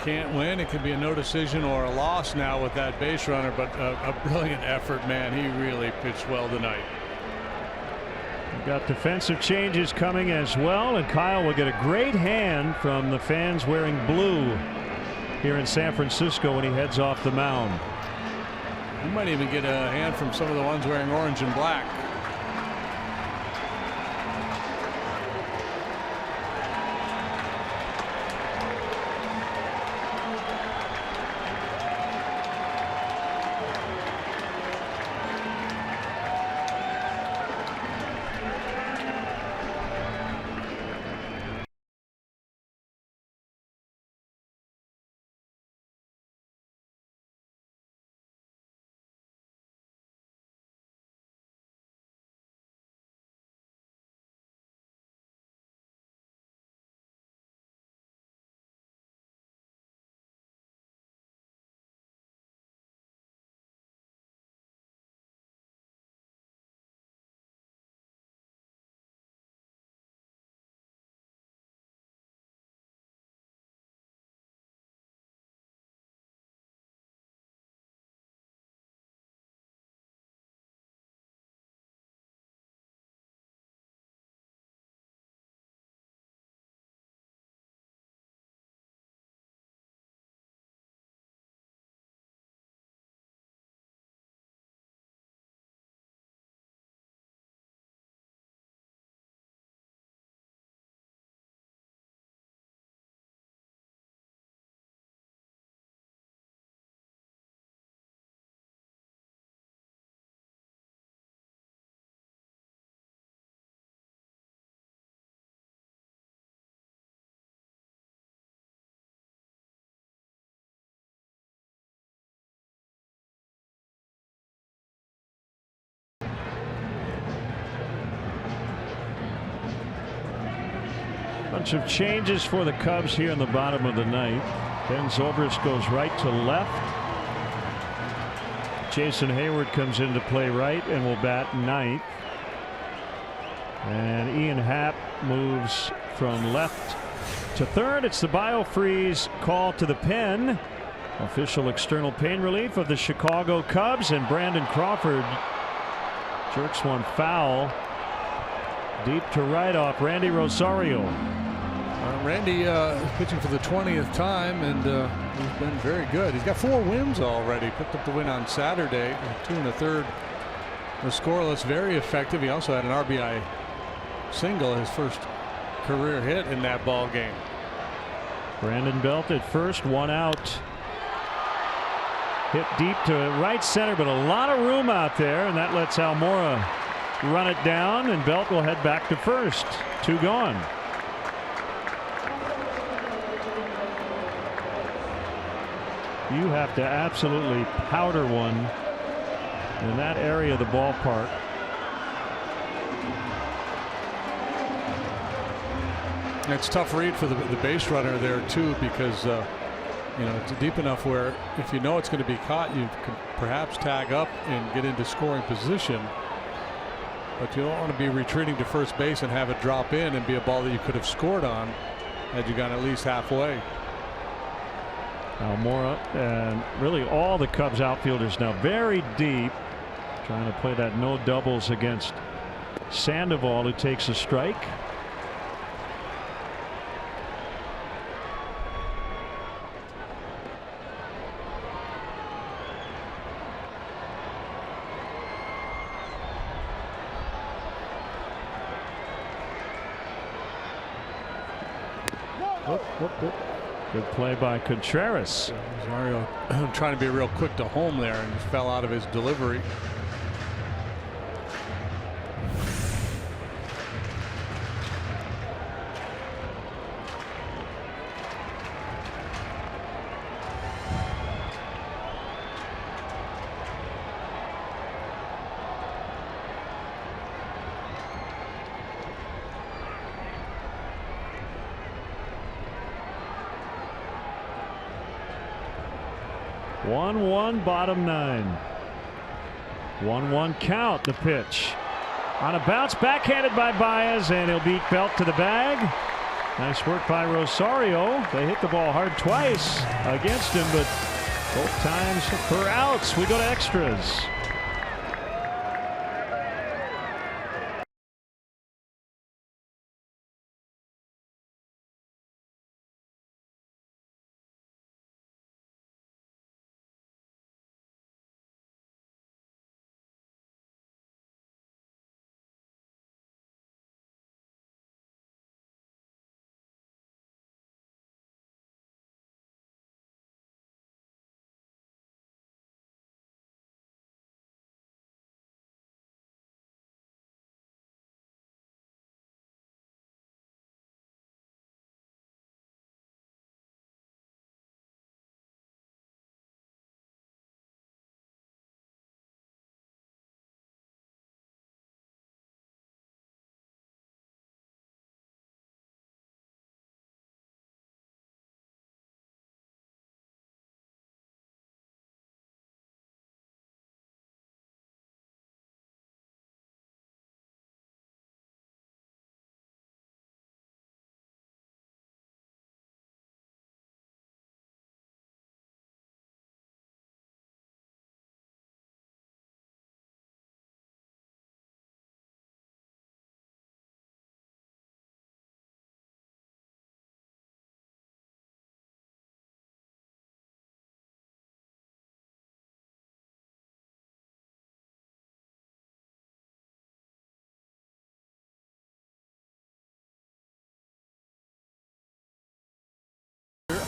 Can't win. It could be a no decision or a loss now with that base runner, but a brilliant effort, man. He really pitched well tonight. We've got defensive changes coming as well, and Kyle will get a great hand from the fans wearing blue here in San Francisco when he heads off the mound. You might even get a hand from some of the ones wearing orange and black. bunch of changes for the Cubs here in the bottom of the ninth. Ben Zobrist goes right to left. Jason Hayward comes into play right and will bat ninth. And Ian Happ moves from left to third. It's the biofreeze call to the pen. Official external pain relief of the Chicago Cubs, and Brandon Crawford jerks one foul deep to right off Randy Rosario. Randy is pitching for the 20th time, and he's been very good. He's got 4 wins already. Picked up the win on Saturday. 2 1/3 was scoreless. Very effective. He also had an RBI single, his first career hit in that ball game. Brandon Belt at first, 1 out. Hit deep to right center, but a lot of room out there, and that lets Almora run it down, and Belt will head back to first. 2 gone. You have to absolutely powder one in that area of the ballpark. It's a tough read for the base runner there too, because you know, it's deep enough where if you know it's going to be caught, you can perhaps tag up and get into scoring position. But you don't want to be retreating to first base and have it drop in and be a ball that you could have scored on had you gone at least halfway. Almora and really all the Cubs outfielders now very deep, trying to play that no doubles against Sandoval, who takes a strike. Good play by Contreras. Rosario trying to be real quick to home there and just fell out of his delivery. Bottom 9. 1-1 count. The pitch on a bounce, backhanded by Baez, and he'll beat Belt to the bag. Nice work by Rosario. They hit the ball hard twice against him, but both times for outs. We go to extras.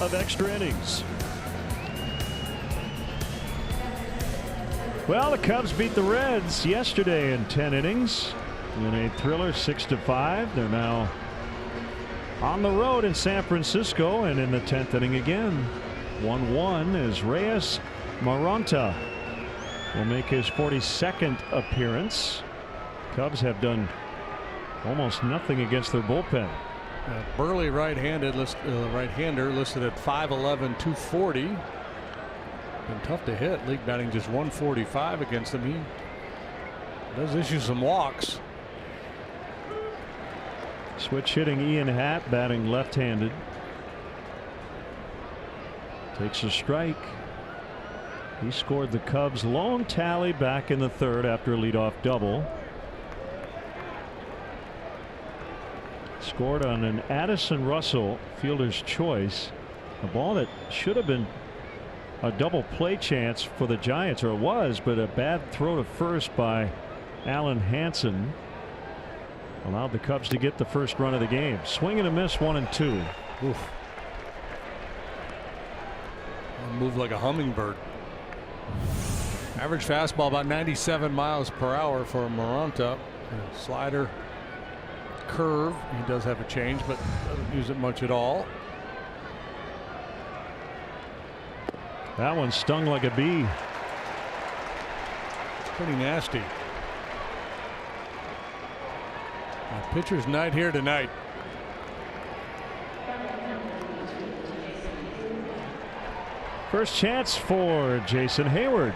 Of extra innings. Well, the Cubs beat the Reds yesterday in 10 innings in a thriller 6-5. They're now on the road in San Francisco, and in the 10th inning again, 1-1 as Reyes Moronta will make his 42nd appearance. Cubs have done almost nothing against their bullpen. burly right-hander listed at 5'11", 240. Been tough to hit. League batting just 145 against him. He does issue some walks. Switch hitting Ian Happ, batting left-handed. Takes a strike. He scored the Cubs' long tally back in the third after a leadoff double. Scored on an Addison Russell fielder's choice, a ball that should have been a double play chance for the Giants, or it was, but a bad throw to first by Alan Hansen allowed the Cubs to get the first run of the game. Swing and a miss, 1-2. Oof. Moved like a hummingbird. Average fastball about 97 miles per hour for Maranta. Slider, curve. He does have a change, but doesn't use it much at all. That one stung like a bee. Pretty nasty. Pitcher's night here tonight. First chance for Jason Hayward.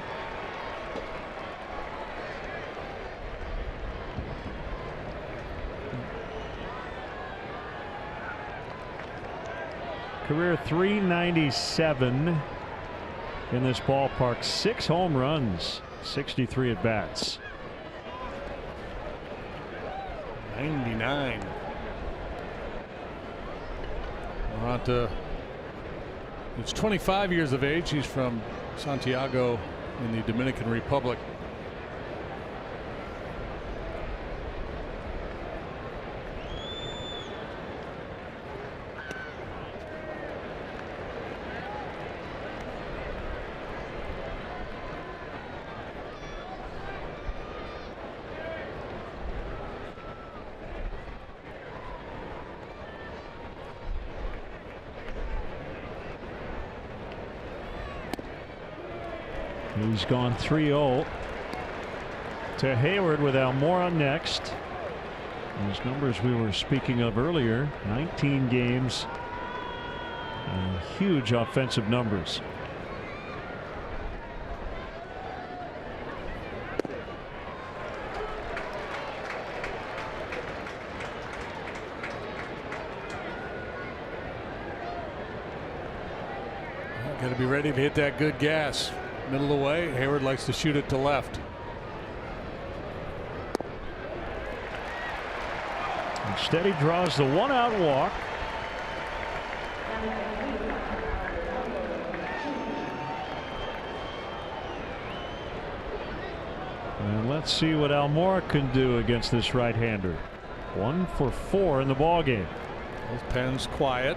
Career .397 in this ballpark. 6 home runs, 63 at bats. 99. Maranta, he's 25 years of age. He's from Santiago in the Dominican Republic. He's gone 3-0 to Hayward with Almora next. Those numbers we were speaking of earlier, 19 games, huge offensive numbers. Got to be ready to hit that good gas. Middle of the way. Hayward likes to shoot it to left. Instead, he draws the 1-out walk. And let's see what Almora can do against this right-hander. 1 for 4 in the ballgame. Both pens quiet.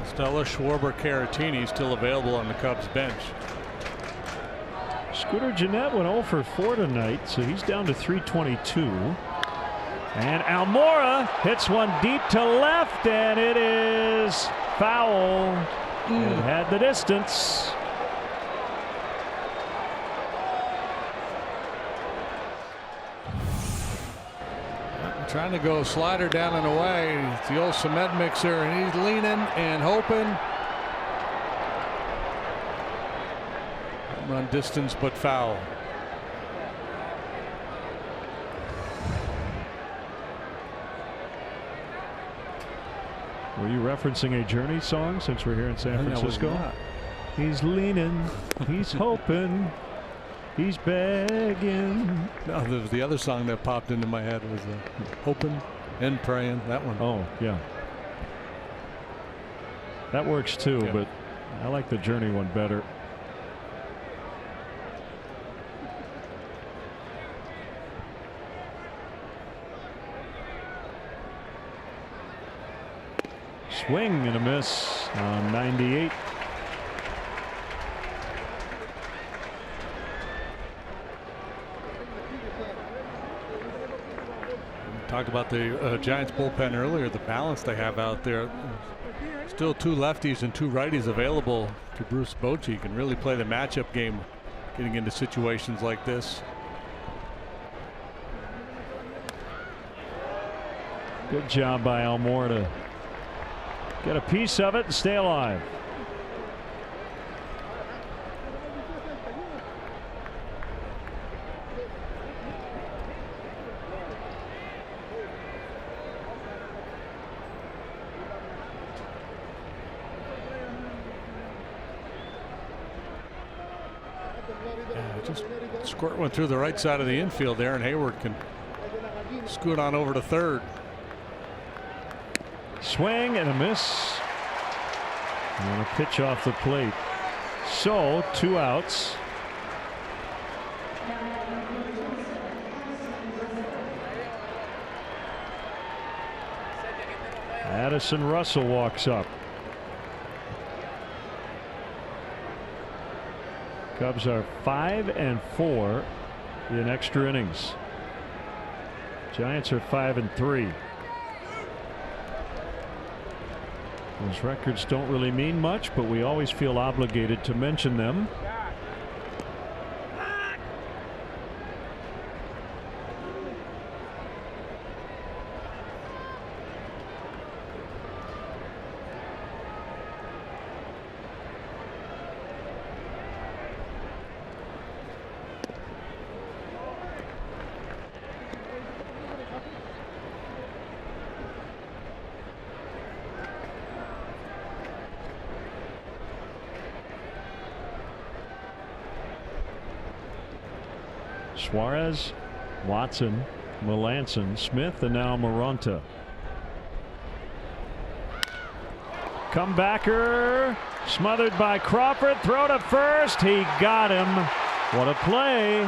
Stella Schwarber Caratini still available on the Cubs bench. Scooter Gennett went 0 for 4 tonight, so he's down to 322. And Almora hits one deep to left, and it is foul. It had the distance. Trying to go slider down and away. It's the old cement mixer, and he's leaning and hoping. Run distance, but foul. Were you referencing a Journey song since we're here in San Francisco? He's leaning, he's hoping, he's begging. No, the other song that popped into my head was Hoping and Praying. That one. Oh, yeah. That works too, Yeah. but I like the Journey one better. Swing and a miss on 98. Talked about the Giants bullpen earlier, the balance they have out there. Still 2 lefties and 2 righties available to Bruce Bochy. He can really play the matchup game getting into situations like this. Good job by Elmore to get a piece of it and stay alive. Just squirt one through the right side of the infield there, and Hayward can scoot on over to third. Swing and a miss. And a pitch off the plate. So 2 outs. Addison Russell walks up. Cubs are 5-4 in extra innings. Giants are 5-3. Those records don't really mean much, but we always feel obligated to mention them. Suarez, Watson, Melanson, Smith, and now Moronta. Comebacker smothered by Crawford. Throw to first. He got him. What a play.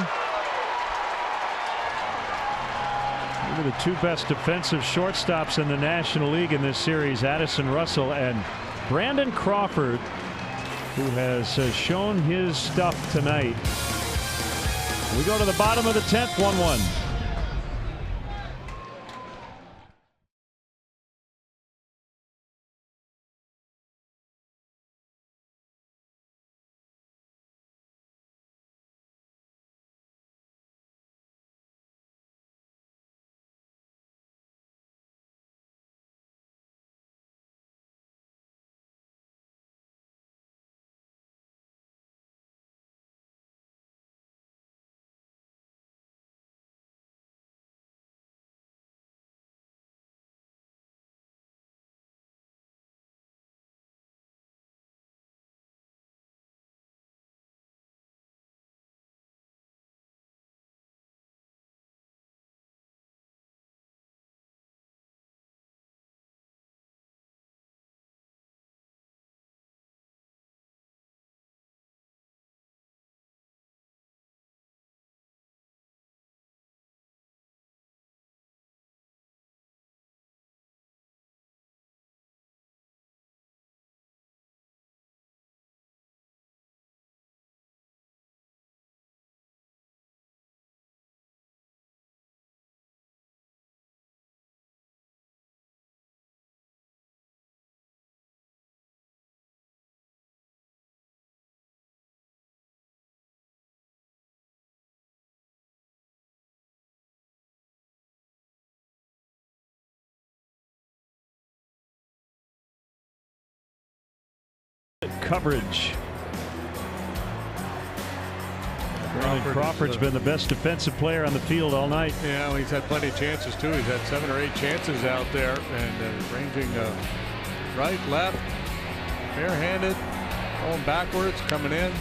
One of the 2 best defensive shortstops in the National League in this series, Addison Russell and Brandon Crawford, who has shown his stuff tonight. We go to the bottom of the 10th, 1-1. Coverage. Crawford's been the best defensive player on the field all night. Yeah, well, he's had plenty of chances too. He's had 7 or 8 chances out there, and ranging right, left, barehanded, going backwards, coming in,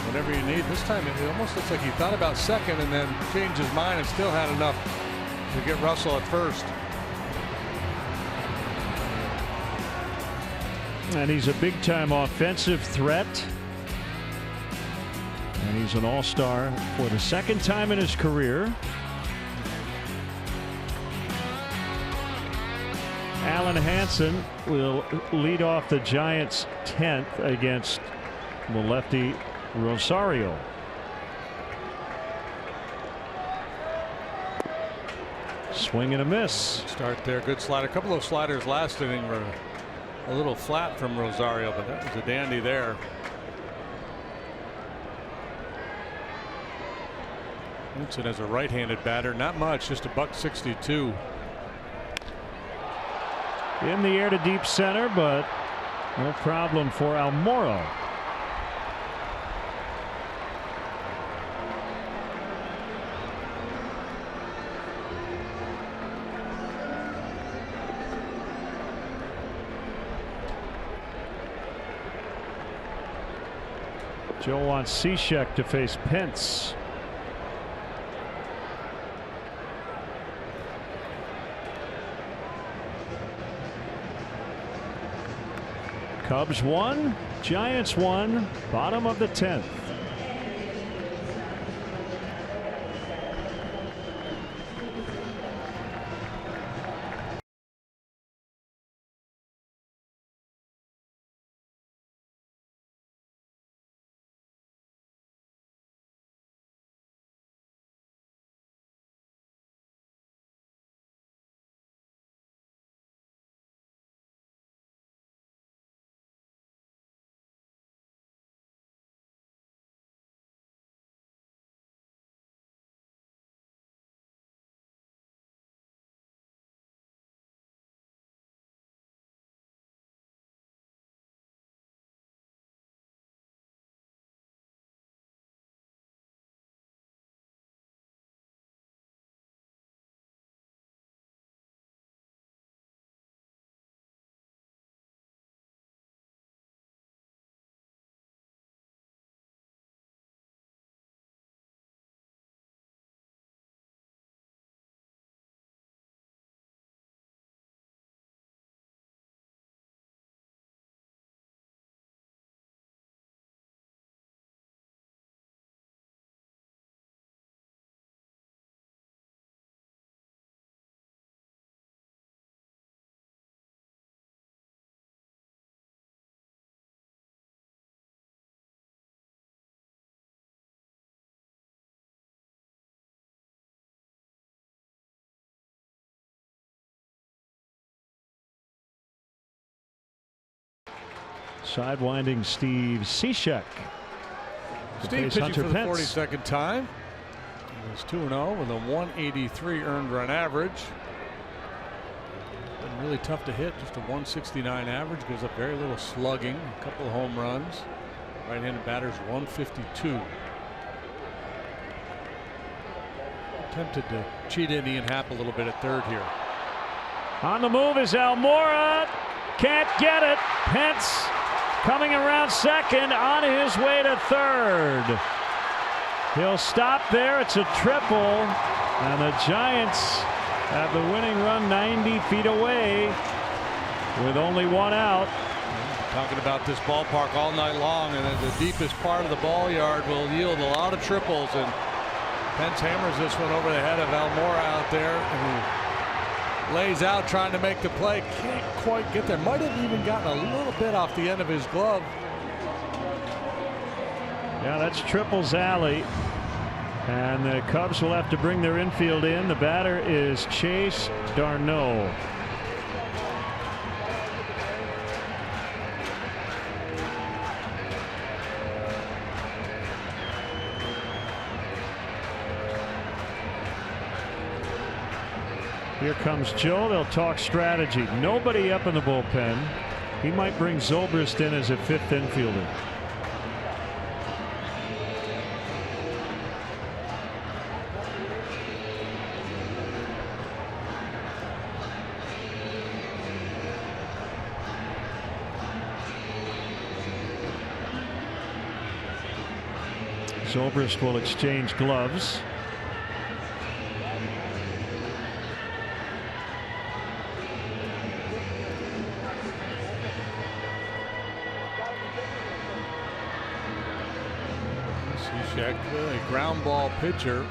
whatever you need. This time it almost looks like he thought about second and then changed his mind and still had enough to get Russell at first. And he's a big-time offensive threat. And he's an all-star for the 2nd time in his career. Alan Hansen will lead off the Giants' 10th against the lefty Rosario. Swing and a miss. Start there. Good slider. A couple of sliders last inning were a little flat from Rosario, but that was a dandy there. Vincent as a right-handed batter, not much, just a $162. In the air to deep center, but no problem for Almora. Joe wants Cishek to face Pence. Cubs 1, Giants 1, bottom of the 10th. Sidewinding Steve Cishek. Steve pitching for the 42nd time. He's 2-0 with a 183 earned run average. Been really tough to hit. Just a 169 average. Gives up very little slugging. A couple of home runs. Right-handed batter's 152. Attempted to cheat in Ian Happ a little bit at third here. On the move is Almora. Can't get it. Pence coming around second, on his way to third. He'll stop there. It's a triple, and the Giants have the winning run 90 feet away with only one out. Talking about this ballpark all night long, and the deepest part of the ball yard will yield a lot of triples, and Pence hammers this one over the head of Almora out there, and he lays out trying to make the play. Can't quite get there. Might have even gotten a little bit off the end of his glove. Yeah, that's triples alley, and the Cubs will have to bring their infield in. The batter is Chase Darno. Here comes Joe. They'll talk strategy. Nobody up in the bullpen. He might bring Zobrist in as a fifth infielder. Zobrist will exchange gloves. A ground ball pitcher.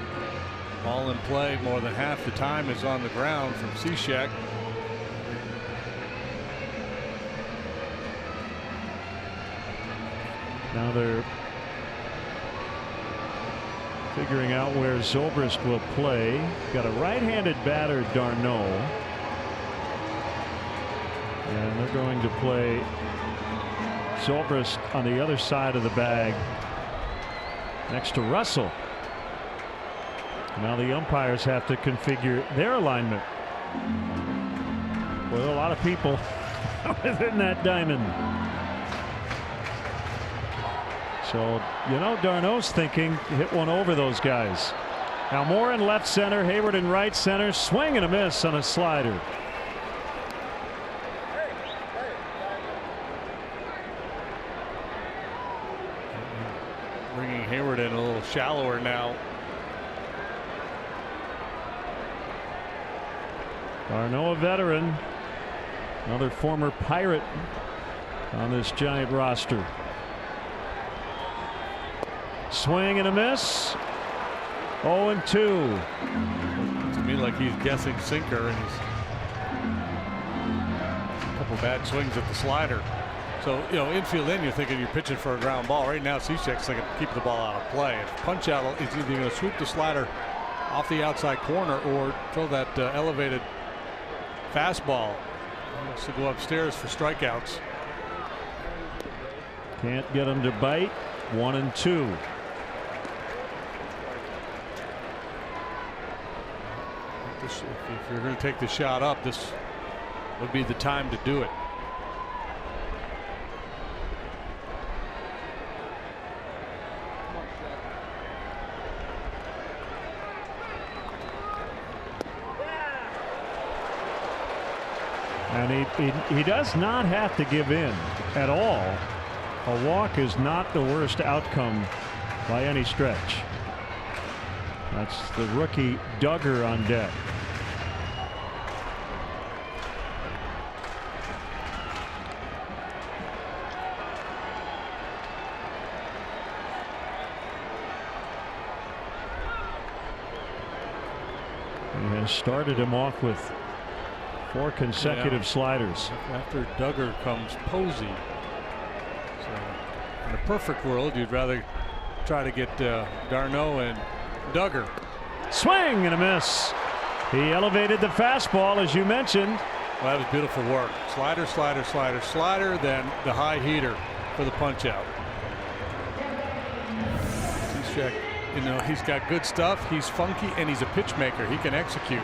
Ball in play more than half the time is on the ground from Cishek. Now they're figuring out where Zobrist will play. Got a right-handed batter, Darno, and they're going to play Zobrist on the other side of the bag next to Russell. Now the umpires have to configure their alignment. with a lot of people within that diamond. So, you know, Darno's thinking hit one over those guys. Now Moore in left center, Hayward in right center, swing and a miss on a slider. Bringing Hayward in a little shallower now. Darno, a veteran, another former Pirate on this Giant roster. Swing and a miss. 0-2. To me, like he's guessing sinker, and he's a couple bad swings at the slider. So, you know, infield in, you're thinking you're pitching for a ground ball. Right now, Cishek's thinking keep the ball out of play. And punch out is either going to swoop the slider off the outside corner or throw that elevated fastball. He wants to go upstairs for strikeouts. Can't get him to bite. 1-2. If you're going to take the shot up, this would be the time to do it. And he does not have to give in at all. A walk is not the worst outcome by any stretch. That's the rookie Duggar on deck. He has started him off with 4 consecutive sliders. After Duggar comes Posey. So in a perfect world, you'd rather try to get Darno and Duggar. Swing and a miss. He elevated the fastball, as you mentioned. Well, that was beautiful work. Slider, slider, slider, slider, then the high heater for the punch out. Cishek, you know, he's got good stuff. He's funky and he's a pitch maker. He can execute.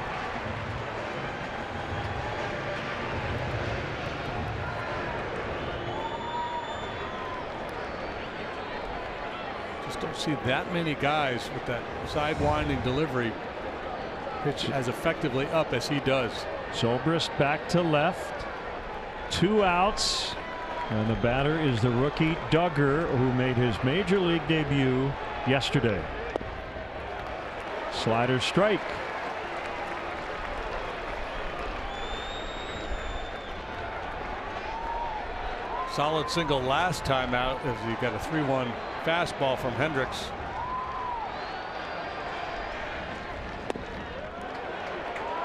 Just don't see that many guys with that sidewinding delivery pitch as effectively up as he does. Zobrist back to left. 2 outs. And the batter is the rookie Duggar, who made his major league debut yesterday. Slider strike. Solid single last time out as he got a 3-1 fastball from Hendricks.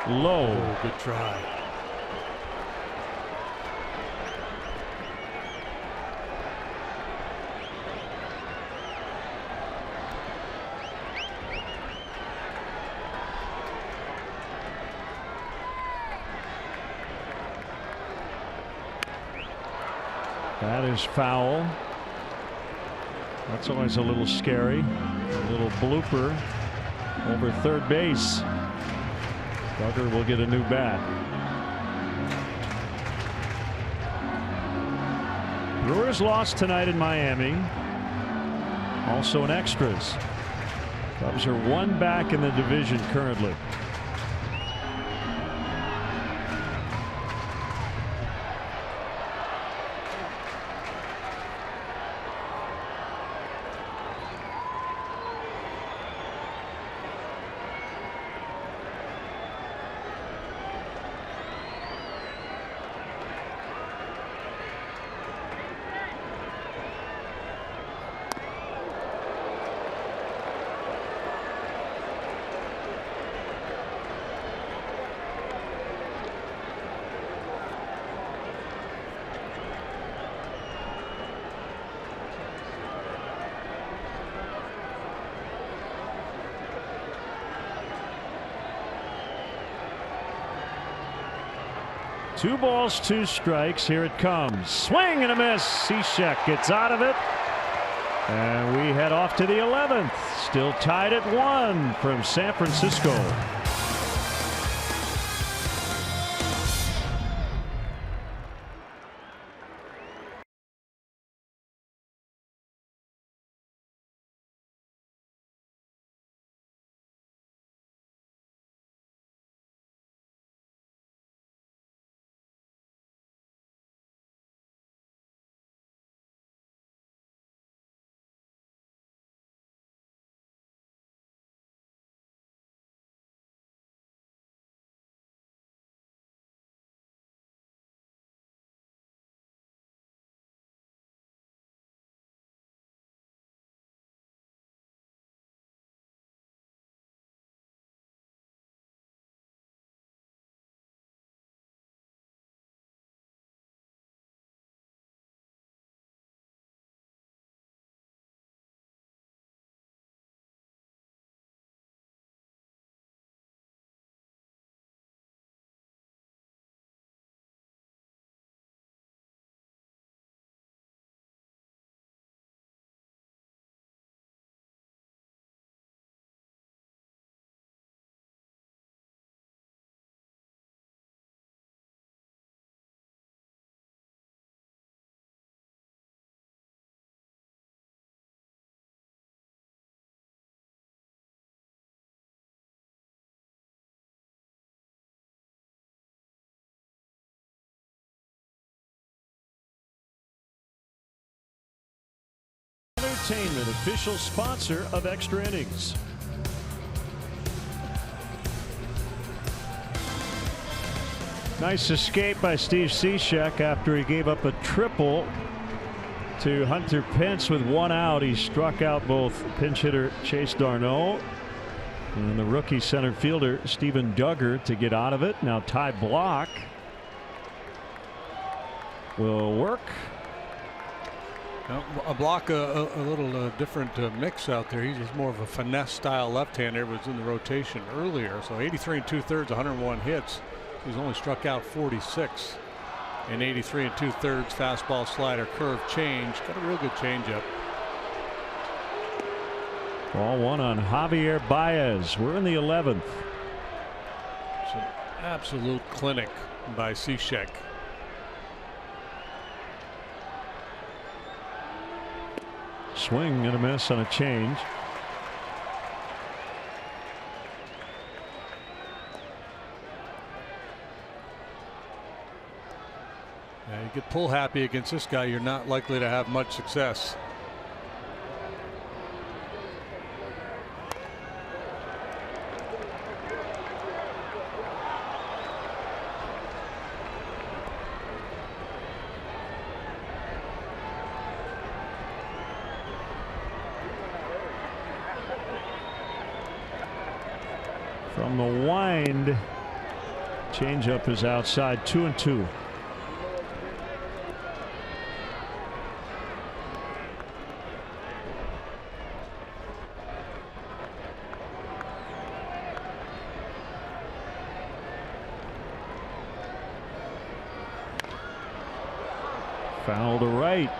Low. Oh, good try. That is foul. That's always a little scary. A little blooper over third base. Duggar will get a new bat. Brewers lost tonight in Miami. Also in extras. Cubs are 1 back in the division currently. Two balls, 2 strikes. Here it comes. Swing and a miss. Cishek gets out of it. And we head off to the 11th. Still tied at 1 from San Francisco. Entertainment, official sponsor of Extra Innings. Nice escape by Steve Cishek after he gave up a triple to Hunter Pence with 1 out. He struck out both pinch hitter Chase Darno and the rookie center fielder Steven Duggar to get out of it. Now Ty Block will work. Now, a Block a little different mix out there. He's more of a finesse style left-hander. Was in the rotation earlier. So 83 2/3, 101 hits. He's only struck out 46 in 83 2/3. Fastball, slider, curve, change. Got a real good changeup. Ball one on Javier Baez. We're in the 11th. It's an absolute clinic by Cishek. Swing and a miss on a change. Yeah, you get pull happy against this guy, you're not likely to have much success. From the wind, changeup is outside, 2-2. Foul to right.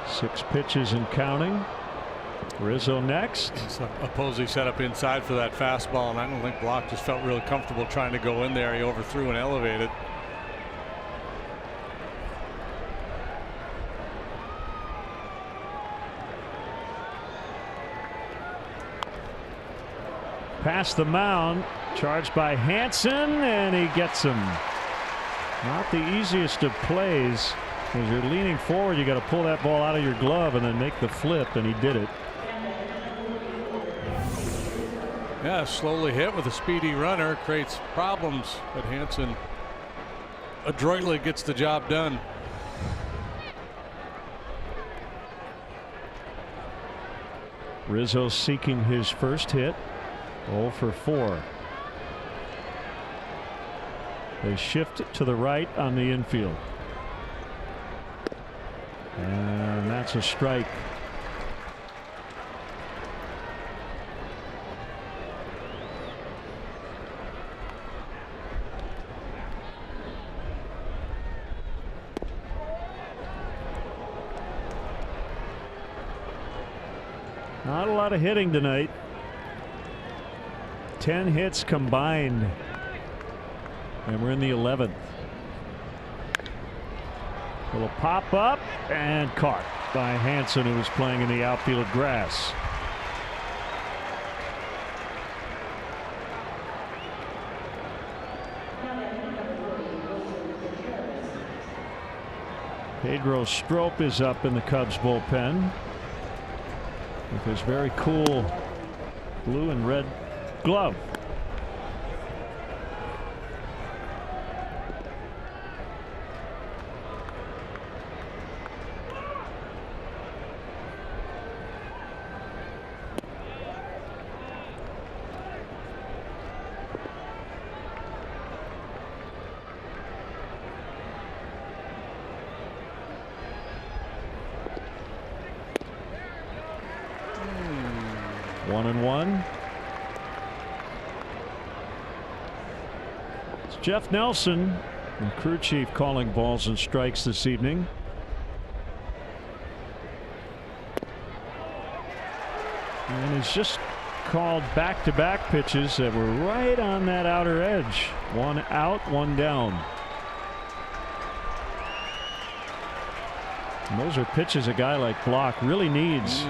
Six pitches and counting. Rizzo next. A Posey set up inside for that fastball, and I don't think Block just felt really comfortable trying to go in there. He overthrew and elevated. Past the mound, charged by Hansen, and he gets him. Not the easiest of plays. As you're leaning forward, you got to pull that ball out of your glove and then make the flip, and he did it. Yeah, slowly hit with a speedy runner, creates problems, but Hansen adroitly gets the job done. Rizzo seeking his first hit. 0 for 4. They shift to the right on the infield. And that's a strike. Not a lot of hitting tonight. 10 hits combined. And we're in the 11th. A little pop up and caught by Hansen, who was playing in the outfield grass. Pedro Strop is up in the Cubs bullpen with his very cool blue and red glove. One and one. It's Jeff Nelson, the crew chief, calling balls and strikes this evening. And he's just called back-to-back pitches that were right on that outer edge. One out, one down. And those are pitches a guy like Block really needs.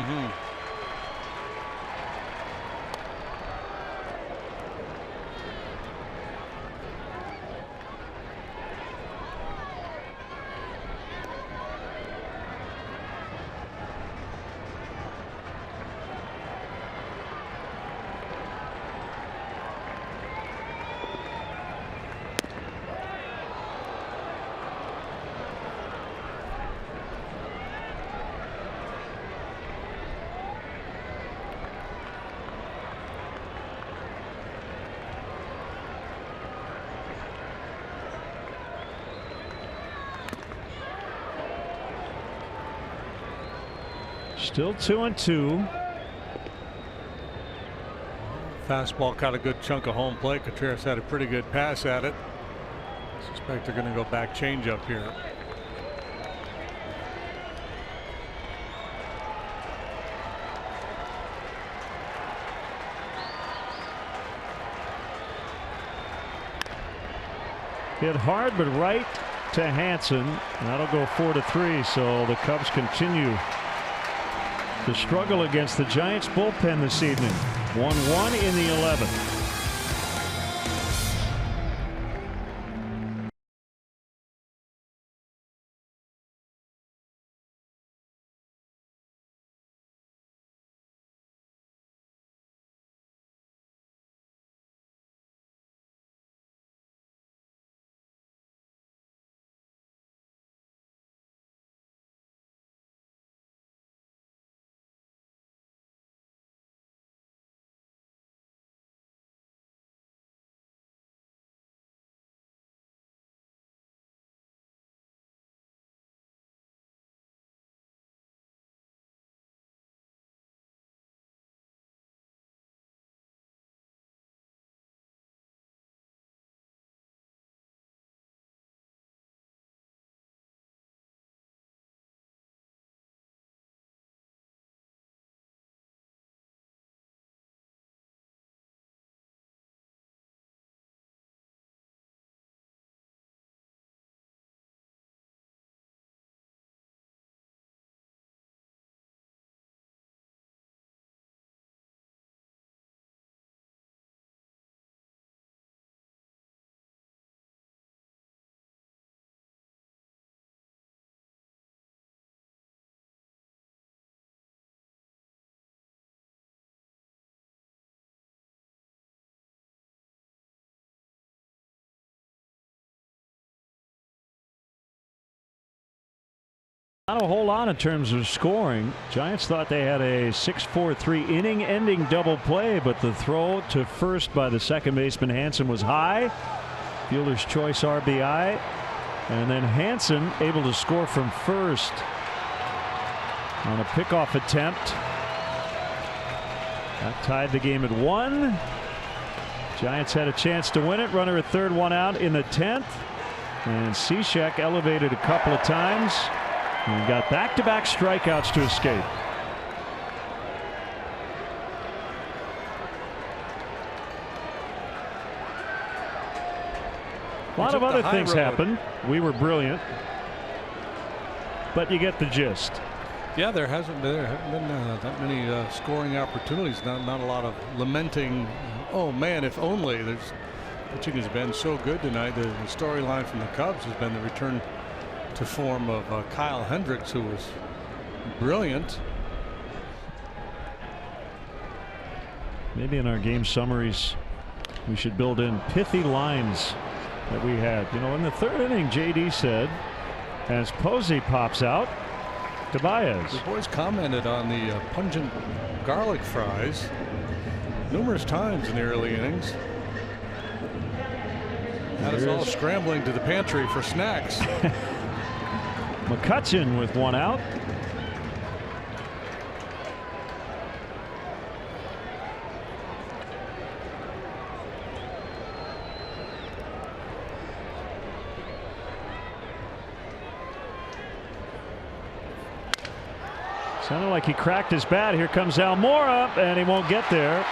Still 2-2. Fastball caught a good chunk of home plate. Contreras had a pretty good pass at it. I suspect they're going to go back changeup here. Hit hard but right to Hansen. And that'll go 4-3. So the Cubs continue to struggle against the Giants bullpen this evening. 1-1 in the 11th. Not a whole lot in terms of scoring. Giants thought they had a 6-4-3 inning-ending double play, but the throw to first by the second baseman Hansen was high. Fielder's choice RBI. And then Hansen able to score from first on a pickoff attempt. That tied the game at 1. Giants had a chance to win it. Runner at third, one out in the 10th. And Cishek elevated a couple of times. And got back-to-back strikeouts to escape. A lot of other things happened. We were brilliant. But you get the gist. Yeah, there haven't been that many scoring opportunities. Not a lot of lamenting. Oh man, if only. Pitching has been so good tonight. The storyline from the Cubs has been the return to form of Kyle Hendricks, who was brilliant. Maybe in our game summaries we should build in pithy lines that we had. You know, in the third inning, JD said, as Posey pops out, Tobias. The boys commented on the pungent garlic fries numerous times in the early innings. Had us all scrambling to the pantry for snacks. McCutcheon with one out. Sounded like he cracked his bat. Here comes Almora, and he won't get there.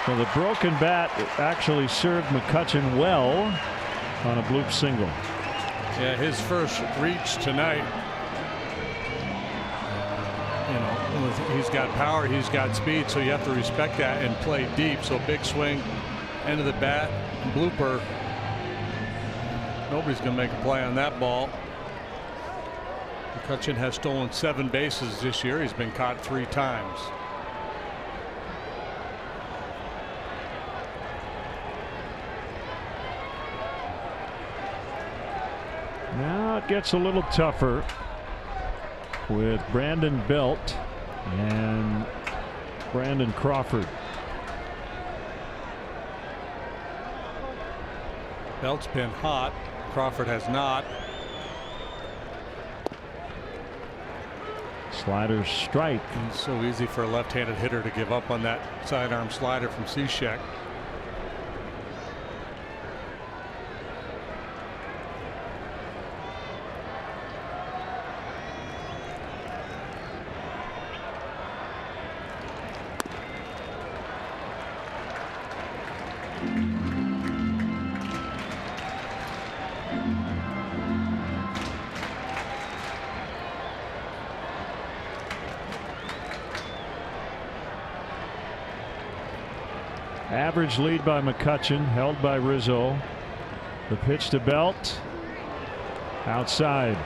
So the broken bat actually served McCutchen well on a bloop single. Yeah, his first reach tonight. You know, he's got power, he's got speed, so you have to respect that and play deep. So big swing, end of the bat, blooper. Nobody's going to make a play on that ball. McCutchen has stolen 7 bases this year. He's been caught 3 times. Now it gets a little tougher with Brandon Belt and Brandon Crawford. Belt's been hot. Crawford has not. Slider strike. It's so easy for a left-handed hitter to give up on that sidearm slider from Cishek. Average lead by McCutchen, held by Rizzo. The pitch to Belt. Outside.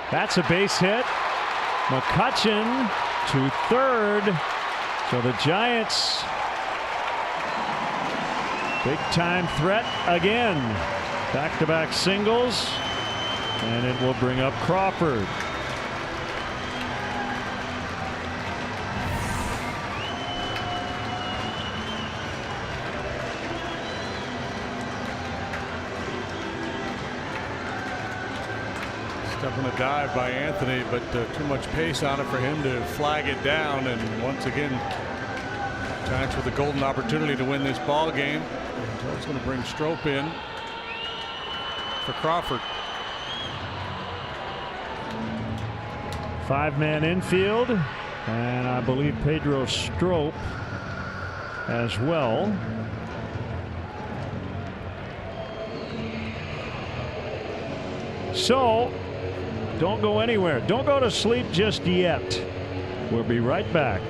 That's a base hit. McCutchen to third. So the Giants, big time threat again. Back-to-back singles, and it will bring up Crawford. Stepping a dive by Anthony, but too much pace on it for him to flag it down. And once again, Giants with a golden opportunity to win this ball game. And it's going to bring Strop in for Crawford. 5-man infield, and I believe Pedro Strop as well. So don't go anywhere. Don't go to sleep just yet. We'll be right back.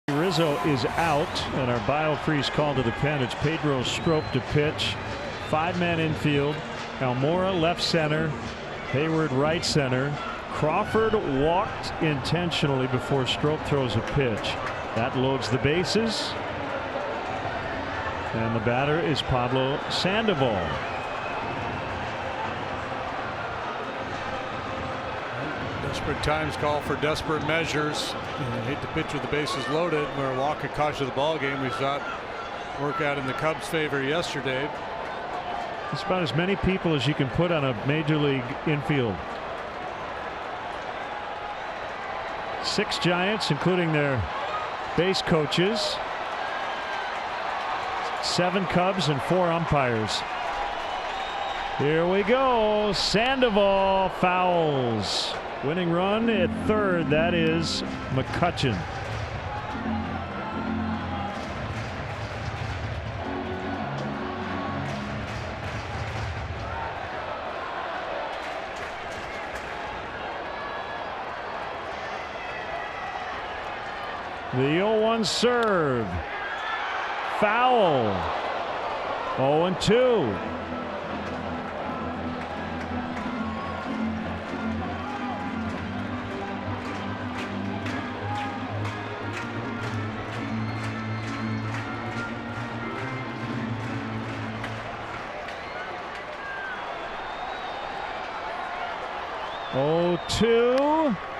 Rizzo is out, and our biofreeze call to the pen. It's Pedro Strop to pitch. 5-man infield. Almora left center. Hayward right center. Crawford walked intentionally before Strop throws a pitch. That loads the bases. And the batter is Pablo Sandoval. Desperate times call for desperate measures. I hate to pitch with the bases loaded. Where Walker cost you the ball game. We saw it work out in the Cubs' favor yesterday. It's about as many people as you can put on a major league infield. 6 Giants, including their base coaches. 7 Cubs and 4 umpires. Here we go. Sandoval fouls. Winning run at third. That is McCutchen. The 0-1 serve. Foul. 0-2.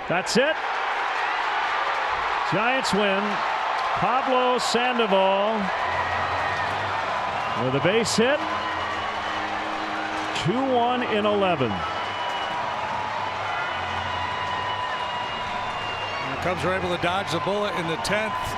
That's it. Giants win. Pablo Sandoval with a base hit. 2-1 in 11. And the Cubs were able to dodge the bullet in the 10th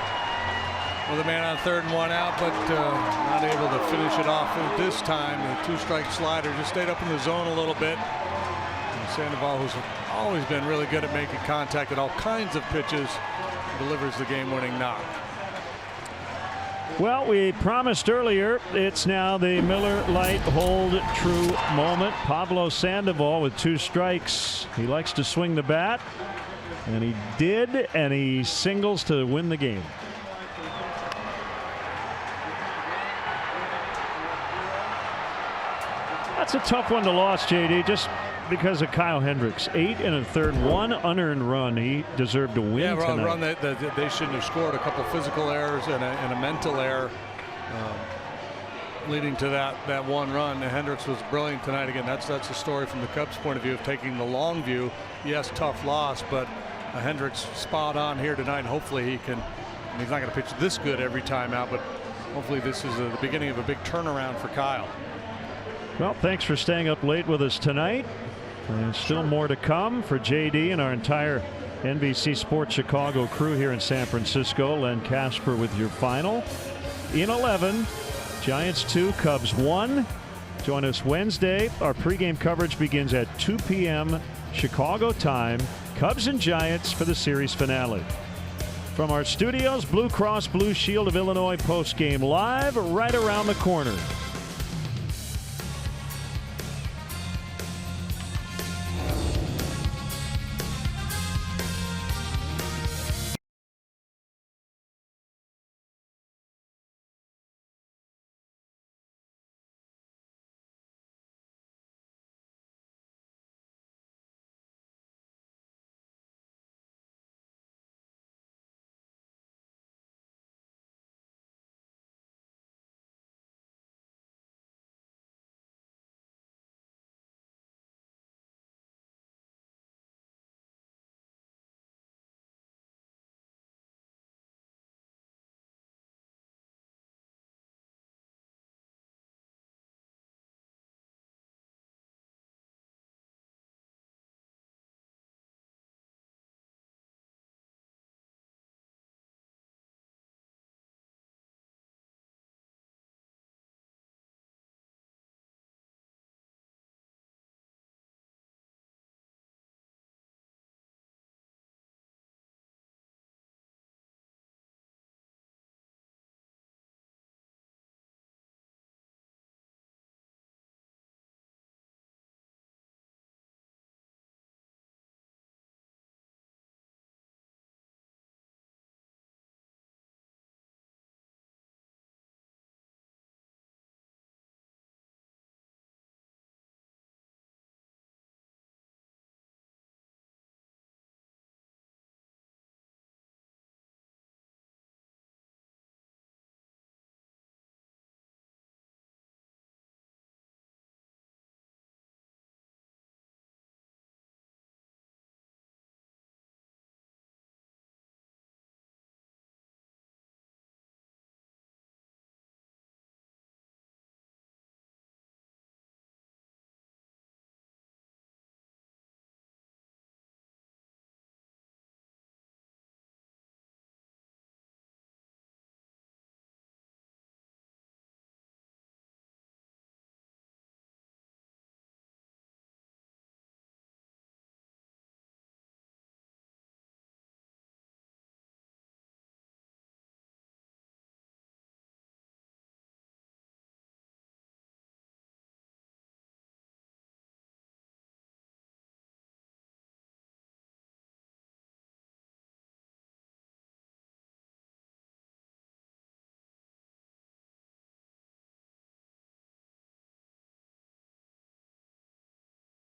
with a man on 3rd and 1 out, but not able to finish it off this time. The 2-strike slider just stayed up in the zone a little bit. And Sandoval, who's always been really good at making contact at all kinds of pitches, delivers the game-winning knock. Well, we promised earlier, it's now the Miller Lite hold true moment. Pablo Sandoval with 2 strikes. He likes to swing the bat, and he did, and he singles to win the game. That's a tough one to lose, JD, just because of Kyle Hendricks. 8 1/3, 1 unearned run. He deserved to win tonight. A run that they shouldn't have scored. A couple physical errors and a mental error leading to that 1 run. And Hendricks was brilliant tonight. Again, that's the story from the Cubs' point of view of taking the long view. Yes, tough loss, but Hendricks spot on here tonight. And hopefully he can. And he's not going to pitch this good every time out, but hopefully this is the beginning of a big turnaround for Kyle. Well, thanks for staying up late with us tonight. And still more to come for JD and our entire NBC Sports Chicago crew here in San Francisco. Len Casper with your final. In 11, Giants 2, Cubs 1. Join us Wednesday. Our pregame coverage begins at 2 p.m. Chicago time. Cubs and Giants for the series finale. From our studios, Blue Cross Blue Shield of Illinois postgame live right around the corner.